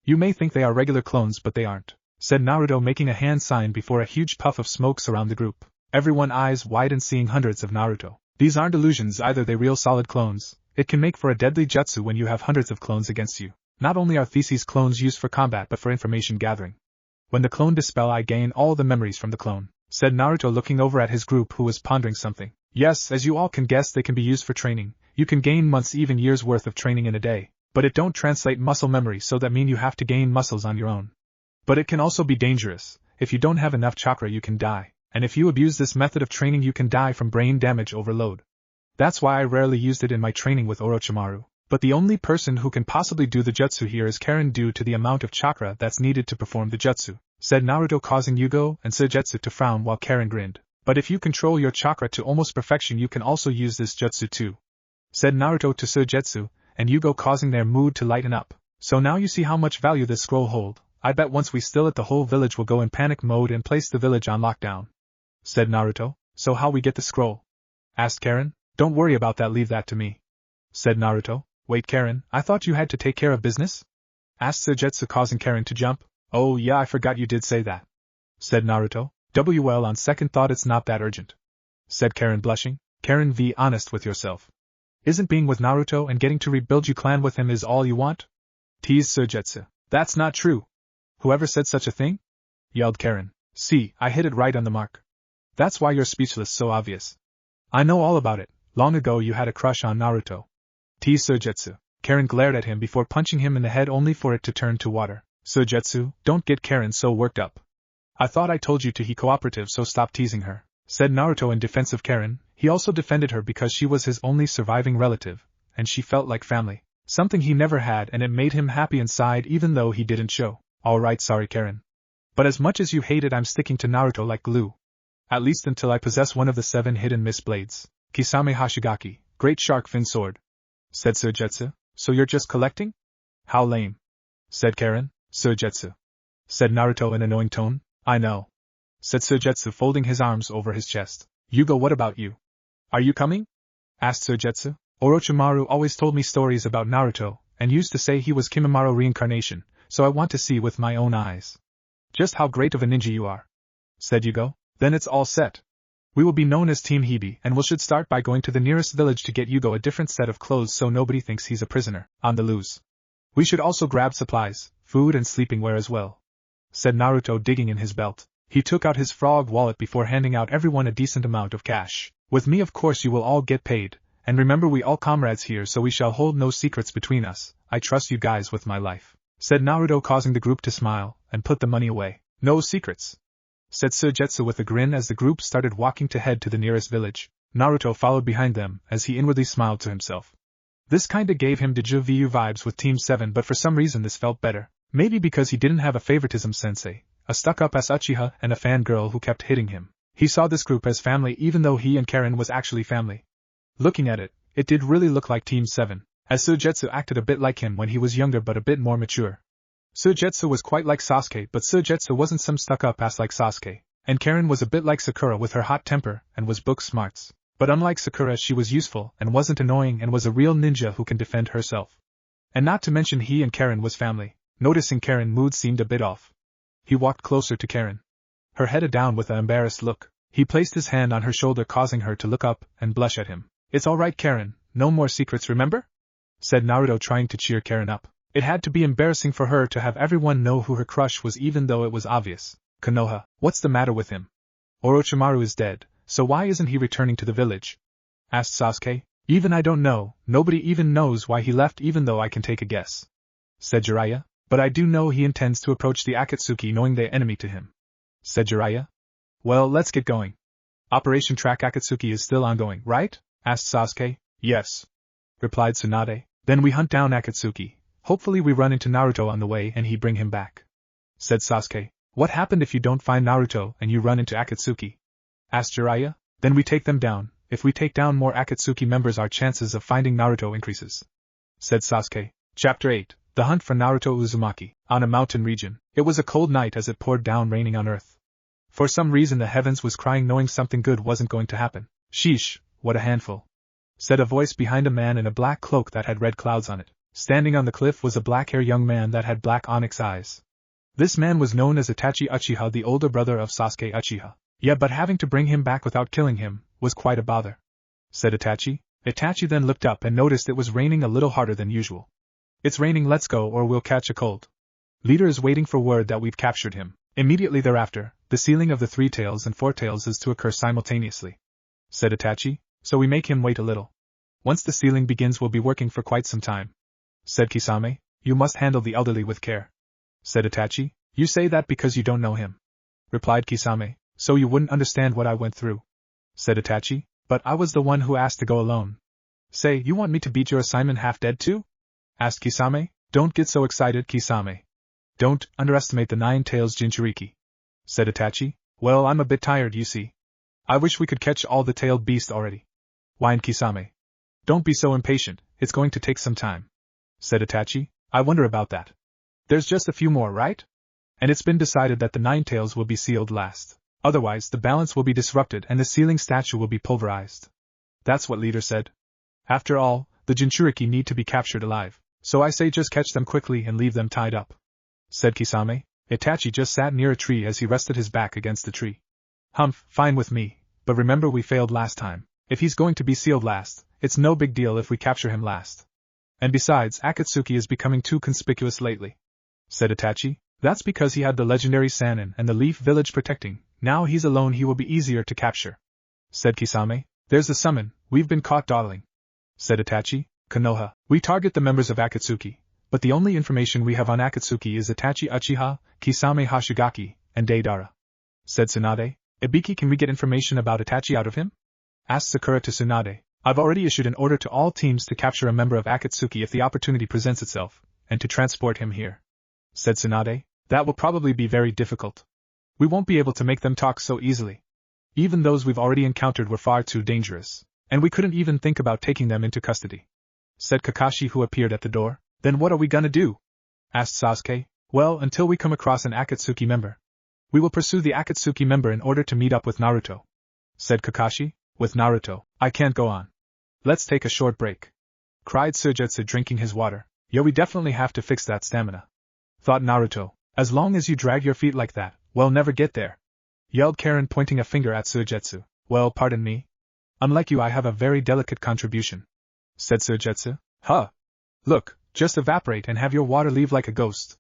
You may think they are regular clones, but they aren't," said Naruto, making a hand sign before a huge puff of smoke surrounded the group. Everyone eyes widened, seeing hundreds of Naruto. "These aren't illusions either, they real solid clones. It can make for a deadly jutsu when you have hundreds of clones against you. Not only are these clones used for combat but for information gathering. When the clone dispel, I gain all the memories from the clone," said Naruto, looking over at his group, who was pondering something. "Yes, as you all can guess, they can be used for training. You can gain months, even years worth of training in a day. But it don't translate muscle memory, so that mean you have to gain muscles on your own. But it can also be dangerous. If you don't have enough chakra you can die, and if you abuse this method of training you can die from brain damage overload. That's why I rarely used it in my training with Orochimaru. But the only person who can possibly do the jutsu here is Karen, due to the amount of chakra that's needed to perform the jutsu," said Naruto, causing Yugo and Suigetsu to frown while Karen grinned. "But if you control your chakra to almost perfection you can also use this jutsu too," said Naruto to Suigetsu and Yugo, causing their mood to lighten up. "So now you see how much value this scroll hold. I bet once we steal it the whole village will go in panic mode and place the village on lockdown," said Naruto. "So how we get the scroll?" asked Karen. "Don't worry about that, leave that to me," said Naruto. "Wait, Karen, I thought you had to take care of business?" asked Suigetsu, causing Karen to jump. "Oh yeah, I forgot you did say that," said Naruto. "Well, on second thought it's not that urgent," said Karen, blushing. "Karen, be honest with yourself. Isn't being with Naruto and getting to rebuild your clan with him is all you want?" teased Suigetsu. "That's not true. Whoever said such a thing?" yelled Karen. "See, I hit it right on the mark. That's why you're speechless, so obvious. I know all about it. Long ago you had a crush on Naruto," teased Suigetsu. Karen glared at him before punching him in the head, only for it to turn to water. "Suigetsu, don't get Karen so worked up. I thought I told you to be cooperative, so stop teasing her," said Naruto in defense of Karen. He also defended her because she was his only surviving relative, and she felt like family. Something he never had, and it made him happy inside even though he didn't show. "Alright, sorry Karen. But as much as you hate it, I'm sticking to Naruto like glue. At least until I possess one of the 7 hidden mist blades. Kisame Hashigaki, Great Shark Fin Sword," said Suigetsu. "So you're just collecting? How lame," said Karen. "Suigetsu," said Naruto in an annoying tone. "I know," said Suigetsu, folding his arms over his chest. "Yugo, what about you? Are you coming?" asked Suigetsu. "Orochimaru always told me stories about Naruto, and used to say he was Kimimaro reincarnation, so I want to see with my own eyes just how great of a ninja you are," said Yugo. "Then it's all set. We will be known as Team Hebi, and we should start by going to the nearest village to get Yugo a different set of clothes so nobody thinks he's a prisoner on the loose. We should also grab supplies, food and sleeping wear as well," said Naruto, digging in his belt. He took out his frog wallet before handing out everyone a decent amount of cash. "With me of course you will all get paid, and remember we all comrades here, so we shall hold no secrets between us. I trust you guys with my life," said Naruto, causing the group to smile and put the money away. "No secrets," said Suigetsu with a grin as the group started walking to head to the nearest village. Naruto followed behind them as he inwardly smiled to himself. This kinda gave him deja vu vibes with Team 7, but for some reason this felt better. Maybe because he didn't have a favoritism sensei, a stuck-up as Uchiha, and a fangirl who kept hitting him. He saw this group as family even though he and Karen was actually family. Looking at it, it did really look like Team 7, as Suigetsu acted a bit like him when he was younger but a bit more mature. Suigetsu was quite like Sasuke, but Suigetsu wasn't some stuck-up ass like Sasuke, and Karen was a bit like Sakura with her hot temper and was book smarts. But unlike Sakura, she was useful and wasn't annoying and was a real ninja who can defend herself. And not to mention he and Karen was family. Noticing Karen's mood seemed a bit off, he walked closer to Karen. her head down with an embarrassed look. He placed his hand on her shoulder, causing her to look up and blush at him. It's all right, Karen, no more secrets, remember? Said Naruto, trying to cheer Karen up. It had to be embarrassing for her to have everyone know who her crush was, even though it was obvious. Konoha, what's the matter with him? Orochimaru is dead, so why isn't he returning to the village? Asked Sasuke. Even I don't know, nobody even knows why he left, even though I can take a guess. Said Jiraiya. But I do know he intends to approach the Akatsuki knowing they're enemy to him. Said Jiraiya. Well, let's get going. Operation Track Akatsuki is still ongoing, right? Asked Sasuke. Yes. Replied Tsunade. Then we hunt down Akatsuki. Hopefully we run into Naruto on the way and he bring him back. Said Sasuke. What happened if you don't find Naruto and you run into Akatsuki? Asked Jiraiya. Then we take them down. If we take down more Akatsuki members, our chances of finding Naruto increases. Said Sasuke. Chapter 8. The Hunt for Naruto Uzumaki. On a mountain region. It was a cold night as it poured down raining on earth. For some reason the heavens was crying, knowing something good wasn't going to happen. Sheesh, what a handful. Said a voice behind a man in a black cloak that had red clouds on it. Standing on the cliff was a black-haired young man that had black onyx eyes. This man was known as Itachi Uchiha, the older brother of Sasuke Uchiha. Yeah, but having to bring him back without killing him was quite a bother. Said Itachi. Itachi then looked up and noticed it was raining a little harder than usual. It's raining, let's go or we'll catch a cold. Leader is waiting for word that we've captured him. Immediately thereafter, the sealing of the 3 tails and 4 tails is to occur simultaneously. Said Itachi. So we make him wait a little. Once the sealing begins, we'll be working for quite some time. Said Kisame. You must handle the elderly with care. Said Itachi. You say that because you don't know him. Replied Kisame. So you wouldn't understand what I went through. Said Itachi. But I was the one who asked to go alone. Say, you want me to beat your assignment half dead too? Asked Kisame. Don't get so excited, Kisame. Don't underestimate the 9 tails Jinchuriki. Said Itachi. Well, I'm a bit tired, you see. I wish we could catch all the tailed beasts already. Whined Kisame. Don't be so impatient, it's going to take some time. Said Itachi. I wonder about that. There's just a few more, right? And it's been decided that the 9 tails will be sealed last. Otherwise, the balance will be disrupted and the sealing statue will be pulverized. That's what leader said. After all, the Jinchuriki need to be captured alive. So I say just catch them quickly and leave them tied up. Said Kisame. Itachi just sat near a tree as he rested his back against the tree. Humph, fine with me, but remember we failed last time. If he's going to be sealed last, it's no big deal if we capture him last. And besides, Akatsuki is becoming too conspicuous lately. Said Itachi. That's because he had the legendary Sannin and the Leaf Village protecting. Now he's alone, he will be easier to capture. Said Kisame. There's the summon, we've been caught dawdling. Said Itachi. Konoha. We target the members of Akatsuki, but the only information we have on Akatsuki is Itachi Uchiha, Kisame Hashigaki, and Deidara. Said Tsunade. Ibiki, can we get information about Itachi out of him? Asked Sakura to Tsunade. I've already issued an order to all teams to capture a member of Akatsuki if the opportunity presents itself, and to transport him here. Said Tsunade. That will probably be very difficult. We won't be able to make them talk so easily. Even those we've already encountered were far too dangerous, and we couldn't even think about taking them into custody. Said Kakashi, who appeared at the door. Then what are we gonna do? Asked Sasuke. Well, until we come across an Akatsuki member. We will pursue the Akatsuki member in order to meet up with Naruto. Said Kakashi. With Naruto, I can't go on. Let's take a short break. Cried Suigetsu, drinking his water. Yo, we definitely have to fix that stamina. Thought Naruto. As long as you drag your feet like that, we'll never get there. Yelled Karen, pointing a finger at Suigetsu. Well, pardon me. Unlike you, I have a very delicate contribution. Said Suigetsu. Huh. Look, just evaporate and have your water leave like a ghost.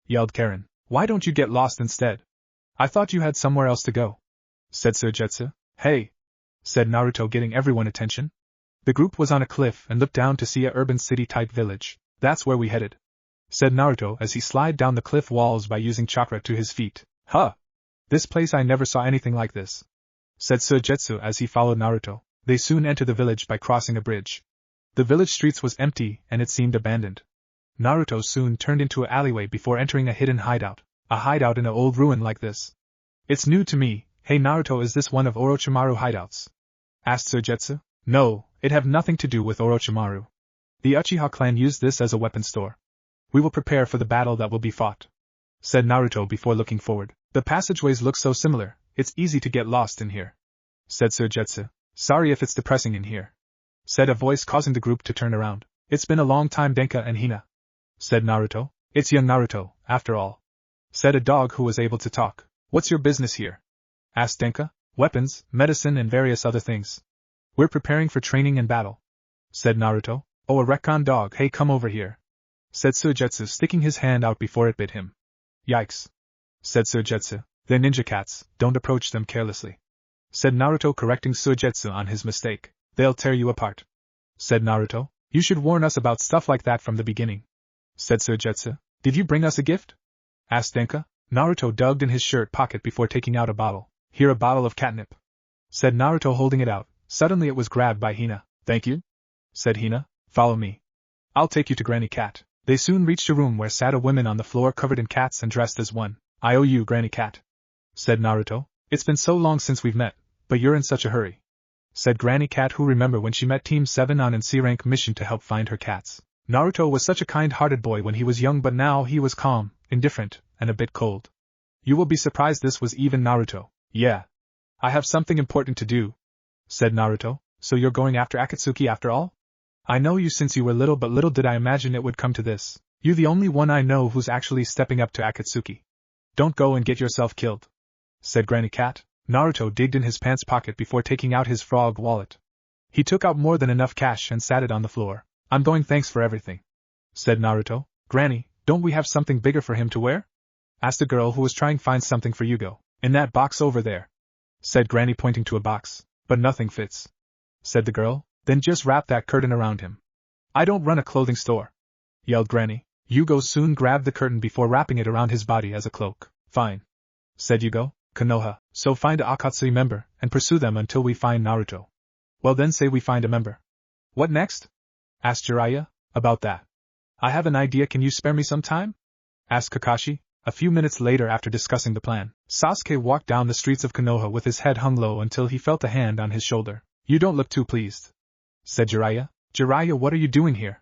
Yelled Karen. Why don't you get lost instead? I thought you had somewhere else to go. Said Suigetsu. Hey. Said Naruto, getting everyone attention. The group was on a cliff and looked down to see a urban city-type village. That's where we headed. Said Naruto as he slid down the cliff walls by using chakra to his feet. Huh. This place, I never saw anything like this. Said Suigetsu as he followed Naruto. They soon entered the village by crossing a bridge. The village streets was empty and it seemed abandoned. Naruto soon turned into an alleyway before entering a hidden hideout. A hideout in an old ruin like this. It's new to me. Hey Naruto, is this one of Orochimaru hideouts? Asked Suigetsu. No, it have nothing to do with Orochimaru. The Uchiha clan used this as a weapon store. We will prepare for the battle that will be fought. Said Naruto before looking forward. The passageways look so similar, it's easy to get lost in here. Said Suigetsu. Sorry if it's depressing in here. Said a voice, causing the group to turn around. It's been a long time, Denka and Hina. Said Naruto. It's young Naruto, after all. Said a dog who was able to talk. What's your business here? asked Denka. Weapons, medicine and various other things. We're preparing for training and battle, said Naruto. Oh, a recon dog, hey come over here, said Suigetsu, sticking his hand out before it bit him. Yikes, said Suigetsu. They're ninja cats, don't approach them carelessly, said Naruto, correcting Suigetsu on his mistake. They'll tear you apart, said Naruto. You should warn us about stuff like that from the beginning, said Suigetsu. Did you bring us a gift? asked Denka. Naruto dug in his shirt pocket before taking out a bottle. Here, a bottle of catnip, said Naruto, holding it out. Suddenly it was grabbed by Hina. Thank you, said Hina. Follow me. I'll take you to Granny Cat. They soon reached a room where sat a woman on the floor covered in cats and dressed as one. I owe you, Granny Cat, said Naruto. It's been so long since we've met, but you're in such a hurry, said Granny Cat, who remembered when she met Team 7 on an C-rank mission to help find her cats. Naruto was such a kind-hearted boy when he was young, but now he was calm, indifferent, and a bit cold. You will be surprised this was even Naruto. Yeah. I have something important to do, said Naruto. So you're going after Akatsuki after all? I know you since you were little, but little did I imagine it would come to this. You the only one I know who's actually stepping up to Akatsuki. Don't go and get yourself killed, said Granny Cat. Naruto digged in his pants pocket before taking out his frog wallet. He took out more than enough cash and sat it on the floor. I'm going, thanks for everything, said Naruto. Granny, don't we have something bigger for him to wear? Asked the girl who was trying to find something for Yugo. In that box over there, said Granny, pointing to a box. But nothing fits, said the girl. Then just wrap that curtain around him. I don't run a clothing store, yelled Granny. Yugo soon grabbed the curtain before wrapping it around his body as a cloak. Fine, said Yugo. Konoha, so find a Akatsuki member, and pursue them until we find Naruto. Well then, say we find a member. What next? Asked Jiraiya. About that, I have an idea. Can you spare me some time? Asked Kakashi. A few minutes later, after discussing the plan, Sasuke walked down the streets of Konoha with his head hung low until he felt a hand on his shoulder. You don't look too pleased, said Jiraiya. Jiraiya, what are you doing here?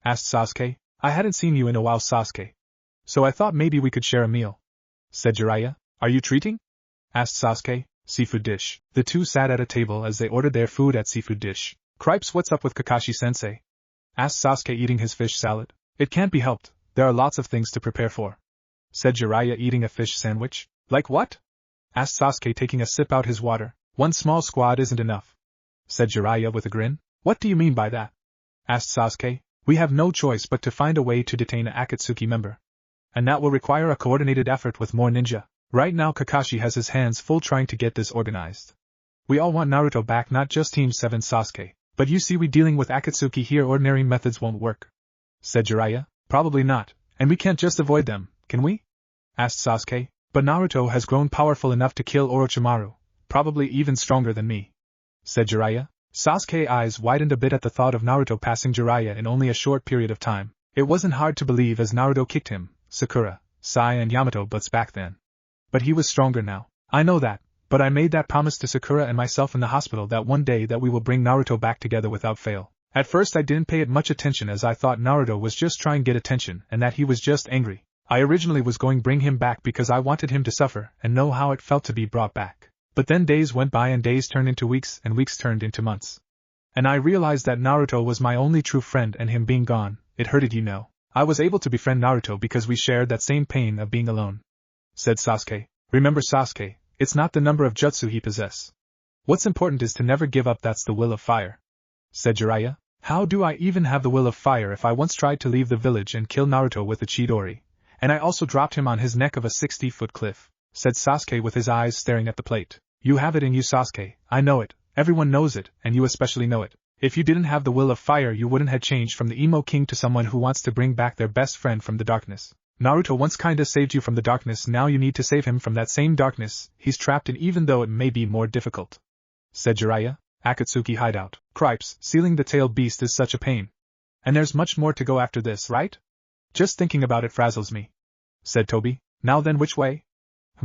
Asked Sasuke. I hadn't seen you in a while, Sasuke, so I thought maybe we could share a meal, said Jiraiya. Are you treating? Asked Sasuke. Seafood dish. The two sat at a table as they ordered their food at seafood dish. Cripes, what's up with Kakashi-sensei? Asked Sasuke, eating his fish salad. It can't be helped, there are lots of things to prepare for, said Jiraiya, eating a fish sandwich. Like what? Asked Sasuke, taking a sip out his water. One small squad isn't enough, said Jiraiya with a grin. What do you mean by that? Asked Sasuke. We have no choice but to find a way to detain an Akatsuki member. And that will require a coordinated effort with more ninja. Right now Kakashi has his hands full trying to get this organized. We all want Naruto back, not just Team 7 Sasuke. But you see, we dealing with Akatsuki here, ordinary methods won't work, said Jiraiya. Probably not, and we can't just avoid them, can we? Asked Sasuke. But Naruto has grown powerful enough to kill Orochimaru, probably even stronger than me, said Jiraiya. Sasuke's eyes widened a bit at the thought of Naruto passing Jiraiya in only a short period of time. It wasn't hard to believe, as Naruto kicked him, Sakura, Sai and Yamato butts back then. But he was stronger now. I know that, but I made that promise to Sakura and myself in the hospital that one day that we will bring Naruto back together without fail. At first I didn't pay it much attention, as I thought Naruto was just trying to get attention and that he was just angry. I originally was going to bring him back because I wanted him to suffer and know how it felt to be brought back. But then days went by and days turned into weeks and weeks turned into months. And I realized that Naruto was my only true friend, and him being gone, it hurted, you know. I was able to befriend Naruto because we shared that same pain of being alone, said Sasuke. Remember, Sasuke, it's not the number of jutsu he possesses. What's important is to never give up, that's the will of fire, said Jiraiya. How do I even have the will of fire if I once tried to leave the village and kill Naruto with a Chidori, and I also dropped him on his neck of a 60-foot cliff, said Sasuke with his eyes staring at the plate. You have it in you, Sasuke, I know it, everyone knows it, and you especially know it. If you didn't have the will of fire, you wouldn't have changed from the emo king to someone who wants to bring back their best friend from the darkness. Naruto once kinda saved you from the darkness, now you need to save him from that same darkness he's trapped in, even though it may be more difficult, said Jiraiya. Akatsuki hideout. Cripes, sealing the tailed beast is such a pain. And there's much more to go after this, right? Just thinking about it frazzles me, said Tobi. Now then, which way?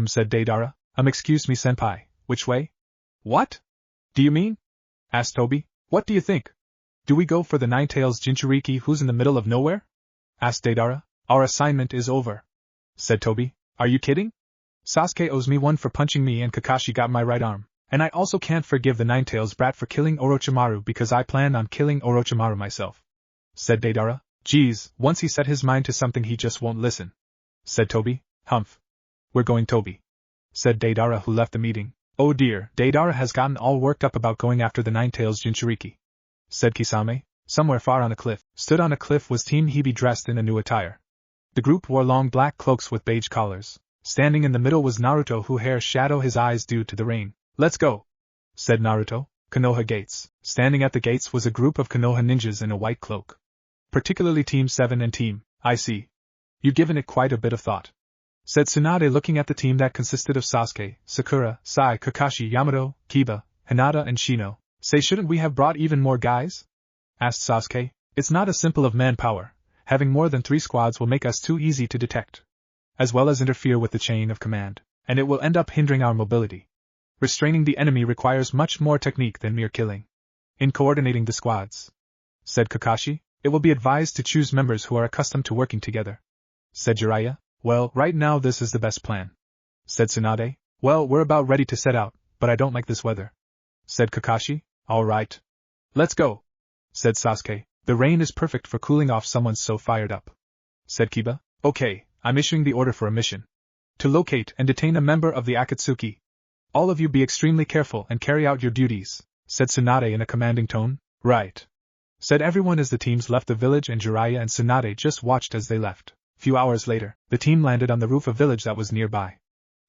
Said Deidara. Excuse me, senpai, which way? What do you mean? Asked Tobi. What do you think? Do we go for the Nine-Tails Jinchuriki who's in the middle of nowhere? Asked Deidara. Our assignment is over, said Tobi. Are you kidding? Sasuke owes me one for punching me and Kakashi got my right arm. And I also can't forgive the Nine-Tails brat for killing Orochimaru because I planned on killing Orochimaru myself, said Deidara. Geez, once he set his mind to something he just won't listen, said Tobi. Humph. We're going, Tobi, said Deidara, who left the meeting. Oh dear, Deidara has gotten all worked up about going after the Nine-Tails Jinchuriki, said Kisame. Somewhere far on a cliff, stood on a cliff was Team Hebi dressed in a new attire. The group wore long black cloaks with beige collars. Standing in the middle was Naruto, whose hair shadowed his eyes due to the rain. Let's go, said Naruto. Konoha Gates. Standing at the gates was a group of Konoha ninjas in a white cloak. Particularly Team 7 and Team, I see. You've given it quite a bit of thought, said Tsunade, looking at the team that consisted of Sasuke, Sakura, Sai, Kakashi, Yamato, Kiba, Hinata and Shino. Say, shouldn't we have brought even more guys? Asked Sasuke. It's not as simple of manpower. Having more than 3 squads will make us too easy to detect, as well as interfere with the chain of command, and it will end up hindering our mobility. Restraining the enemy requires much more technique than mere killing. In coordinating the squads, said Kakashi, it will be advised to choose members who are accustomed to working together, said Jiraiya. Well, right now this is the best plan, said Tsunade. Well, we're about ready to set out, but I don't like this weather, said Kakashi. All right. Let's go, said Sasuke. The rain is perfect for cooling off someone so fired up, said Kiba. Okay, I'm issuing the order for a mission. To locate and detain a member of the Akatsuki. All of you be extremely careful and carry out your duties, said Tsunade in a commanding tone. Right, said everyone as the teams left the village, and Jiraiya and Tsunade just watched as they left. Few hours later, the team landed on the roof of a village that was nearby.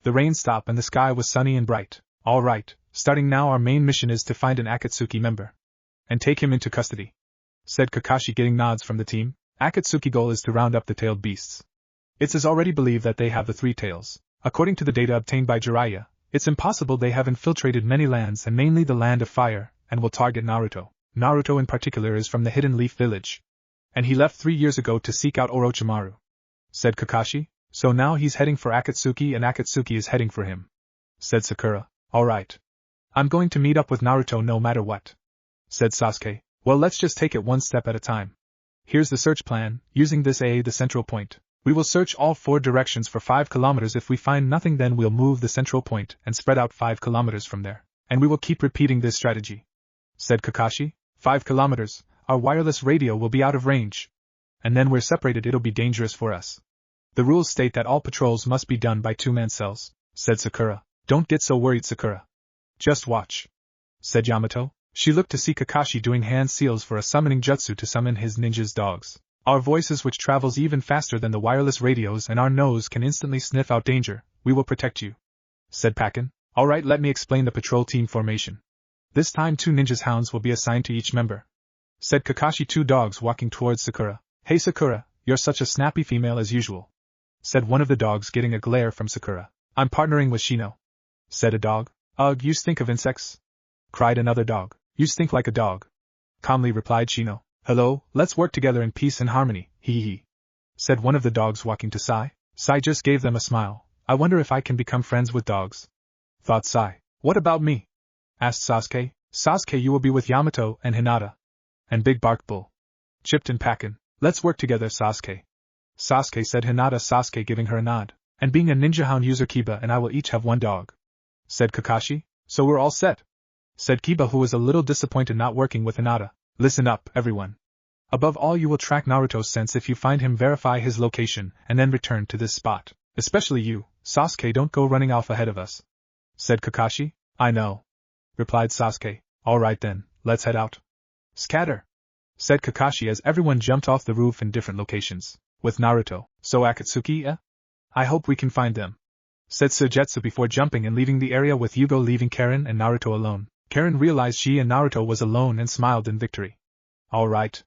The rain stopped and the sky was sunny and bright. All right, starting now our main mission is to find an Akatsuki member and take him into custody, said Kakashi, getting nods from the team. Akatsuki goal is to round up the tailed beasts. It is already believed that they have the 3 tails. According to the data obtained by Jiraiya, it's impossible they have infiltrated many lands and mainly the Land of Fire, and will target Naruto. Naruto in particular is from the Hidden Leaf Village, and he left 3 years ago to seek out Orochimaru, said Kakashi. So now he's heading for Akatsuki and Akatsuki is heading for him, said Sakura. Alright. I'm going to meet up with Naruto no matter what, said Sasuke. Well, let's just take it one step at a time. Here's the search plan, using this the central point. We will search all 4 directions for 5 kilometers. If we find nothing, then we'll move the central point and spread out 5 kilometers from there. And we will keep repeating this strategy, said Kakashi. 5 kilometers, our wireless radio will be out of range. And then we're separated, it'll be dangerous for us. The rules state that all patrols must be done by 2-man cells, said Sakura. Don't get so worried, Sakura. Just watch, said Yamato. She looked to see Kakashi doing hand seals for a summoning jutsu to summon his ninja's dogs. Our voices, which travels even faster than the wireless radios, and our nose can instantly sniff out danger. We will protect you, said Pakken. Alright, let me explain the patrol team formation. This time 2 ninjas hounds will be assigned to each member, said Kakashi. 2 dogs walking towards Sakura. Hey Sakura, you're such a snappy female as usual, said one of the dogs, getting a glare from Sakura. I'm partnering with Shino, said a dog. Ugh, you stink of insects, cried another dog. You stink like a dog, calmly replied Shino. Hello, let's work together in peace and harmony, hee hee, said one of the dogs walking to Sai. Sai just gave them a smile. I wonder if I can become friends with dogs, thought Sai. What about me? Asked Sasuke. Sasuke, you will be with Yamato and Hinata. And Big Bark Bull, chipped in Pakken. Let's work together, Sasuke. Sasuke, said Hinata. Sasuke giving her a nod. And being a ninja hound user, Kiba and I will each have 1 dog, said Kakashi. So we're all set, said Kiba, who was a little disappointed not working with Hinata. Listen up, everyone. Above all, you will track Naruto's sense. If you find him, verify his location, and then return to this spot. Especially you, Sasuke, don't go running off ahead of us, said Kakashi. I know, replied Sasuke. Alright then, let's head out. Scatter, said Kakashi as everyone jumped off the roof in different locations. With Naruto, so Akatsuki, I hope we can find them, said Suigetsu before jumping and leaving the area with Yugo, leaving Karen and Naruto alone. Karen realized she and Naruto was alone and smiled in victory. All right,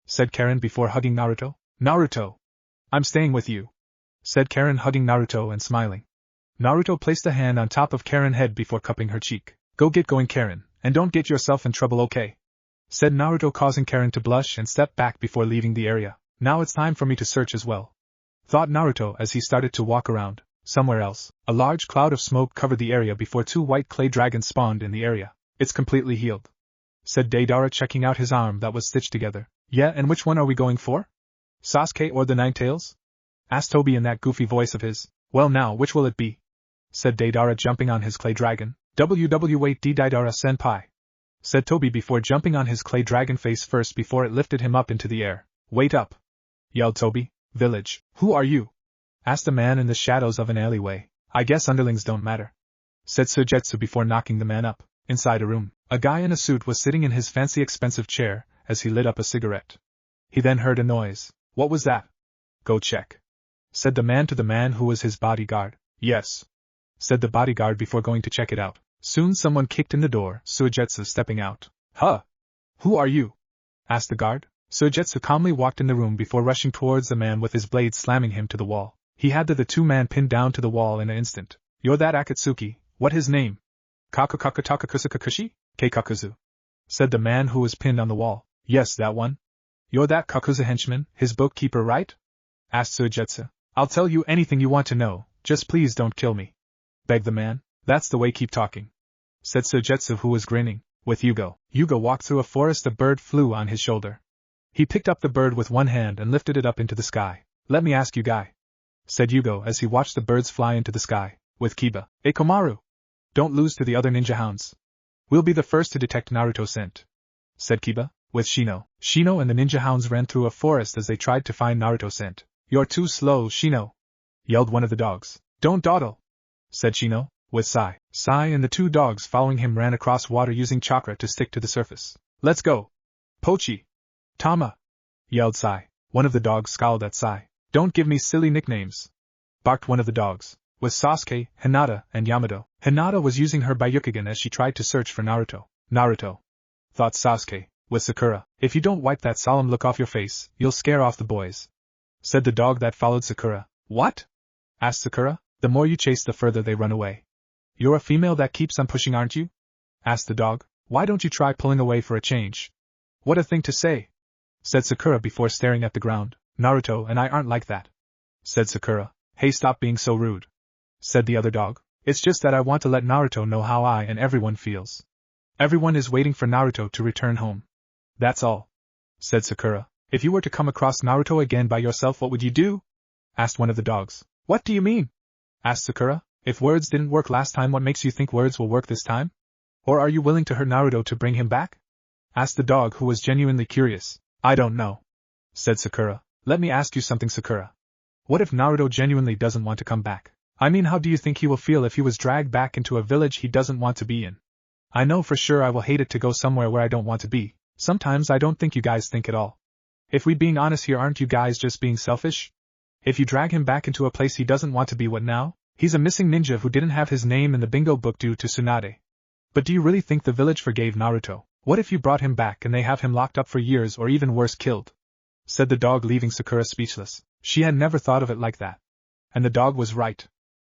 said Karen before hugging Naruto. Naruto, I'm staying with you, said Karen, hugging Naruto and smiling. Naruto placed a hand on top of Karen's head before cupping her cheek. Go get going, Karen, and don't get yourself in trouble, okay? Said Naruto, causing Karen to blush and step back before leaving the area. Now it's time for me to search as well, thought Naruto as he started to walk around. Somewhere else, a large cloud of smoke covered the area before 2 white clay dragons spawned in the area. It's completely healed, said Deidara, checking out his arm that was stitched together. Yeah, and which one are we going for? Sasuke or the Nine-Tails? Asked Tobi in that goofy voice of his. Well now, which will it be? Said Deidara, jumping on his clay dragon. Wait, Deidara-senpai, said Tobi before jumping on his clay dragon face first before it lifted him up into the air. Wait up, yelled Tobi. Village, who are you? Asked a man in the shadows of an alleyway. I guess underlings don't matter, said Suigetsu before knocking the man up. Inside a room, a guy in a suit was sitting in his fancy expensive chair as he lit up a cigarette. He then heard a noise. What was that? Go check, said the man to the man who was his bodyguard. Yes, said the bodyguard before going to check it out. Soon someone kicked in the door, Suigetsu stepping out. Huh? Who are you? asked the guard. Suigetsu calmly walked in the room before rushing towards the man with his blade slamming him to the wall. He had the two-man pinned down to the wall in an instant. You're that Akatsuki, what his name? Kakakakatakakusakakushi? Keikakuzu, said the man who was pinned on the wall. Yes, that one. You're that Kakuzu henchman, his bookkeeper, right? asked Suigetsu. I'll tell you anything you want to know, just please don't kill me, begged the man. That's the way, keep talking, said Suigetsu, who was grinning. With Yugo. Yugo walked through a forest. A bird flew on his shoulder. He picked up the bird with one hand and lifted it up into the sky. Let me ask you, guy, said Yugo as he watched the birds fly into the sky. With Kiba. Komaru. Don't lose to the other ninja hounds. We'll be the first to detect Naruto scent, said Kiba. With Shino. Shino and the ninja hounds ran through a forest as they tried to find Naruto scent. You're too slow, Shino, yelled one of the dogs. Don't dawdle, said Shino. With Sai. Sai and the two dogs following him ran across water using chakra to stick to the surface. Let's go. Pochi. Tama, yelled Sai. One of the dogs scowled at Sai. Don't give me silly nicknames, barked one of the dogs. With Sasuke, Hinata, and Yamato. Hinata was using her Byakugan as she tried to search for Naruto. Naruto, thought Sasuke. With Sakura. If you don't wipe that solemn look off your face, you'll scare off the boys, said the dog that followed Sakura. What? asked Sakura. The more you chase, the further they run away. You're a female that keeps on pushing, aren't you? asked the dog. Why don't you try pulling away for a change? What a thing to say, said Sakura before staring at the ground. Naruto and I aren't like that, said Sakura. Hey, stop being so rude, said the other dog. It's just that I want to let Naruto know how I and everyone feels. Everyone is waiting for Naruto to return home. That's all, said Sakura. If you were to come across Naruto again by yourself, what would you do? asked one of the dogs. What do you mean? asked Sakura. If words didn't work last time, what makes you think words will work this time? Or are you willing to hurt Naruto to bring him back? asked the dog, who was genuinely curious. I don't know, said Sakura. Let me ask you something, Sakura. What if Naruto genuinely doesn't want to come back? I mean, how do you think he will feel if he was dragged back into a village he doesn't want to be in? I know for sure I will hate it to go somewhere where I don't want to be. Sometimes I don't think you guys think at all. If we being honest here, aren't you guys just being selfish? If you drag him back into a place he doesn't want to be, what now? He's a missing ninja who didn't have his name in the bingo book due to Tsunade. But do you really think the village forgave Naruto? What if you brought him back and they have him locked up for years, or even worse, killed? Said the dog, leaving Sakura speechless. She had never thought of it like that. And the dog was right.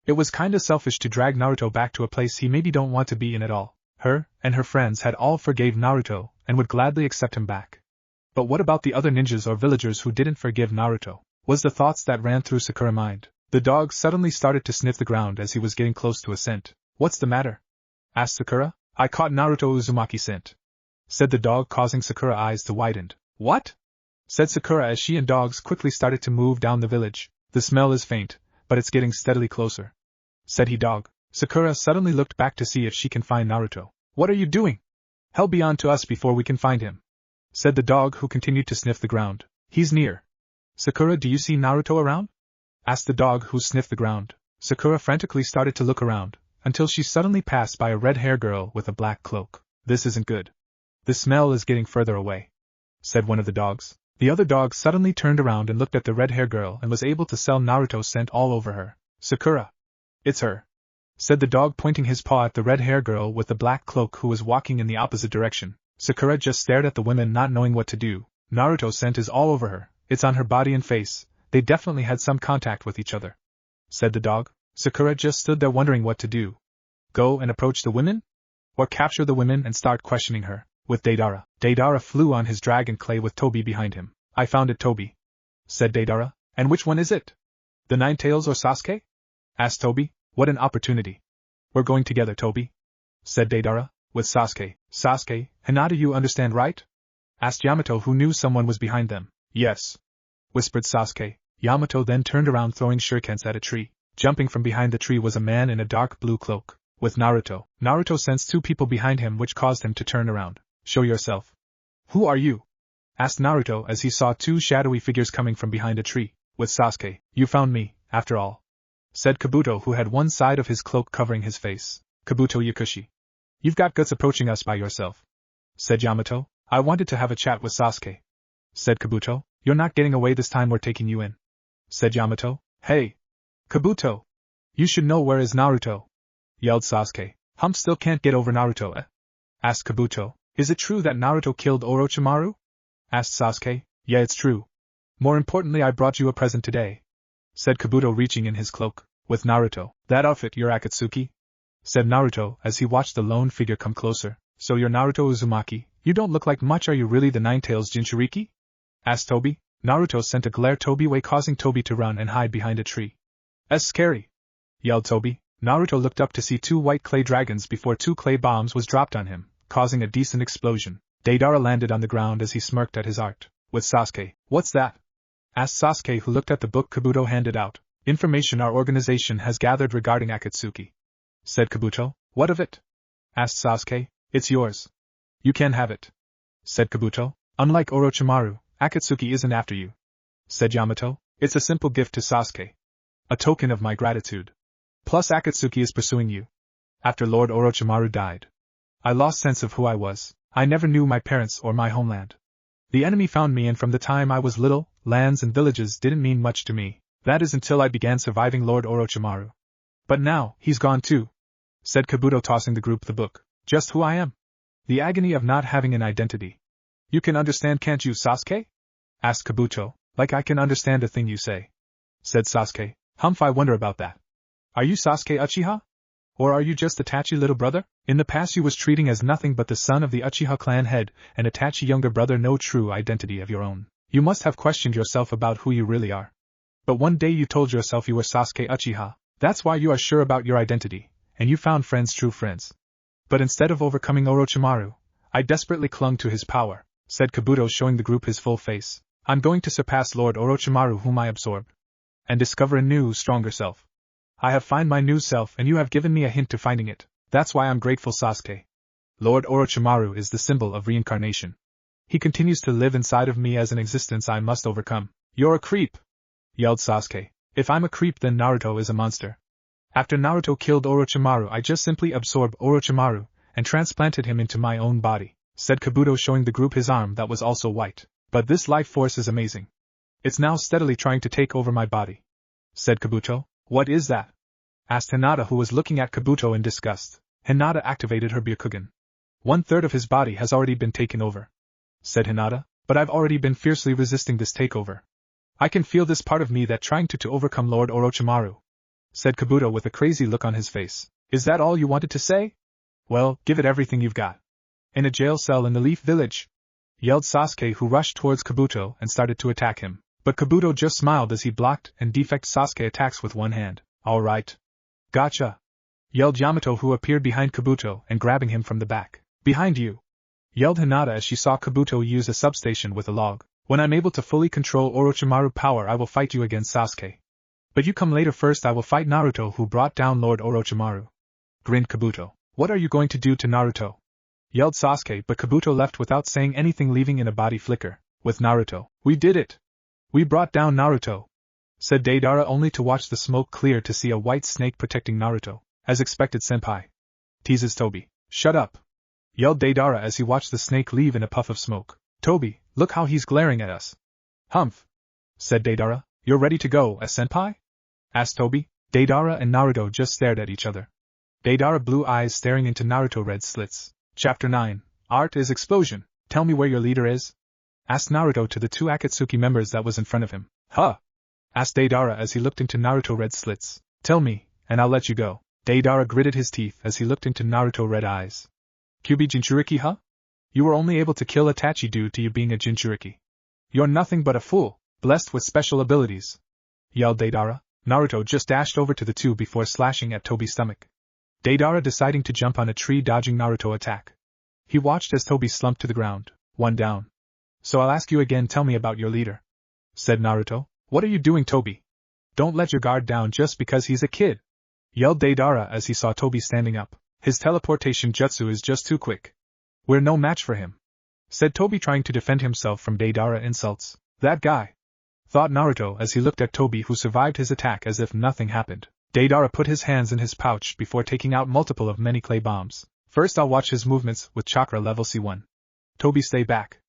It was kinda selfish to drag Naruto back to a place he maybe don't want to be in at all. Her and her friends had all forgave Naruto and would gladly accept him back. But what about the other ninjas or villagers who didn't forgive Naruto? Was the thoughts that ran through Sakura's mind. The dog suddenly started to sniff the ground as he was getting close to a scent. What's the matter? asked Sakura. I caught Naruto Uzumaki scent, said the dog, causing Sakura's eyes to widen. What? said Sakura as she and dogs quickly started to move down the village. The smell is faint, but it's getting steadily closer, said he. Dog. Sakura suddenly looked back to see if she can find Naruto. What are you doing? Hell be on to us before we can find him, said the dog, who continued to sniff the ground. He's near. Sakura, do you see Naruto around? asked the dog, who sniffed the ground. Sakura frantically started to look around, until she suddenly passed by a red-haired girl with a black cloak. This isn't good. The smell is getting further away, said one of the dogs. The other dog suddenly turned around and looked at the red-haired girl and was able to smell Naruto's scent all over her. Sakura. It's her, said the dog, pointing his paw at the red-haired girl with the black cloak who was walking in the opposite direction. Sakura just stared at the women, not knowing what to do. Naruto's scent is all over her. It's on her body and face. They definitely had some contact with each other, said the dog. Sakura just stood there wondering what to do. Go and approach the women? Or capture the women and start questioning her? With Deidara. Deidara flew on his dragon clay with Toby behind him. I found it, Toby, said Deidara. And which one is it? The Nine-Tails or Sasuke? asked Toby. What an opportunity. We're going together, Toby, said Deidara. With Sasuke. Sasuke, Hinata, you understand, right? asked Yamato, who knew someone was behind them. Yes, whispered Sasuke. Yamato then turned around, throwing shurikens at a tree. Jumping from behind the tree was a man in a dark blue cloak. With Naruto. Naruto sensed two people behind him, which caused him to turn around. Show yourself. Who are you? asked Naruto as he saw two shadowy figures coming from behind a tree. With Sasuke. You found me, after all, said Kabuto, who had one side of his cloak covering his face. Kabuto Yakushi. You've got guts approaching us by yourself, said Yamato. I wanted to have a chat with Sasuke, said Kabuto. You're not getting away this time, we're taking you in, said Yamato. Hey! Kabuto! You should know, where is Naruto? Yelled Sasuke. Still can't get over Naruto, eh? Asked Kabuto. Is it true that Naruto killed Orochimaru? Asked Sasuke. Yeah, it's true. More importantly, I brought you a present today, said Kabuto, reaching in his cloak. With Naruto. That outfit, you're Akatsuki? Said Naruto as he watched the lone figure come closer. So you're Naruto Uzumaki? You don't look like much. Are you really the Nine-Tails Jinchuriki? Asked Tobi. Naruto sent a glare Tobi way, causing Tobi to run and hide behind a tree. Scary! Yelled Tobi. Naruto looked up to see 2 white clay dragons before 2 clay bombs was dropped on him, causing a decent explosion. Deidara landed on the ground as he smirked at his art. With Sasuke. What's that? Asked Sasuke, who looked at the book Kabuto handed out. Information our organization has gathered regarding Akatsuki, said Kabuto. What of it? Asked Sasuke. It's yours. You can have it, said Kabuto. Unlike Orochimaru, Akatsuki isn't after you, said Yamato. It's a simple gift to Sasuke. A token of my gratitude. Plus Akatsuki is pursuing you. After Lord Orochimaru died, I lost sense of who I was. I never knew my parents or my homeland. The enemy found me, and from the time I was little, lands and villages didn't mean much to me. That is until I began surviving Lord Orochimaru. But now, he's gone too, said Kabuto, tossing the group the book. Just who I am. The agony of not having an identity. You can understand, can't you, Sasuke? Asked Kabuto. Like I can understand a thing you say, said Sasuke. I wonder about that. Are you Sasuke Uchiha? Or are you just Itachi little brother? In the past you was treating as nothing but the son of the Uchiha clan head, and Itachi younger brother, no true identity of your own. You must have questioned yourself about who you really are. But one day you told yourself you were Sasuke Uchiha. That's why you are sure about your identity, and you found friends, true friends. But instead of overcoming Orochimaru, I desperately clung to his power, said Kabuto, showing the group his full face. I'm going to surpass Lord Orochimaru, whom I absorbed, and discover a new, stronger self. I have found my new self, and you have given me a hint to finding it. That's why I'm grateful, Sasuke. Lord Orochimaru is the symbol of reincarnation. He continues to live inside of me as an existence I must overcome. You're a creep, yelled Sasuke. If I'm a creep, then Naruto is a monster. After Naruto killed Orochimaru, I just simply absorbed Orochimaru and transplanted him into my own body, said Kabuto, showing the group his arm that was also white. But this life force is amazing. It's now steadily trying to take over my body, said Kabuto. What is that? Asked Hinata, who was looking at Kabuto in disgust. Hinata activated her Byakugan. 1/3 of his body has already been taken over, said Hinata, but I've already been fiercely resisting this takeover. I can feel this part of me that trying to overcome Lord Orochimaru, said Kabuto with a crazy look on his face. Is that all you wanted to say? Well, give it everything you've got. In a jail cell in the Leaf Village, yelled Sasuke, who rushed towards Kabuto and started to attack him. But Kabuto just smiled as he blocked and deflected Sasuke attacks with one hand. All right. Gotcha, yelled Yamato, who appeared behind Kabuto and grabbing him from the back. Behind you, yelled Hinata as she saw Kabuto use a substation with a log. When I'm able to fully control Orochimaru power, I will fight you against Sasuke. But you come later. First I will fight Naruto, who brought down Lord Orochimaru, grinned Kabuto. What are you going to do to Naruto? Yelled Sasuke, but Kabuto left without saying anything, leaving in a body flicker. With Naruto. We did it. We brought down Naruto, said Deidara, only to watch the smoke clear to see a white snake protecting Naruto. As expected, senpai, teases Tobi. Shut up, yelled Deidara as he watched the snake leave in a puff of smoke. Tobi, look how he's glaring at us. Humph, said Deidara. You're ready to go, senpai? Asked Tobi. Deidara and Naruto just stared at each other. Deidara blue eyes staring into Naruto red slits. Chapter 9. Art is Explosion. Tell me where your leader is? Asked Naruto to the 2 Akatsuki members that was in front of him. Huh? Asked Deidara as he looked into Naruto red slits. Tell me, and I'll let you go. Deidara gritted his teeth as he looked into Naruto red eyes. Kyuubi Jinchuriki, huh? You were only able to kill Itachi due to you being a Jinchuriki. You're nothing but a fool, blessed with special abilities, yelled Deidara. Naruto just dashed over to the 2 before slashing at Tobi's stomach. Deidara deciding to jump on a tree, dodging Naruto attack. He watched as Tobi slumped to the ground, 1 down. So I'll ask you again, tell me about your leader, said Naruto. What are you doing, Tobi? Don't let your guard down just because he's a kid, yelled Deidara as he saw Tobi standing up. His teleportation jutsu is just too quick. We're no match for him, said Tobi, trying to defend himself from Deidara insults. That guy, thought Naruto as he looked at Tobi, who survived his attack as if nothing happened. Deidara put his hands in his pouch before taking out multiple of many clay bombs. First I'll watch his movements with chakra level C1. Toby, stay back,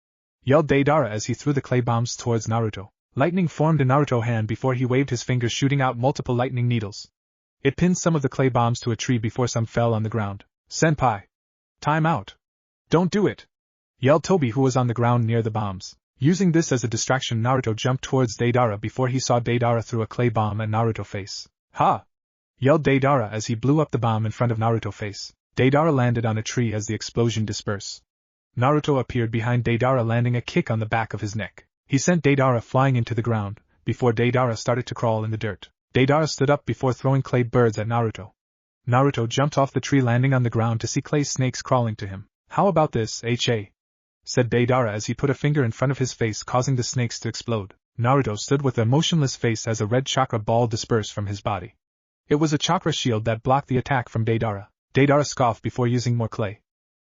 yelled Deidara as he threw the clay bombs towards Naruto. Lightning formed in Naruto's hand before he waved his fingers, shooting out multiple lightning needles. It pinned some of the clay bombs to a tree before some fell on the ground. Senpai! Time out! Don't do it! Yelled Toby, who was on the ground near the bombs. Using this as a distraction, Naruto jumped towards Deidara before he saw Deidara throw a clay bomb at Naruto's face. Ha! Yelled Deidara as he blew up the bomb in front of Naruto's face. Deidara landed on a tree as the explosion dispersed. Naruto appeared behind Deidara, landing a kick on the back of his neck. He sent Deidara flying into the ground, before Deidara started to crawl in the dirt. Deidara stood up before throwing clay birds at Naruto. Naruto jumped off the tree, landing on the ground to see clay snakes crawling to him. How about this, HA? Said Deidara as he put a finger in front of his face, causing the snakes to explode. Naruto stood with a motionless face as a red chakra ball dispersed from his body. It was a chakra shield that blocked the attack from Deidara. Deidara scoffed before using more clay.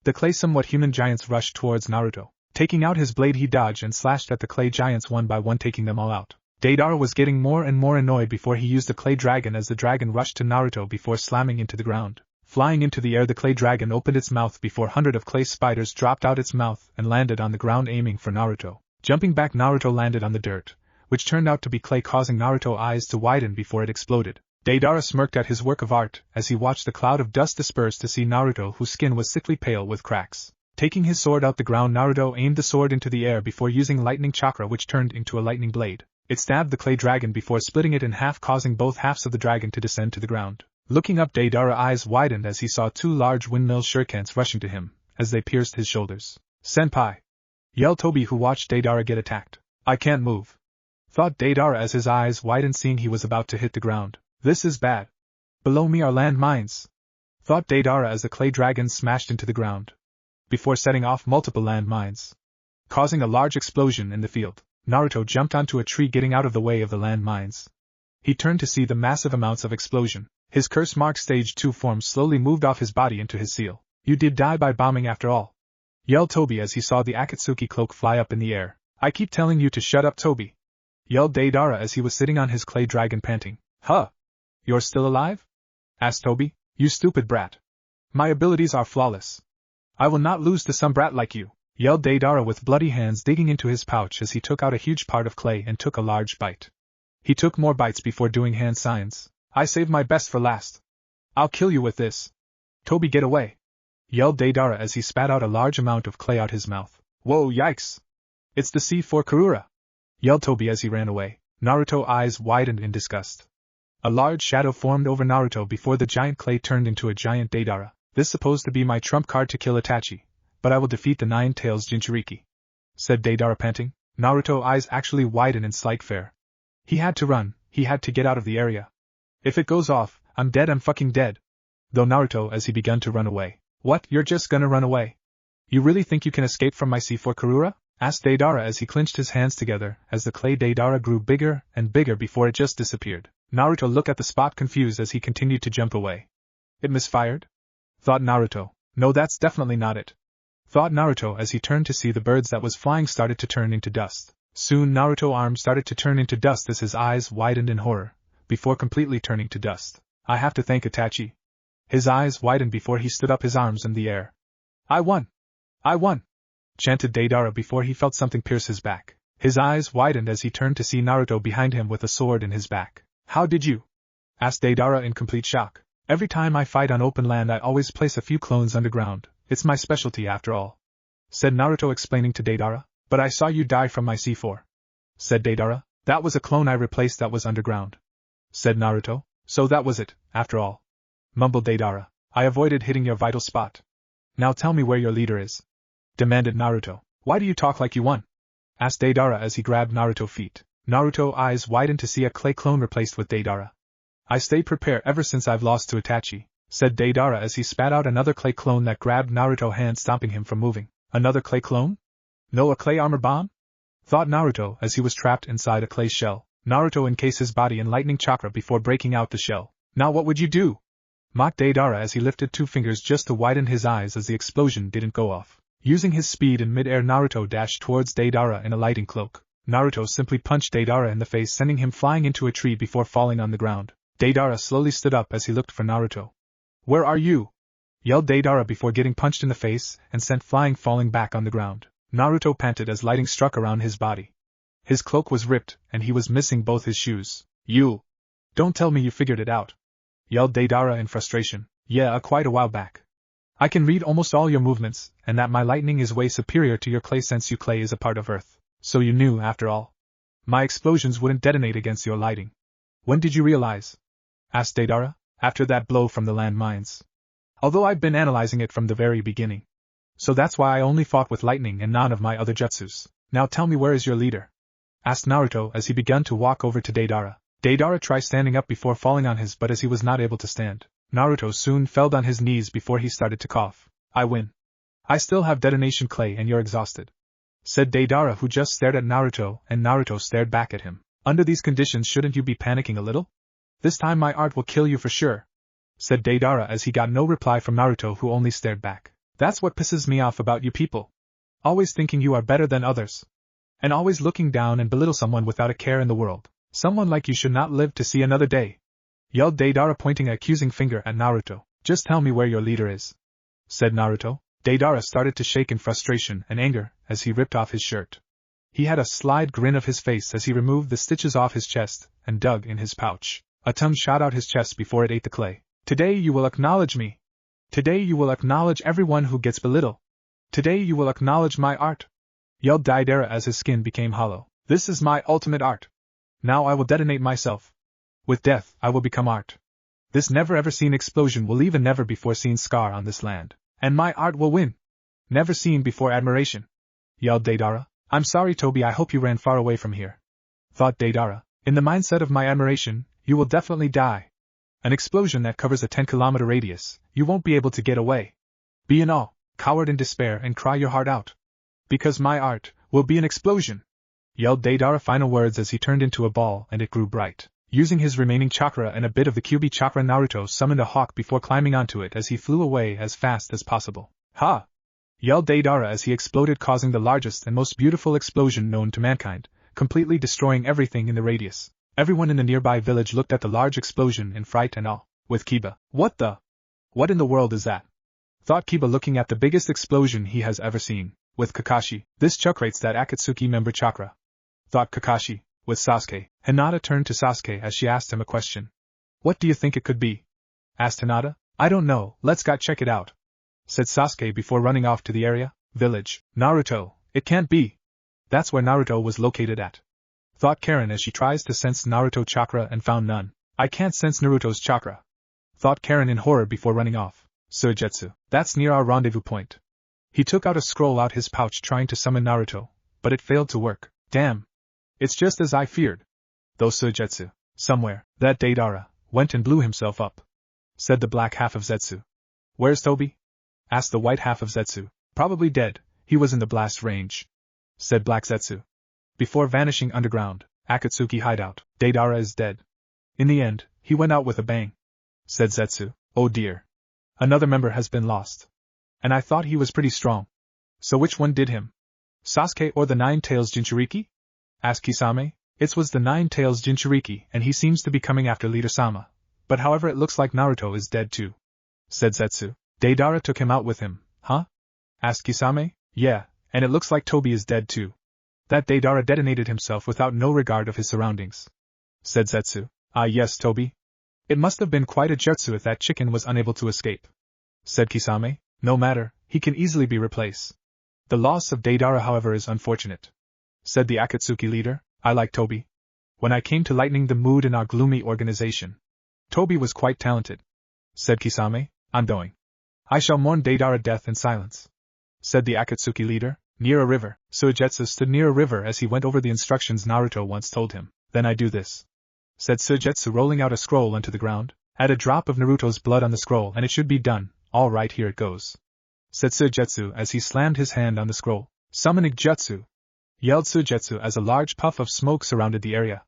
The clay somewhat human giants rushed towards Naruto. Taking out his blade, he dodged and slashed at the clay giants one by one, taking them all out. Deidara was getting more and more annoyed before he used the clay dragon as the dragon rushed to Naruto before slamming into the ground. Flying into the air, the clay dragon opened its mouth before hundreds of clay spiders dropped out its mouth and landed on the ground, aiming for Naruto. Jumping back, Naruto landed on the dirt, which turned out to be clay, causing Naruto's eyes to widen before it exploded. Deidara smirked at his work of art as he watched the cloud of dust disperse to see Naruto, whose skin was sickly pale with cracks. Taking his sword out the ground, Naruto aimed the sword into the air before using lightning chakra, which turned into a lightning blade. It stabbed the clay dragon before splitting it in half, causing both halves of the dragon to descend to the ground. Looking up, Deidara's eyes widened as he saw two large windmill shurikens rushing to him, as they pierced his shoulders. Senpai! Yelled Toby, who watched Deidara get attacked. I can't move, thought Deidara as his eyes widened, seeing he was about to hit the ground. This is bad. Below me are land mines, thought Deidara as the clay dragon smashed into the ground, before setting off multiple land mines, causing a large explosion in the field. Naruto jumped onto a tree, getting out of the way of the land mines. He turned to see the massive amounts of explosion. His curse mark stage 2 form slowly moved off his body into his seal. You did die by bombing after all, yelled Toby as he saw the Akatsuki cloak fly up in the air. I keep telling you to shut up, Toby, yelled Deidara as he was sitting on his clay dragon, panting. Huh? You're still alive? Asked Toby. You stupid brat. My abilities are flawless. I will not lose to some brat like you, yelled Deidara with bloody hands, digging into his pouch as he took out a huge part of clay and took a large bite. He took more bites before doing hand signs. I saved my best for last. I'll kill you with this. Toby, get away, yelled Deidara as he spat out a large amount of clay out his mouth. Whoa, yikes. It's the C4 Karura, yelled Toby as he ran away. Naruto's eyes widened in disgust. A large shadow formed over Naruto before the giant clay turned into a giant Deidara. This is supposed to be my trump card to kill Itachi, but I will defeat the Nine-Tails Jinchuriki, said Deidara, panting. Naruto's eyes actually widened in slight fear. He had to run, he had to get out of the area. If it goes off, I'm dead, I'm fucking dead. Though Naruto as he began to run away. What, you're just gonna run away? You really think you can escape from my C4 Karura? Asked Deidara as he clenched his hands together as the clay Deidara grew bigger and bigger before it just disappeared. Naruto looked at the spot, confused as he continued to jump away. It misfired? Thought Naruto. No, that's definitely not it, thought Naruto as he turned to see the birds that was flying started to turn into dust. Soon Naruto's arms started to turn into dust as his eyes widened in horror, before completely turning to dust. I have to thank Itachi. His eyes widened before he stood up, his arms in the air. I won! I won! Chanted Deidara before he felt something pierce his back. His eyes widened as he turned to see Naruto behind him with a sword in his back. How did you? Asked Deidara in complete shock. Every time I fight on open land, I always place a few clones underground. It's my specialty after all, said Naruto, explaining to Deidara. But I saw you die from my C4, said Deidara. That was a clone I replaced that was underground, said Naruto. So that was it, after all, mumbled Deidara. I avoided hitting your vital spot. Now tell me where your leader is, demanded Naruto. Why do you talk like you won? Asked Deidara as he grabbed Naruto's feet. Naruto's eyes widened to see a clay clone replaced with Deidara. I stay prepared ever since I've lost to Itachi, said Deidara as he spat out another clay clone that grabbed Naruto's hand, stopping him from moving. Another clay clone? No, a clay armor bomb? Thought Naruto as he was trapped inside a clay shell. Naruto encased his body in lightning chakra before breaking out the shell. Now what would you do? Mocked Deidara as he lifted two fingers just to widen his eyes as the explosion didn't go off. Using his speed in mid-air, Naruto dashed towards Deidara in a lightning cloak. Naruto simply punched Deidara in the face, sending him flying into a tree before falling on the ground. Deidara slowly stood up as he looked for Naruto. Where are you? Yelled Deidara before getting punched in the face and sent falling back on the ground. Naruto panted as lightning struck around his body. His cloak was ripped and he was missing both his shoes. You! Don't tell me you figured it out! Yelled Deidara in frustration. Yeah, quite a while back. I can read almost all your movements, and that my lightning is way superior to your clay since your clay is a part of earth. So you knew, after all. My explosions wouldn't detonate against your lighting. When did you realize? Asked Deidara, after that blow from the landmines. Although I've been analyzing it from the very beginning. So that's why I only fought with lightning and none of my other jutsus. Now tell me, where is your leader? Asked Naruto as he began to walk over to Deidara. Deidara tried standing up before falling on his butt as he was not able to stand. Naruto soon fell on his knees before he started to cough. I win. I still have detonation clay and you're exhausted. Said Deidara, who just stared at Naruto, and Naruto stared back at him. Under these conditions, shouldn't you be panicking a little? This time my art will kill you for sure. Said Deidara as he got no reply from Naruto, who only stared back. That's what pisses me off about you people. Always thinking you are better than others. And always looking down and belittle someone without a care in the world. Someone like you should not live to see another day. Yelled Deidara, pointing an accusing finger at Naruto. Just tell me where your leader is. Said Naruto. Deidara started to shake in frustration and anger as he ripped off his shirt. He had a sly grin of his face as he removed the stitches off his chest and dug in his pouch. A tongue shot out his chest before it ate the clay. Today you will acknowledge me. Today you will acknowledge everyone who gets belittled. Today you will acknowledge my art. Yelled Deidara as his skin became hollow. This is my ultimate art. Now I will detonate myself. With death I will become art. This never ever seen explosion will leave a never before seen scar on this land. And my art will win. Never seen before admiration. Yelled Deidara. I'm sorry Toby, I hope you ran far away from here. Thought Deidara. In the mindset of my admiration, you will definitely die. An explosion that covers a 10-kilometer radius, you won't be able to get away. Be in awe, cowered in despair and cry your heart out. Because my art will be an explosion. Yelled Deidara, final words as he turned into a ball and it grew bright. Using his remaining chakra and a bit of the Kyuubi chakra, Naruto summoned a hawk before climbing onto it as he flew away as fast as possible. Ha! Yelled Deidara as he exploded, causing the largest and most beautiful explosion known to mankind, completely destroying everything in the radius. Everyone in the nearby village looked at the large explosion in fright and awe. With Kiba. What in the world is that? Thought Kiba, looking at the biggest explosion he has ever seen. With Kakashi. This chuckrates that Akatsuki member chakra. Thought Kakashi. With Sasuke. Hinata turned to Sasuke as she asked him a question. What do you think it could be? Asked Hinata. I don't know, let's go check it out. Said Sasuke before running off to the area. Village. Naruto. It can't be. That's where Naruto was located at. Thought Karen as she tries to sense Naruto chakra and found none. I can't sense Naruto's chakra. Thought Karen in horror before running off. Suigetsu. That's near our rendezvous point. He took out a scroll out his pouch trying to summon Naruto, but it failed to work. Damn. It's just as I feared. Though Suigetsu, somewhere, that Deidara, went and blew himself up. Said the black half of Zetsu. Where's Toby? Asked the white half of Zetsu. Probably dead, he was in the blast range. Said Black Zetsu. Before vanishing underground, Akatsuki hideout. Deidara is dead. In the end, he went out with a bang. Said Zetsu. Oh dear. Another member has been lost. And I thought he was pretty strong. So which one did him? Sasuke or the Nine-Tails Jinchuriki? Asked Kisame. It was the Nine-Tails Jinchuriki, and he seems to be coming after Leader Sama. But however, it looks like Naruto is dead too. Said Zetsu. Deidara took him out with him, huh? Asked Kisame. Yeah, and it looks like Toby is dead too. That Deidara detonated himself without no regard of his surroundings. Said Zetsu. Ah yes, Toby. It must have been quite a jutsu if that chicken was unable to escape. Said Kisame. No matter, he can easily be replaced. The loss of Deidara, however, is unfortunate. Said the Akatsuki leader. I like Toby. When I came to lightening the mood in our gloomy organization, Toby was quite talented. Said Kisame. I'm going. I shall mourn Deidara death in silence. Said the Akatsuki leader. Near a river. Suigetsu stood near a river as he went over the instructions Naruto once told him. Then I do this. Said Suigetsu, rolling out a scroll onto the ground. Add a drop of Naruto's blood on the scroll and it should be done. All right, here it goes. Said Suigetsu as he slammed his hand on the scroll. Summoning jutsu. Yelled Suigetsu as a large puff of smoke surrounded the area.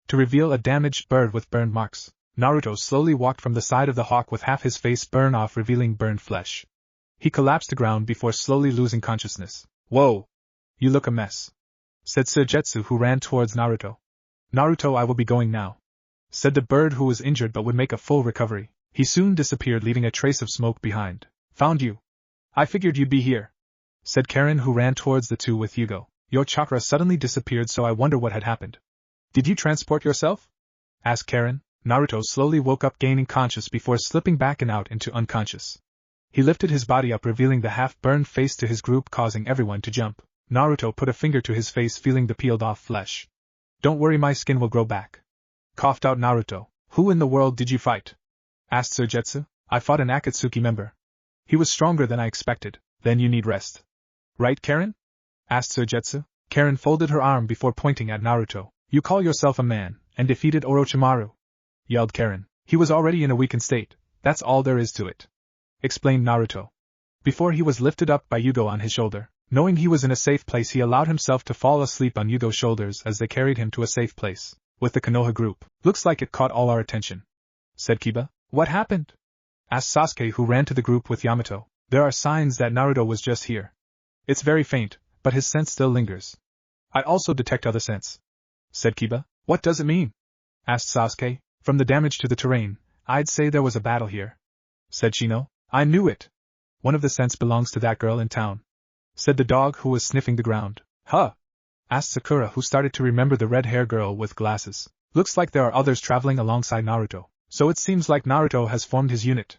To reveal a damaged bird with burned marks. Naruto slowly walked from the side of the hawk with half his face burned off, revealing burned flesh. He collapsed to the ground before slowly losing consciousness. Whoa! You look a mess. Said Suigetsu, who ran towards Naruto. Naruto, I will be going now. said the bird who was injured but would make a full recovery. He soon disappeared, leaving a trace of smoke behind. Found you. I figured you'd be here, said Karen, who ran towards the two with Yugo. Your chakra suddenly disappeared, so I wonder what had happened. Did you transport yourself? Asked Karen. Naruto slowly woke up, gaining conscious before slipping back and out into unconscious. He lifted his body up, revealing the half-burned face to his group, causing everyone to jump. Naruto put a finger to his face, feeling the peeled-off flesh. Don't worry, my skin will grow back. Coughed out Naruto. Who in the world did you fight? Asked Suigetsu. I fought an Akatsuki member. He was stronger than I expected. Then you need rest. Right, Karen? Asked Suigetsu. Karen folded her arm before pointing at Naruto. You call yourself a man, and defeated Orochimaru? Yelled Karen. He was already in a weakened state, that's all there is to it. Explained Naruto. Before he was lifted up by Yugo on his shoulder. Knowing he was in a safe place, he allowed himself to fall asleep on Yugo's shoulders as they carried him to a safe place. With the Konoha group. Looks like it caught all our attention, said Kiba. What happened? Asked Sasuke, who ran to the group with Yamato. There are signs that Naruto was just here. It's very faint, but his scent still lingers. I also detect other scents, said Kiba. What does it mean? Asked Sasuke. From the damage to the terrain, I'd say there was a battle here, said Shino. I knew it. One of the scents belongs to that girl in town, said the dog who was sniffing the ground. Huh? Asked Sakura, who started to remember the red-haired girl with glasses. Looks like there are others traveling alongside Naruto, so it seems like Naruto has formed his unit.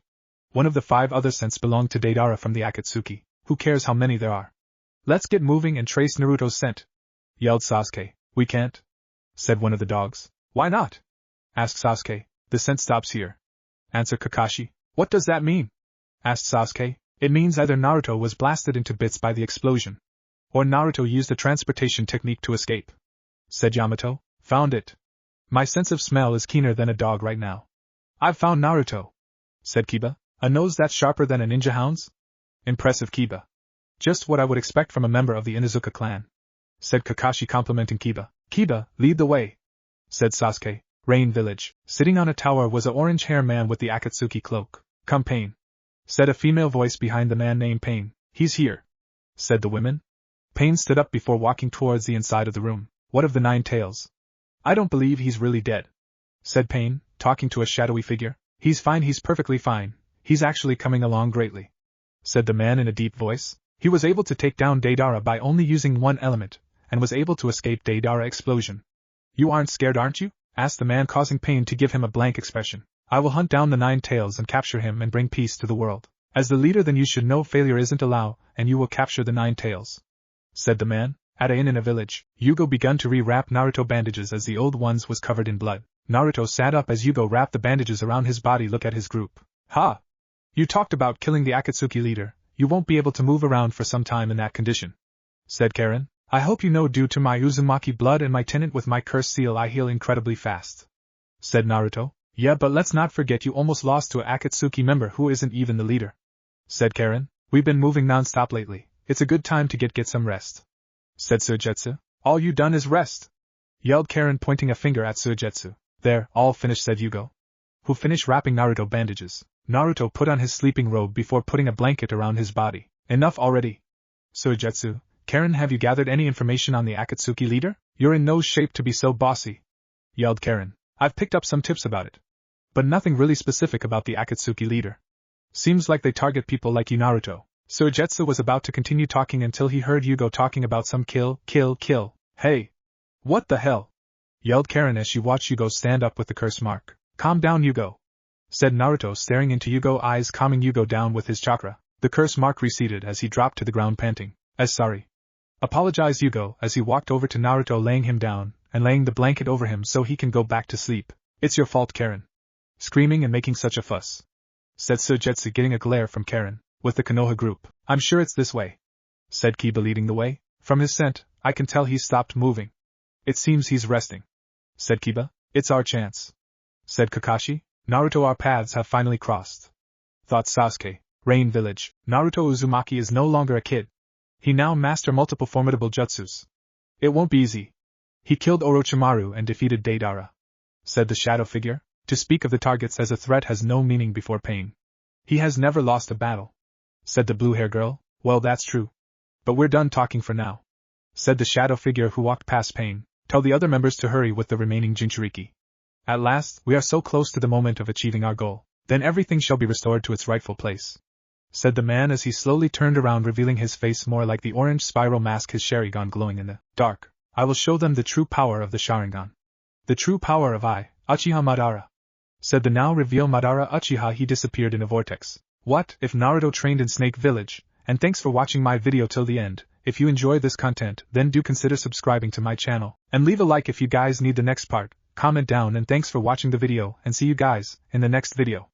One of the 5 other scents belonged to Deidara from the Akatsuki. Who cares how many there are? Let's get moving and trace Naruto's scent, yelled Sasuke. We can't, said one of the dogs. Why not? Asked Sasuke. The scent stops here, answered Kakashi. What does that mean? Asked Sasuke. It means either Naruto was blasted into bits by the explosion, or Naruto used a transportation technique to escape, said Yamato. Found it. My sense of smell is keener than a dog right now. I've found Naruto, said Kiba. A nose that's sharper than a ninja hound's? Impressive, Kiba. Just what I would expect from a member of the Inuzuka clan, said Kakashi, complimenting Kiba. Kiba, lead the way, said Sasuke. Rain Village. Sitting on a tower was a orange-haired man with the Akatsuki cloak. Come, Pain, said a female voice behind the man named Pain. He's here, said the women. Pain stood up before walking towards the inside of the room. What of the 9 tails? I don't believe he's really dead, said Pain, talking to a shadowy figure. He's fine, he's perfectly fine. He's actually coming along greatly, said the man in a deep voice. He was able to take down Deidara by only using one element, and was able to escape Deidara explosion. You aren't scared, aren't you? Asked the man, causing Pain to give him a blank expression. I will hunt down the 9 tails and capture him and bring peace to the world. As the leader, then you should know failure isn't allowed, and you will capture the 9 tails, said the man. At a inn in a village, Yugo began to re-wrap Naruto bandages as the old ones was covered in blood. Naruto sat up as Yugo wrapped the bandages around his body. Look at his group. Ha! You talked about killing the Akatsuki leader. You won't be able to move around for some time in that condition, said Karen. I hope you know, due to my Uzumaki blood and my tenet with my cursed seal, I heal incredibly fast, said Naruto. Yeah, but let's not forget you almost lost to an Akatsuki member who isn't even the leader, said Karen. We've been moving non-stop lately. It's a good time to get some rest, said Suigetsu. All you done is rest, yelled Karen, pointing a finger at Suigetsu. There, all finished, said Yugo, who finished wrapping Naruto bandages. Naruto put on his sleeping robe before putting a blanket around his body. Enough already, Suigetsu. Karen, have you gathered any information on the Akatsuki leader? You're in no shape to be so bossy, yelled Karen. I've picked up some tips about it, but nothing really specific about the Akatsuki leader. Seems like they target people like you, Naruto. Suigetsu was about to continue talking until he heard Yugo talking about some kill. Hey! What the hell? Yelled Karen as she watched Yugo stand up with the curse mark. Calm down, Yugo, said Naruto, staring into Yugo's eyes, calming Yugo down with his chakra. The curse mark receded as he dropped to the ground, panting. Sorry, apologized Yugo as he walked over to Naruto, laying him down and laying the blanket over him so he can go back to sleep. It's your fault, Karen. Screaming and making such a fuss, said Suigetsu, getting a glare from Karen. With the Konoha group, I'm sure it's this way, said Kiba, leading the way. From his scent, I can tell he's stopped moving. It seems he's resting, said Kiba. It's our chance, said Kakashi. Naruto, our paths have finally crossed, thought Sasuke. Rain Village. Naruto Uzumaki is no longer a kid. He now master multiple formidable jutsus. It won't be easy. He killed Orochimaru and defeated Deidara, said the shadow figure. To speak of the targets as a threat has no meaning before Pain. He has never lost a battle, said the blue-haired girl. Well, that's true. But we're done talking for now, said the shadow figure who walked past Pain. Tell the other members to hurry with the remaining Jinchuriki. At last, we are so close to the moment of achieving our goal. Then everything shall be restored to its rightful place," said the man as he slowly turned around, revealing his face more like the orange spiral mask, his Sharingan glowing in the dark. "I will show them the true power of the Sharingan. The true power of Uchiha Madara," said the now revealed Madara Uchiha. He disappeared in a vortex. What if Naruto trained in Snake Village? And thanks for watching my video till the end. If you enjoy this content, then do consider subscribing to my channel, and leave a like if you guys need the next part. Comment down, and thanks for watching the video, and see you guys in the next video.